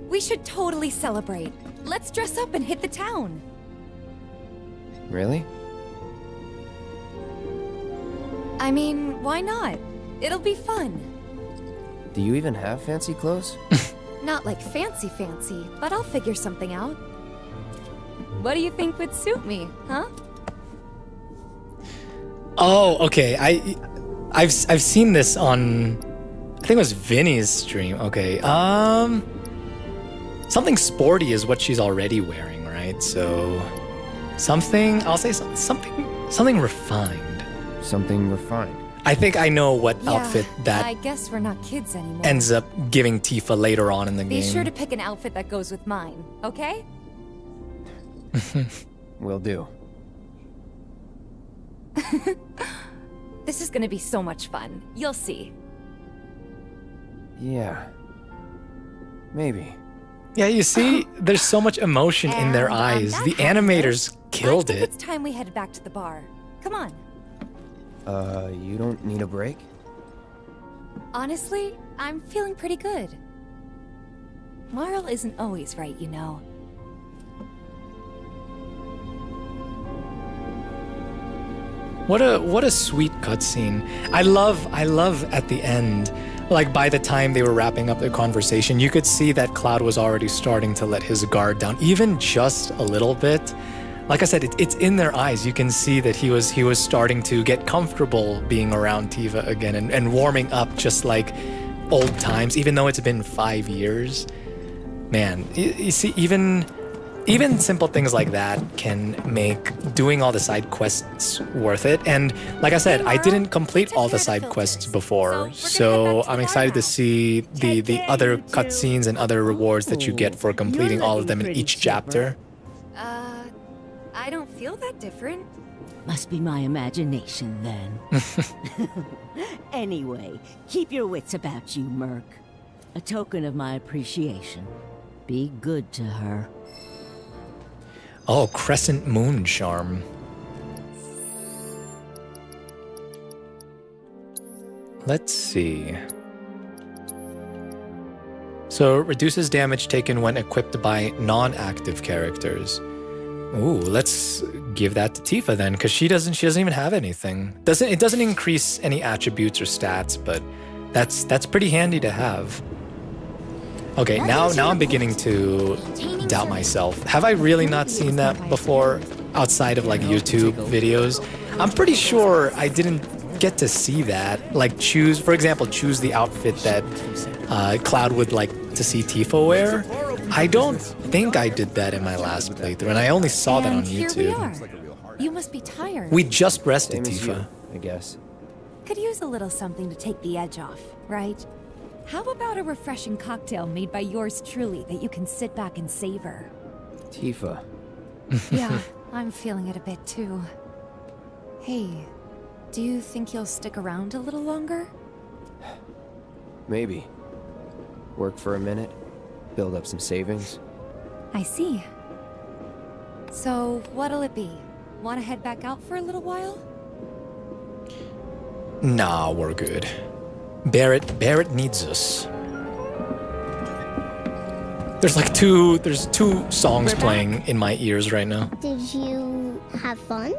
We should totally celebrate. Let's dress up and hit the town. Really? I mean, why not? It'll be fun. Do you even have fancy clothes? Not like fancy, but I'll figure something out. What do you think would suit me, huh? Oh, okay. I've seen this on, I think it was Vinny's stream. Okay. Something sporty is what she's already wearing, right? So I'll say something refined. Something refined. I think I know what outfit I that guess we're not kids anymore. ends up giving Tifa later on in the Be game. sure to pick an outfit that goes with mine, okay? Will do. This is gonna be so much fun. You'll see. Yeah. Maybe. Yeah, you see, there's so much emotion in their And on eyes. that The high animators note, killed I think it. it's time we head back to the bar. Come on. You don't need a break? Honestly, I'm feeling pretty good. Marl isn't always right, you know. What a sweet cutscene. I love at the end, like by the time they were wrapping up the conversation, you could see that Cloud was already starting to let his guard down, even just a little bit. Like I said, it's in their eyes. You can see that he was starting to get comfortable being around Tifa again and warming up just like old times, even though it's been 5 years. Man, you see, even simple things like that can make doing all the side quests worth it. And like I said, I didn't complete all the side quests before, so I'm excited to see the other cutscenes and other rewards that you get for completing all of them in each chapter. I don't feel that different. Must be my imagination then. Anyway, keep your wits about you, Merc. A token of my appreciation. Be good to her. Oh, Crescent Moon Charm. Let's see. So, reduces damage taken when equipped by non-active characters. Ooh, let's give that to Tifa then, because she doesn't even have anything. It doesn't increase any attributes or stats, but that's pretty handy to have. Okay, now I'm beginning to doubt myself. Have I really not seen that before outside of like YouTube videos? I'm pretty sure I didn't get to see that. Like for example, choose the outfit that Cloud would like to see Tifa wear. I don't think I did that in my last playthrough, and I only saw that on Here YouTube. we are. You must be tired. We just rested Same as Tifa. you, I guess. Could use a little something to take the edge off, right? How about a refreshing cocktail made by yours truly that you can sit back and savor? Tifa. Yeah, I'm feeling it a bit too. Hey, do you think you'll stick around a little longer? Maybe. Work for a minute, build up some savings. I see. So, what'll it be? Want to head back out for a little while? Nah, we're good. Barrett needs us. There's two songs playing in my ears right now. Did you have fun?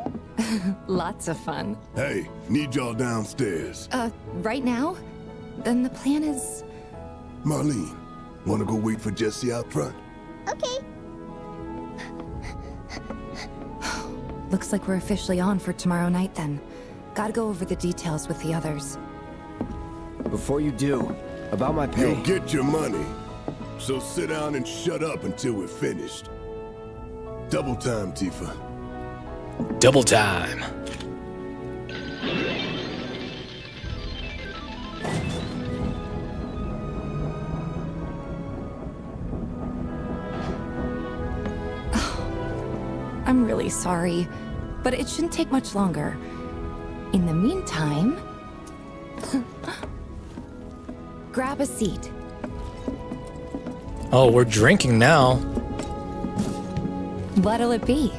Lots of fun. Hey, need y'all downstairs. Right now? Then the plan is... Marlene, wanna go wait for Jesse out front? Okay. Looks like we're officially on for tomorrow night then. Gotta go over the details with the others. Before you do, about my pay. You'll get your money. So sit down and shut up until we're finished. Double time, Tifa. Double time. I'm really sorry, but it shouldn't take much longer. In the meantime... grab a seat. Oh, we're drinking now. What'll it be?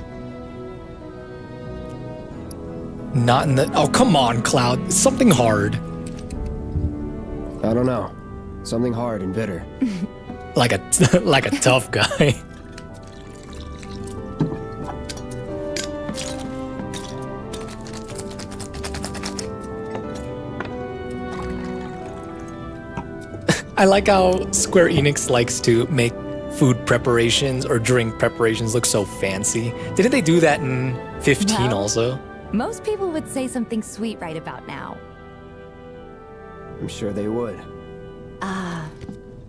Not in the... Oh, come on, Cloud. Something hard. I don't know. Something hard and bitter. Like a tough guy. I like how Square Enix likes to make food preparations or drink preparations look so fancy. Didn't they do that in 15 Well, also? Most people would say something sweet right about now. I'm sure they would. Ah,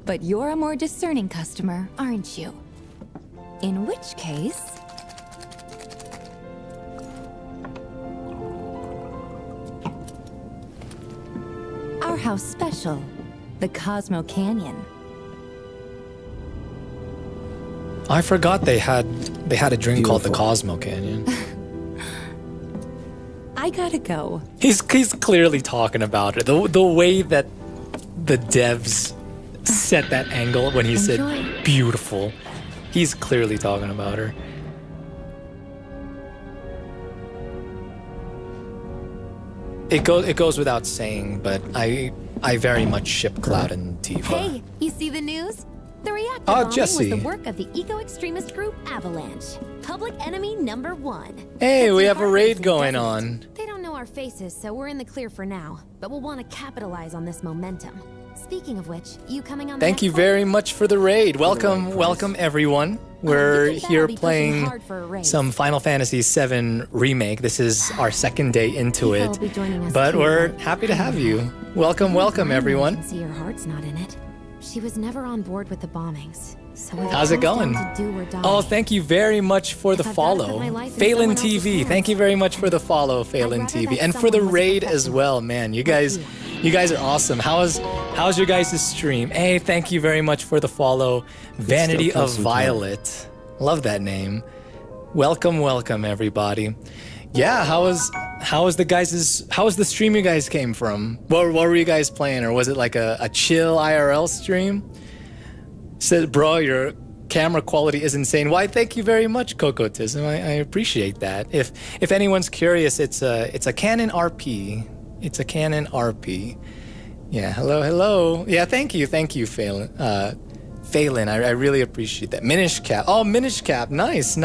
but you're a more discerning customer, aren't you? In which case... warehouse special, the Cosmo Canyon. I forgot they had a drink called the Cosmo Canyon. I gotta go. He's clearly talking about it. The way that the devs set that angle when he said beautiful. He's clearly talking about her. It goes without saying, but I very much ship Cloud and Tifa. Hey, you see the news? The reactor Oh, bombing Jesse. was the work of the eco-extremist group Avalanche. Public enemy number 1. Hey, we have a raid going on. They don't know our faces, so we're in the clear for now. But we'll want to capitalize on this momentum. Speaking of which, you coming on the Thank you very much for the raid. Welcome everyone. We're here playing some Final Fantasy VII Remake. This is our second day into it, but we're happy to have you. Welcome everyone. I can see your heart's not in it. She was never on board with the bombings. So how's it going? Oh, thank you very much for the follow. Phelan TV, thank you very much for the follow, Phelan TV. And for the raid as well, man. You guys are awesome. How's your guys' stream? Hey, thank you very much for the follow. Vanity of Violet. Love that name. Welcome everybody. Yeah, how was the stream you guys came from? What were you guys playing, or was it like a chill IRL stream? Said, bro, your camera quality is insane. Why, thank you very much, Cocotism. I appreciate that. If anyone's curious, it's a Canon RP. It's a Canon RP. Yeah, hello. Yeah, thank you, Phelan. Phelan, I really appreciate that. Minish Cap. Oh, Minish Cap. Nice.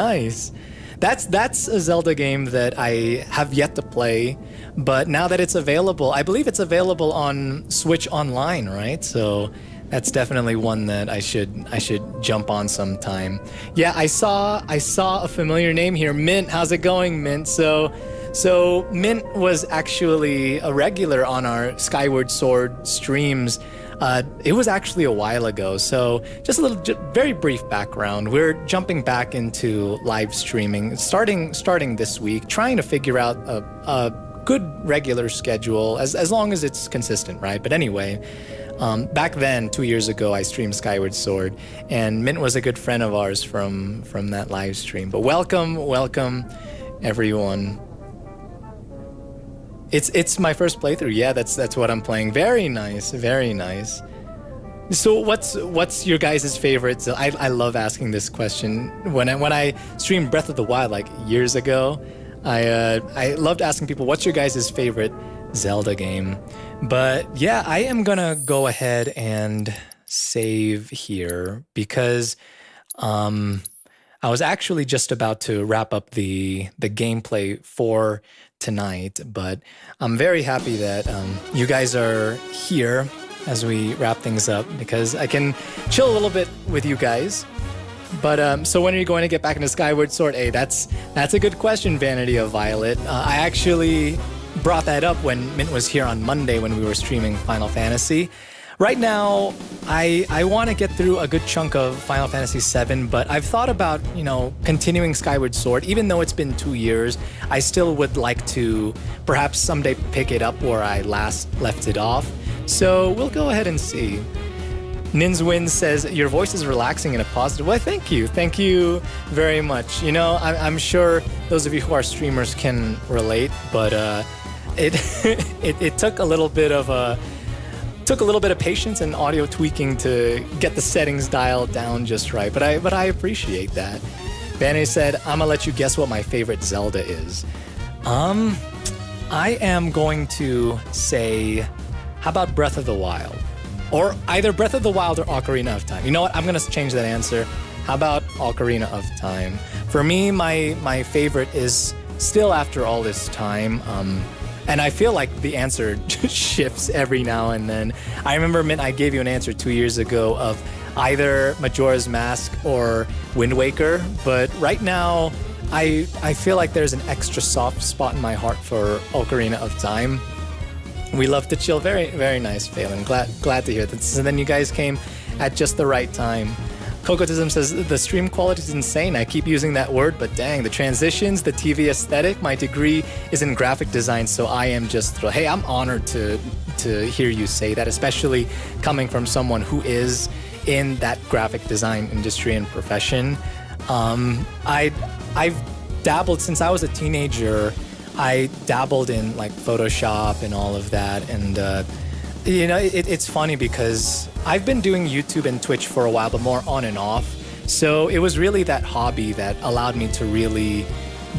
That's a Zelda game that I have yet to play, but now that it's available, I believe it's available on Switch Online, right? So that's definitely one that I should jump on sometime. Yeah, I saw a familiar name here. Mint, how's it going, Mint? So Mint was actually a regular on our Skyward Sword streams. It was actually a while ago, so just very brief background. We're jumping back into live streaming, starting this week, trying to figure out a good regular schedule, as long as it's consistent, right? But anyway, back then, 2 years ago, I streamed Skyward Sword, and Mint was a good friend of ours from that live stream. But welcome, everyone. It's my first playthrough. Yeah, that's what I'm playing. Very nice. So what's your guys' favorites? I love asking this question. When I streamed Breath of the Wild like years ago, I loved asking people, what's your guys' favorite Zelda game? But yeah, I am gonna go ahead and save here because I was actually just about to wrap up the gameplay for tonight, but I'm very happy that you guys are here as we wrap things up because I can chill a little bit with you guys. But so when are you going to get back into Skyward Sword? Hey, that's a good question, Vanity of Violet. I actually brought that up when Mint was here on Monday when we were streaming Final Fantasy. Right now, I want to get through a good chunk of Final Fantasy VII, but I've thought about, continuing Skyward Sword. Even though it's been 2 years, I still would like to perhaps someday pick it up where I last left it off. So we'll go ahead and see. Ninswin says, your voice is relaxing in a positive way. Thank you. Thank you very much. I'm sure those of you who are streamers can relate, but it took a little bit of patience and audio tweaking to get the settings dialed down just right, but I appreciate that. Vanny said, I'm gonna let you guess what my favorite Zelda is. I am going to say, how about Breath of the Wild? Or either Breath of the Wild or Ocarina of Time. You know what? I'm gonna change that answer. How about Ocarina of Time? For me, my favorite is still after all this time. And I feel like the answer just shifts every now and then. I remember, Mint, I gave you an answer 2 years ago of either Majora's Mask or Wind Waker, but right now I feel like there's an extra soft spot in my heart for Ocarina of Time. We love to chill. Very, very nice, Phelan. Glad to hear that. So then you guys came at just the right time. Cocotism says, the stream quality is insane. I keep using that word, but dang, the transitions, the TV aesthetic, my degree is in graphic design, so I am just thrilled. Hey, I'm honored to to hear you say that, especially coming from someone who is in that graphic design industry and profession. I've dabbled since I was a teenager. I dabbled in like Photoshop and all of that, and it's funny because I've been doing YouTube and Twitch for a while, but more on and off. So it was really that hobby that allowed me to really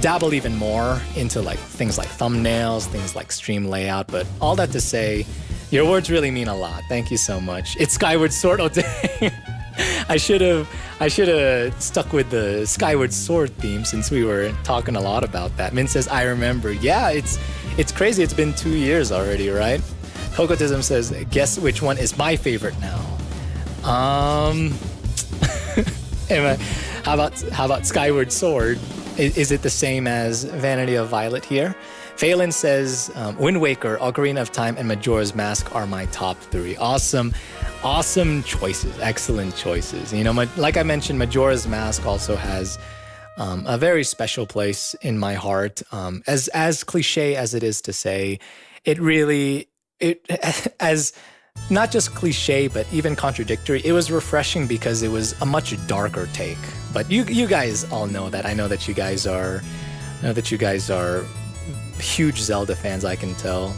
dabble even more into like things like thumbnails, things like stream layout. But all that to say, your words really mean a lot. Thank you so much. It's Skyward Sword. Oh, dang. I should have stuck with the Skyward Sword theme since we were talking a lot about that. Min says, I remember. Yeah, it's crazy. It's been 2 years already, right? Cocotism says, guess which one is my favorite now. How about Skyward Sword? Is it the same as Vanity of Violet here? Phelan says, Wind Waker, Ocarina of Time, and Majora's Mask are my top 3. Awesome choices. Excellent choices. You know, like I mentioned, Majora's Mask also has a very special place in my heart. As cliche as it is to say, as not just cliche, but even contradictory, it was refreshing because it was a much darker take. But you guys all know that. I know that you guys are huge Zelda fans, I can tell.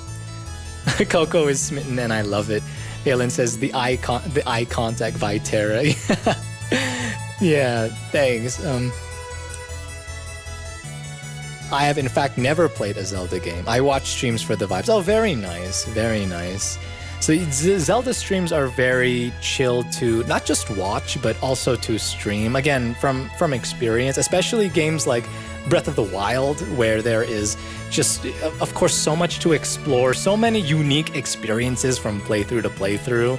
Coco is smitten and I love it. Phelan says the eye contact Vytera. Yeah, thanks. I have in fact never played a Zelda game. I watch streams for the vibes. Oh, very nice, very nice. So Zelda streams are very chill to not just watch, but also to stream. Again, from experience, especially games like Breath of the Wild, where there is just, of course, so much to explore, so many unique experiences from playthrough to playthrough.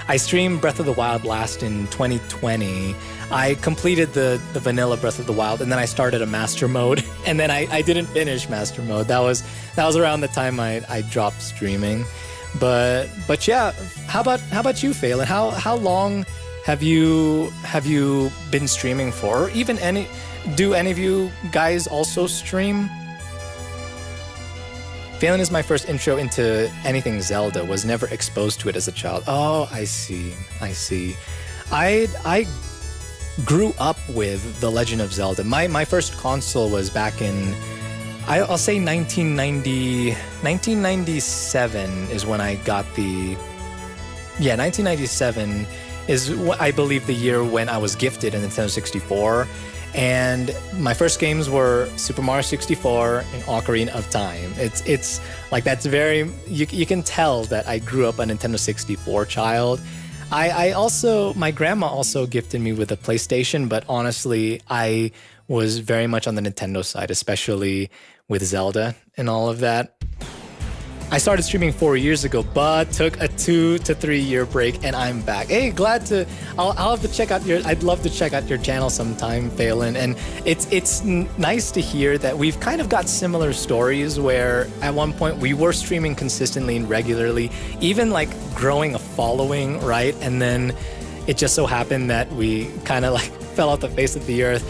I streamed Breath of the Wild last in 2020. I completed the vanilla Breath of the Wild, and then I started a master mode, and then I didn't finish master mode. That was around the time I dropped streaming. But yeah, how about you, Phelan? How long have you been streaming for? Or even do any of you guys also stream? Phelan is my first intro into anything Zelda. Was never exposed to it as a child. Oh, I see. I grew up with The Legend of Zelda. My first console was back in, I'll say 1997 is when I got the... Yeah, 1997 is what I believe the year when I was gifted a Nintendo 64. And my first games were Super Mario 64 and Ocarina of Time. It's like, that's very... You can tell that I grew up a Nintendo 64 child. I also... My grandma also gifted me with a PlayStation, but honestly, I was very much on the Nintendo side, especially with Zelda and all of that. I started streaming 4 years ago, but took a 2 to 3 year break, and I'm back. Hey, glad to. I'll have to check out I'd love to check out your channel sometime, Phelan. And it's nice to hear that we've kind of got similar stories where at one point we were streaming consistently and regularly, even like growing a following, right? And then it just so happened that we kind of like fell off the face of the earth.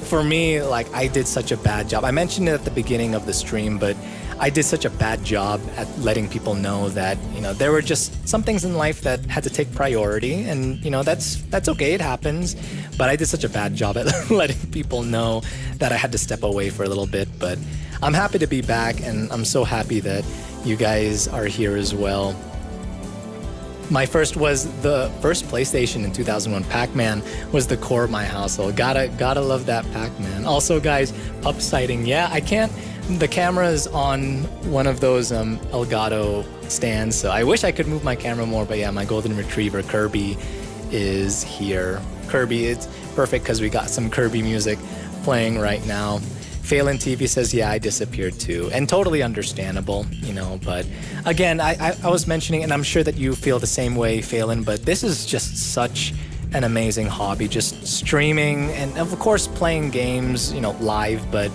For me, like, I did such a bad job. I mentioned it at the beginning of the stream, but I did such a bad job at letting people know that, you know, there were just some things in life that had to take priority, and, you know, that's okay, it happens. But I did such a bad job at letting people know that I had to step away for a little bit. But I'm happy to be back, and I'm so happy that you guys are here as well. My first was the first PlayStation in 2001. Pac-Man was the core of my household. Gotta love that Pac-Man. Also, guys, pup sighting. Yeah, I can't. The camera is on one of those Elgato stands, so I wish I could move my camera more. But yeah, my golden retriever Kirby is here. Kirby, it's perfect because we got some Kirby music playing right now. Phelan TV says, yeah, I disappeared too. And totally understandable, you know, but again, I was mentioning, and I'm sure that you feel the same way, Phelan, but this is just such an amazing hobby, just streaming and of course playing games, you know, live, but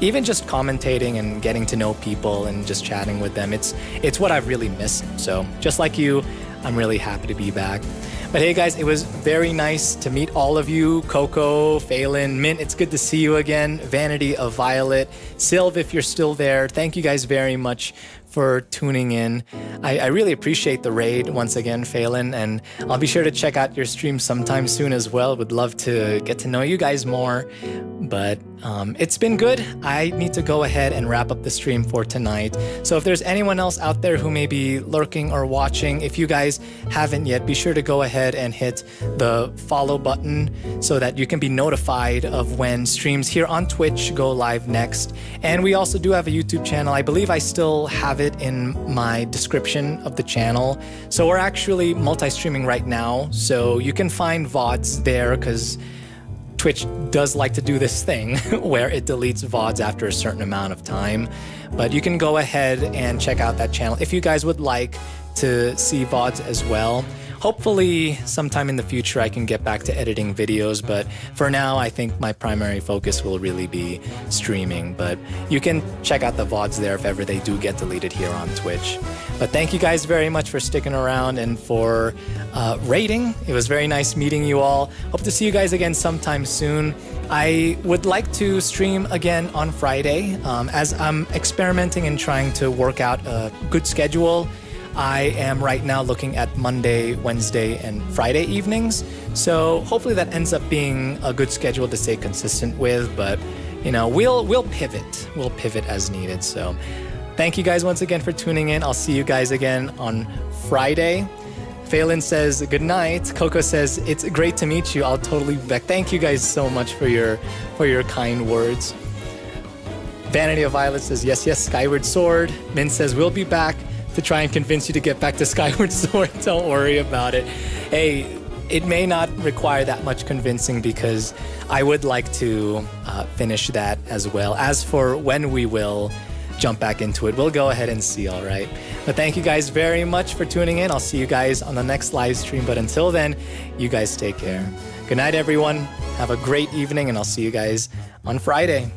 even just commentating and getting to know people and just chatting with them, it's what I've really missed. So just like you, I'm really happy to be back. But hey guys, it was very nice to meet all of you. Coco, Phelan, Mint, it's good to see you again. Vanity of Violet, Sylv, if you're still there, thank you guys very much for tuning in. I really appreciate the raid once again, Phelan, and I'll be sure to check out your stream sometime soon as well. Would love to get to know you guys more. But it's been good. I need to go ahead and wrap up the stream for tonight. So if there's anyone else out there who may be lurking or watching, if you guys haven't yet, be sure to go ahead and hit the follow button so that you can be notified of when streams here on Twitch go live next. And we also do have a YouTube channel. I believe I still have it in my description of the channel. So we're actually multi-streaming right now. So you can find VODs there because Twitch does like to do this thing where it deletes VODs after a certain amount of time. But you can go ahead and check out that channel if you guys would like to see VODs as well. Hopefully sometime in the future I can get back to editing videos, but for now I think my primary focus will really be streaming. But you can check out the VODs there if ever they do get deleted here on Twitch. But thank you guys very much for sticking around and for raiding. It was very nice meeting you all. Hope to see you guys again sometime soon. I would like to stream again on Friday as I'm experimenting and trying to work out a good schedule. I am right now looking at Monday, Wednesday, and Friday evenings. So hopefully that ends up being a good schedule to stay consistent with. But you know, we'll pivot. We'll pivot as needed. So thank you guys once again for tuning in. I'll see you guys again on Friday. Phelan says good night. Coco says it's great to meet you. I'll totally be back. Thank you guys so much for your kind words. Vanity of Violet says yes, Skyward Sword. Min says we'll be back to try and convince you to get back to Skyward Sword. Don't worry about it. Hey, it may not require that much convincing because I would like to finish that as well. As for when we will jump back into it, we'll go ahead and see, all right? But thank you guys very much for tuning in. I'll see you guys on the next live stream. But until then, you guys take care. Good night, everyone. Have a great evening, and I'll see you guys on Friday.